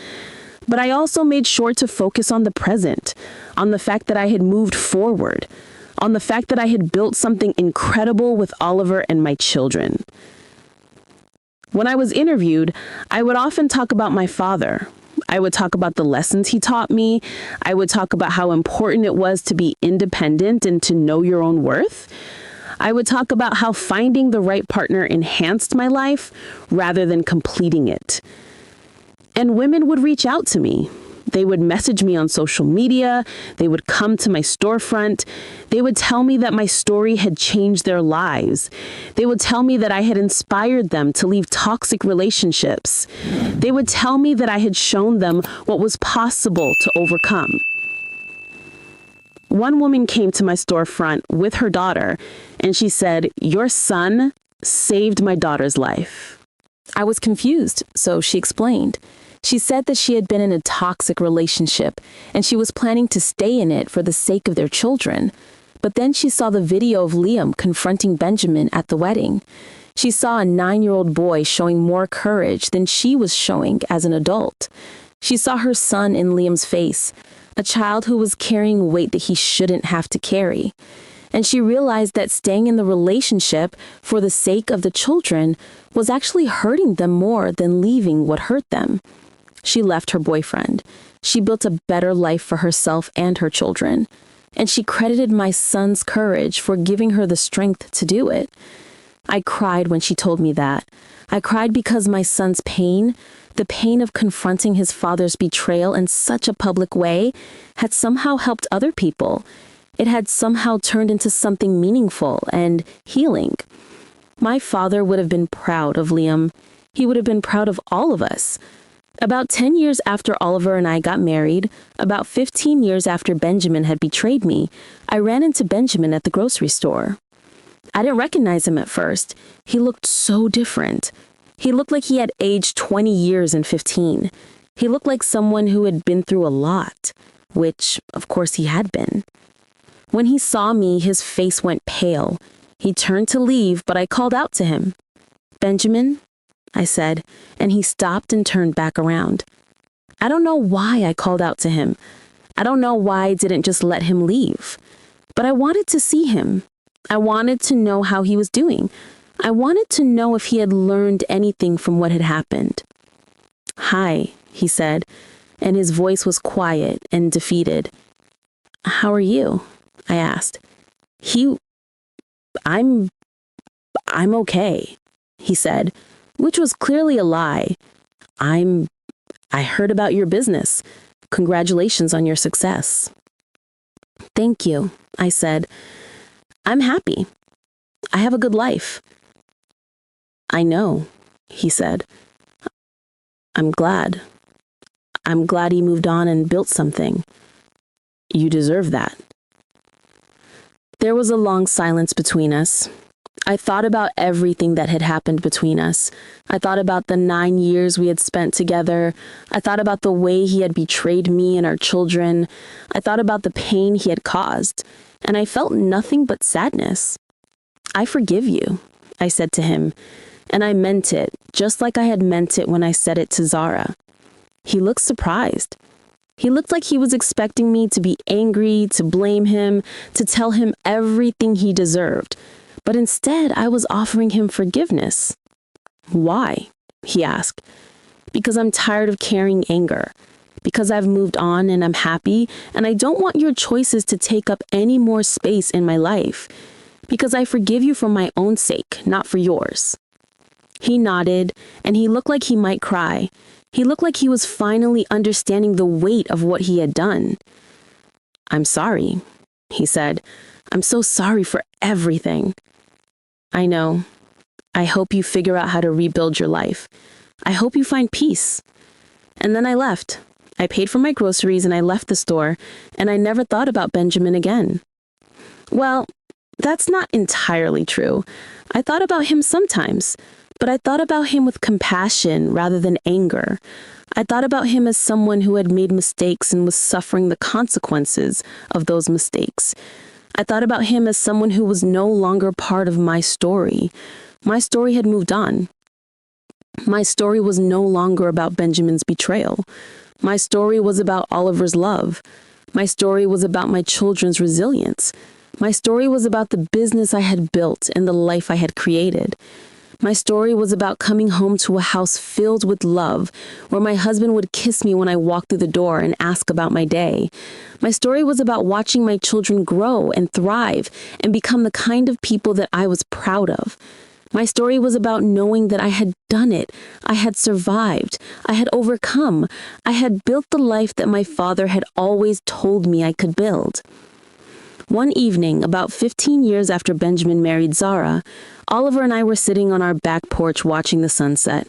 But I also made sure to focus on the present, on the fact that I had moved forward, on the fact that I had built something incredible with Oliver and my children. When I was interviewed, I would often talk about my father. I would talk about the lessons he taught me. I would talk about how important it was to be independent and to know your own worth. I would talk about how finding the right partner enhanced my life rather than completing it. And women would reach out to me. They would message me on social media. They would come to my storefront. They would tell me that my story had changed their lives. They would tell me that I had inspired them to leave toxic relationships. They would tell me that I had shown them what was possible to overcome. One woman came to my storefront with her daughter, and she said, "Your son saved my daughter's life." I was confused, so she explained. She said that she had been in a toxic relationship and she was planning to stay in it for the sake of their children. But then she saw the video of Liam confronting Benjamin at the wedding. She saw a 9-year-old boy showing more courage than she was showing as an adult. She saw her son in Liam's face, a child who was carrying weight that he shouldn't have to carry. And she realized that staying in the relationship for the sake of the children was actually hurting them more than leaving what hurt them. She left her boyfriend. She built a better life for herself and her children. And she credited my son's courage for giving her the strength to do it. I cried when she told me that. I cried because my son's pain, the pain of confronting his father's betrayal in such a public way, had somehow helped other people. It had somehow turned into something meaningful and healing. My father would have been proud of Liam. He would have been proud of all of us. About 10 years after Oliver and I got married, about 15 years after Benjamin had betrayed me, I ran into Benjamin at the grocery store. I didn't recognize him at first. He looked so different. He looked like he had aged 20 years in 15. He looked like someone who had been through a lot, which, of course, he had been. When he saw me, his face went pale. He turned to leave, but I called out to him. "Benjamin?" I said, and he stopped and turned back around. I don't know why I called out to him. I don't know why I didn't just let him leave. But I wanted to see him. I wanted to know how he was doing. I wanted to know if he had learned anything from what had happened. "Hi," he said, and his voice was quiet and defeated. "How are you?" I asked. I'm okay," he said, which was clearly a lie. I heard about your business. Congratulations on your success." "Thank you," I said. "I'm happy. I have a good life." "I know," he said. I'm glad. I'm glad you moved on and built something. You deserve that." There was a long silence between us. I thought about everything that had happened between us. I thought about the 9 years we had spent together. I thought about the way he had betrayed me and our children. I thought about the pain he had caused, and I felt nothing but sadness. I forgive you, I said to him, and I meant it, just like I had meant it when I said it to Zara. He looked surprised. He looked like he was expecting me to be angry, to blame him, to tell him everything he deserved. But instead, I was offering him forgiveness. Why? He asked. Because I'm tired of carrying anger. Because I've moved on and I'm happy, and I don't want your choices to take up any more space in my life. Because I forgive you for my own sake, not for yours. He nodded, and he looked like he might cry. He looked like he was finally understanding the weight of what he had done. I'm sorry, he said. I'm so sorry for everything. I know. I hope you figure out how to rebuild your life. I hope you find peace. And then I left. I paid for my groceries and I left the store, and I never thought about Benjamin again. Well, that's not entirely true. I thought about him sometimes. But I thought about him with compassion rather than anger. I thought about him as someone who had made mistakes and was suffering the consequences of those mistakes. I thought about him as someone who was no longer part of my story. My story had moved on. My story was no longer about Benjamin's betrayal. My story was about Oliver's love. My story was about my children's resilience. My story was about the business I had built and the life I had created. My story was about coming home to a house filled with love, where my husband would kiss me when I walked through the door and ask about my day. My story was about watching my children grow and thrive and become the kind of people that I was proud of. My story was about knowing that I had done it. I had survived. I had overcome. I had built the life that my father had always told me I could build. One evening, about 15 years after Benjamin married Zara, Oliver and I were sitting on our back porch watching the sunset.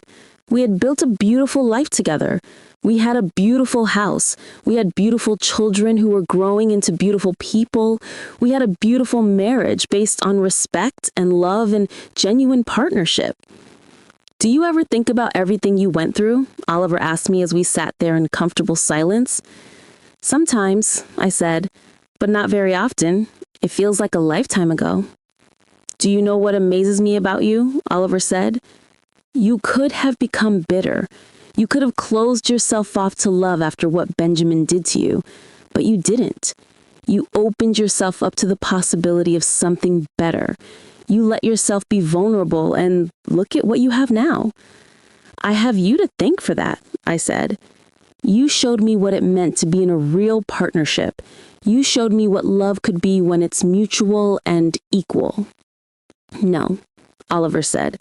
We had built a beautiful life together. We had a beautiful house. We had beautiful children who were growing into beautiful people. We had a beautiful marriage based on respect and love and genuine partnership. Do you ever think about everything you went through? Oliver asked me as we sat there in comfortable silence. Sometimes, I said, but not very often. It feels like a lifetime ago. Do you know what amazes me about you? Oliver said. You could have become bitter. You could have closed yourself off to love after what Benjamin did to you, but you didn't. You opened yourself up to the possibility of something better. You let yourself be vulnerable, and look at what you have now. I have you to thank for that, I said. You showed me what it meant to be in a real partnership. You showed me what love could be when it's mutual and equal. No, Oliver said.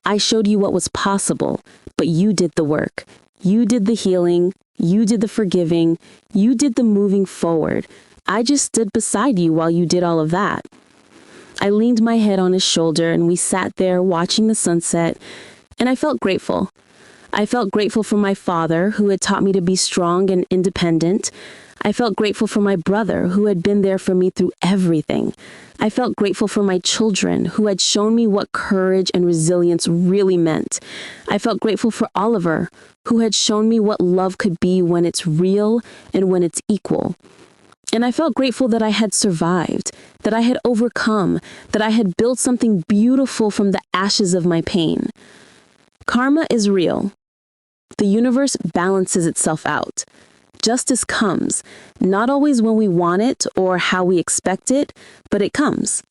I showed you what was possible, but you did the work. You did the healing. You did the forgiving. You did the moving forward. I just stood beside you while you did all of that. I leaned my head on his shoulder and we sat there watching the sunset, and I felt grateful. I felt grateful for my father, who had taught me to be strong and independent. I felt grateful for my brother, who had been there for me through everything. I felt grateful for my children, who had shown me what courage and resilience really meant. I felt grateful for Oliver, who had shown me what love could be when it's real and when it's equal. And I felt grateful that I had survived, that I had overcome, that I had built something beautiful from the ashes of my pain. Karma is real. The universe balances itself out. Justice comes, not always when we want it or how we expect it, but it comes.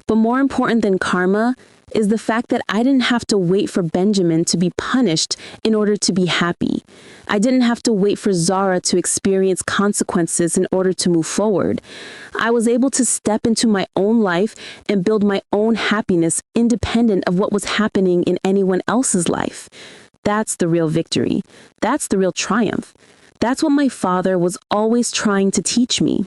But more important than karma is the fact that I didn't have to wait for Benjamin to be punished in order to be happy. I didn't have to wait for Zara to experience consequences in order to move forward. I was able to step into my own life and build my own happiness independent of what was happening in anyone else's life. That's the real victory. That's the real triumph. That's what my father was always trying to teach me.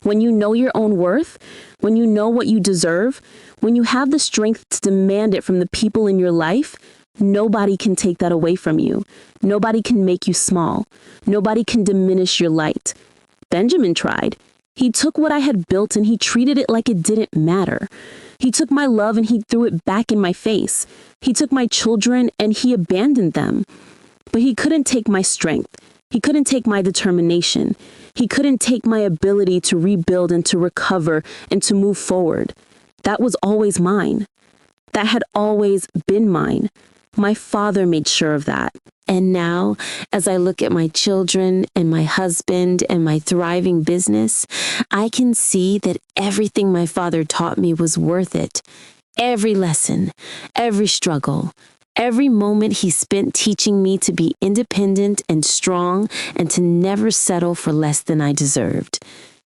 When you know your own worth, when you know what you deserve, when you have the strength to demand it from the people in your life, nobody can take that away from you. Nobody can make you small. Nobody can diminish your light. Benjamin tried. He took what I had built and he treated it like it didn't matter. He took my love and he threw it back in my face. He took my children and he abandoned them. But he couldn't take my strength. He couldn't take my determination. He couldn't take my ability to rebuild and to recover and to move forward. That was always mine. That had always been mine. My father made sure of that. And now, as I look at my children and my husband and my thriving business, I can see that everything my father taught me was worth it. Every lesson, every struggle, every moment he spent teaching me to be independent and strong and to never settle for less than I deserved.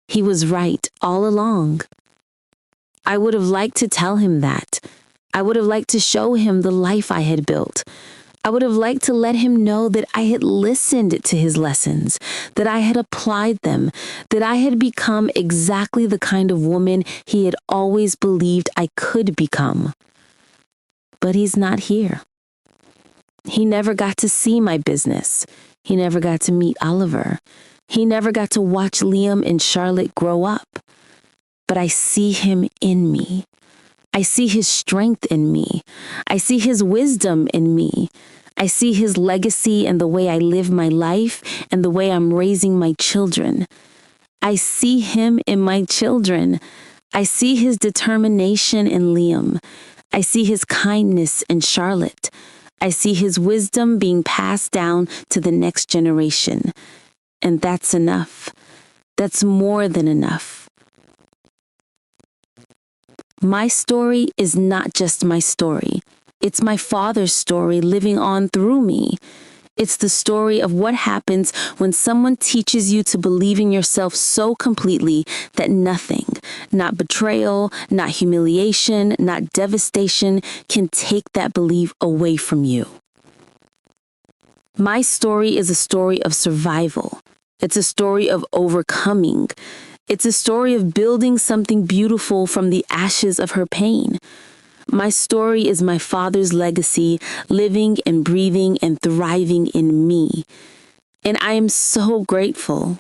He was right all along. I would have liked to tell him that. I would have liked to show him the life I had built. I would have liked to let him know that I had listened to his lessons, that I had applied them, that I had become exactly the kind of woman he had always believed I could become. But he's not here. He never got to see my business. He never got to meet Oliver. He never got to watch Liam and Charlotte grow up. But I see him in me. I see his strength in me. I see his wisdom in me. I see his legacy in the way I live my life and the way I'm raising my children. I see him in my children. I see his determination in Liam. I see his kindness in Charlotte. I see his wisdom being passed down to the next generation. And that's enough. That's more than enough. My story is not just my story. It's my father's story living on through me. It's the story of what happens when someone teaches you to believe in yourself so completely that nothing, not betrayal, not humiliation, not devastation, can take that belief away from you. My story is a story of survival. It's a story of overcoming. It's a story of building something beautiful from the ashes of her pain. My story is my father's legacy, living and breathing and thriving in me. And I am so grateful.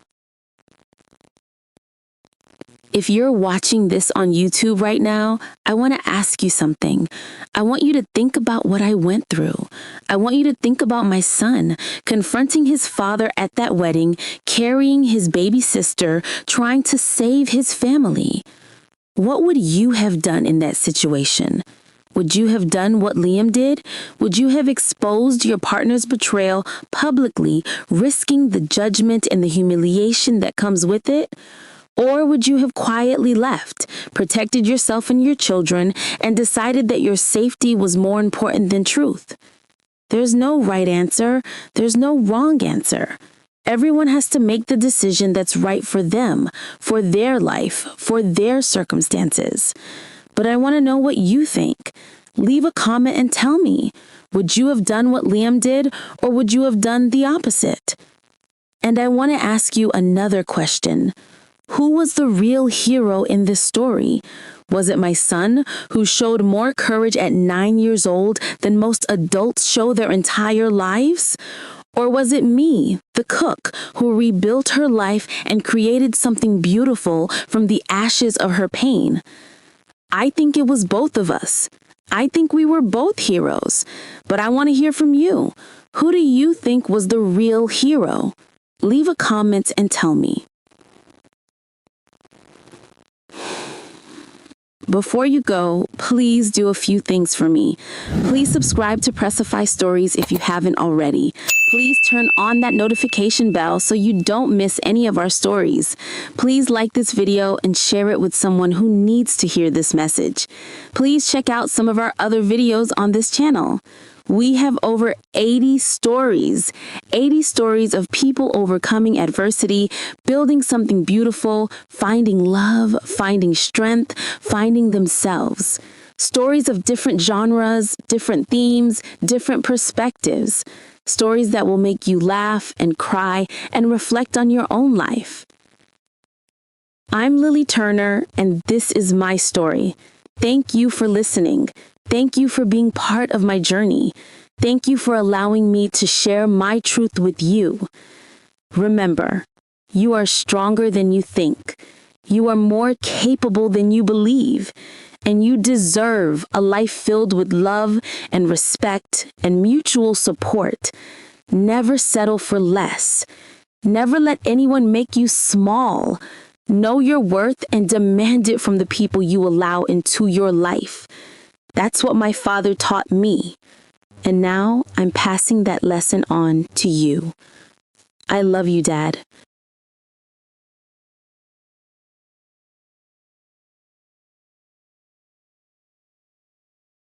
If you're watching this on YouTube right now, I want to ask you something. I want you to think about what I went through. I want you to think about my son confronting his father at that wedding, carrying his baby sister, trying to save his family. What would you have done in that situation? Would you have done what Liam did? Would you have exposed your partner's betrayal publicly, risking the judgment and the humiliation that comes with it? Or would you have quietly left, protected yourself and your children, and decided that your safety was more important than truth? There's no right answer. There's no wrong answer. Everyone has to make the decision that's right for them, for their life, for their circumstances. But I want to know what you think. Leave a comment and tell me. Would you have done what Liam did, or would you have done the opposite? And I want to ask you another question. Who was the real hero in this story? Was it my son, who showed more courage at 9 years old than most adults show their entire lives? Or was it me, the cook, who rebuilt her life and created something beautiful from the ashes of her pain? I think it was both of us. I think we were both heroes. But I want to hear from you. Who do you think was the real hero? Leave a comment and tell me. Before you go, please do a few things for me. Please subscribe to Pressify Stories if you haven't already. Please turn on that notification bell so you don't miss any of our stories. Please like this video and share it with someone who needs to hear this message. Please check out some of our other videos on this channel. We have over 80 stories of people overcoming adversity, building something beautiful, finding love, finding strength, finding themselves. Stories of different genres, different themes, different perspectives. Stories that will make you laugh and cry and reflect on your own life. I'm Lily Turner, and this is my story. Thank you for listening. Thank you for being part of my journey. Thank you for allowing me to share my truth with you. Remember, you are stronger than you think. You are more capable than you believe, and you deserve a life filled with love and respect and mutual support. Never settle for less. Never let anyone make you small. Know your worth and demand it from the people you allow into your life. That's what my father taught me. And now I'm passing that lesson on to you. I love you, Dad.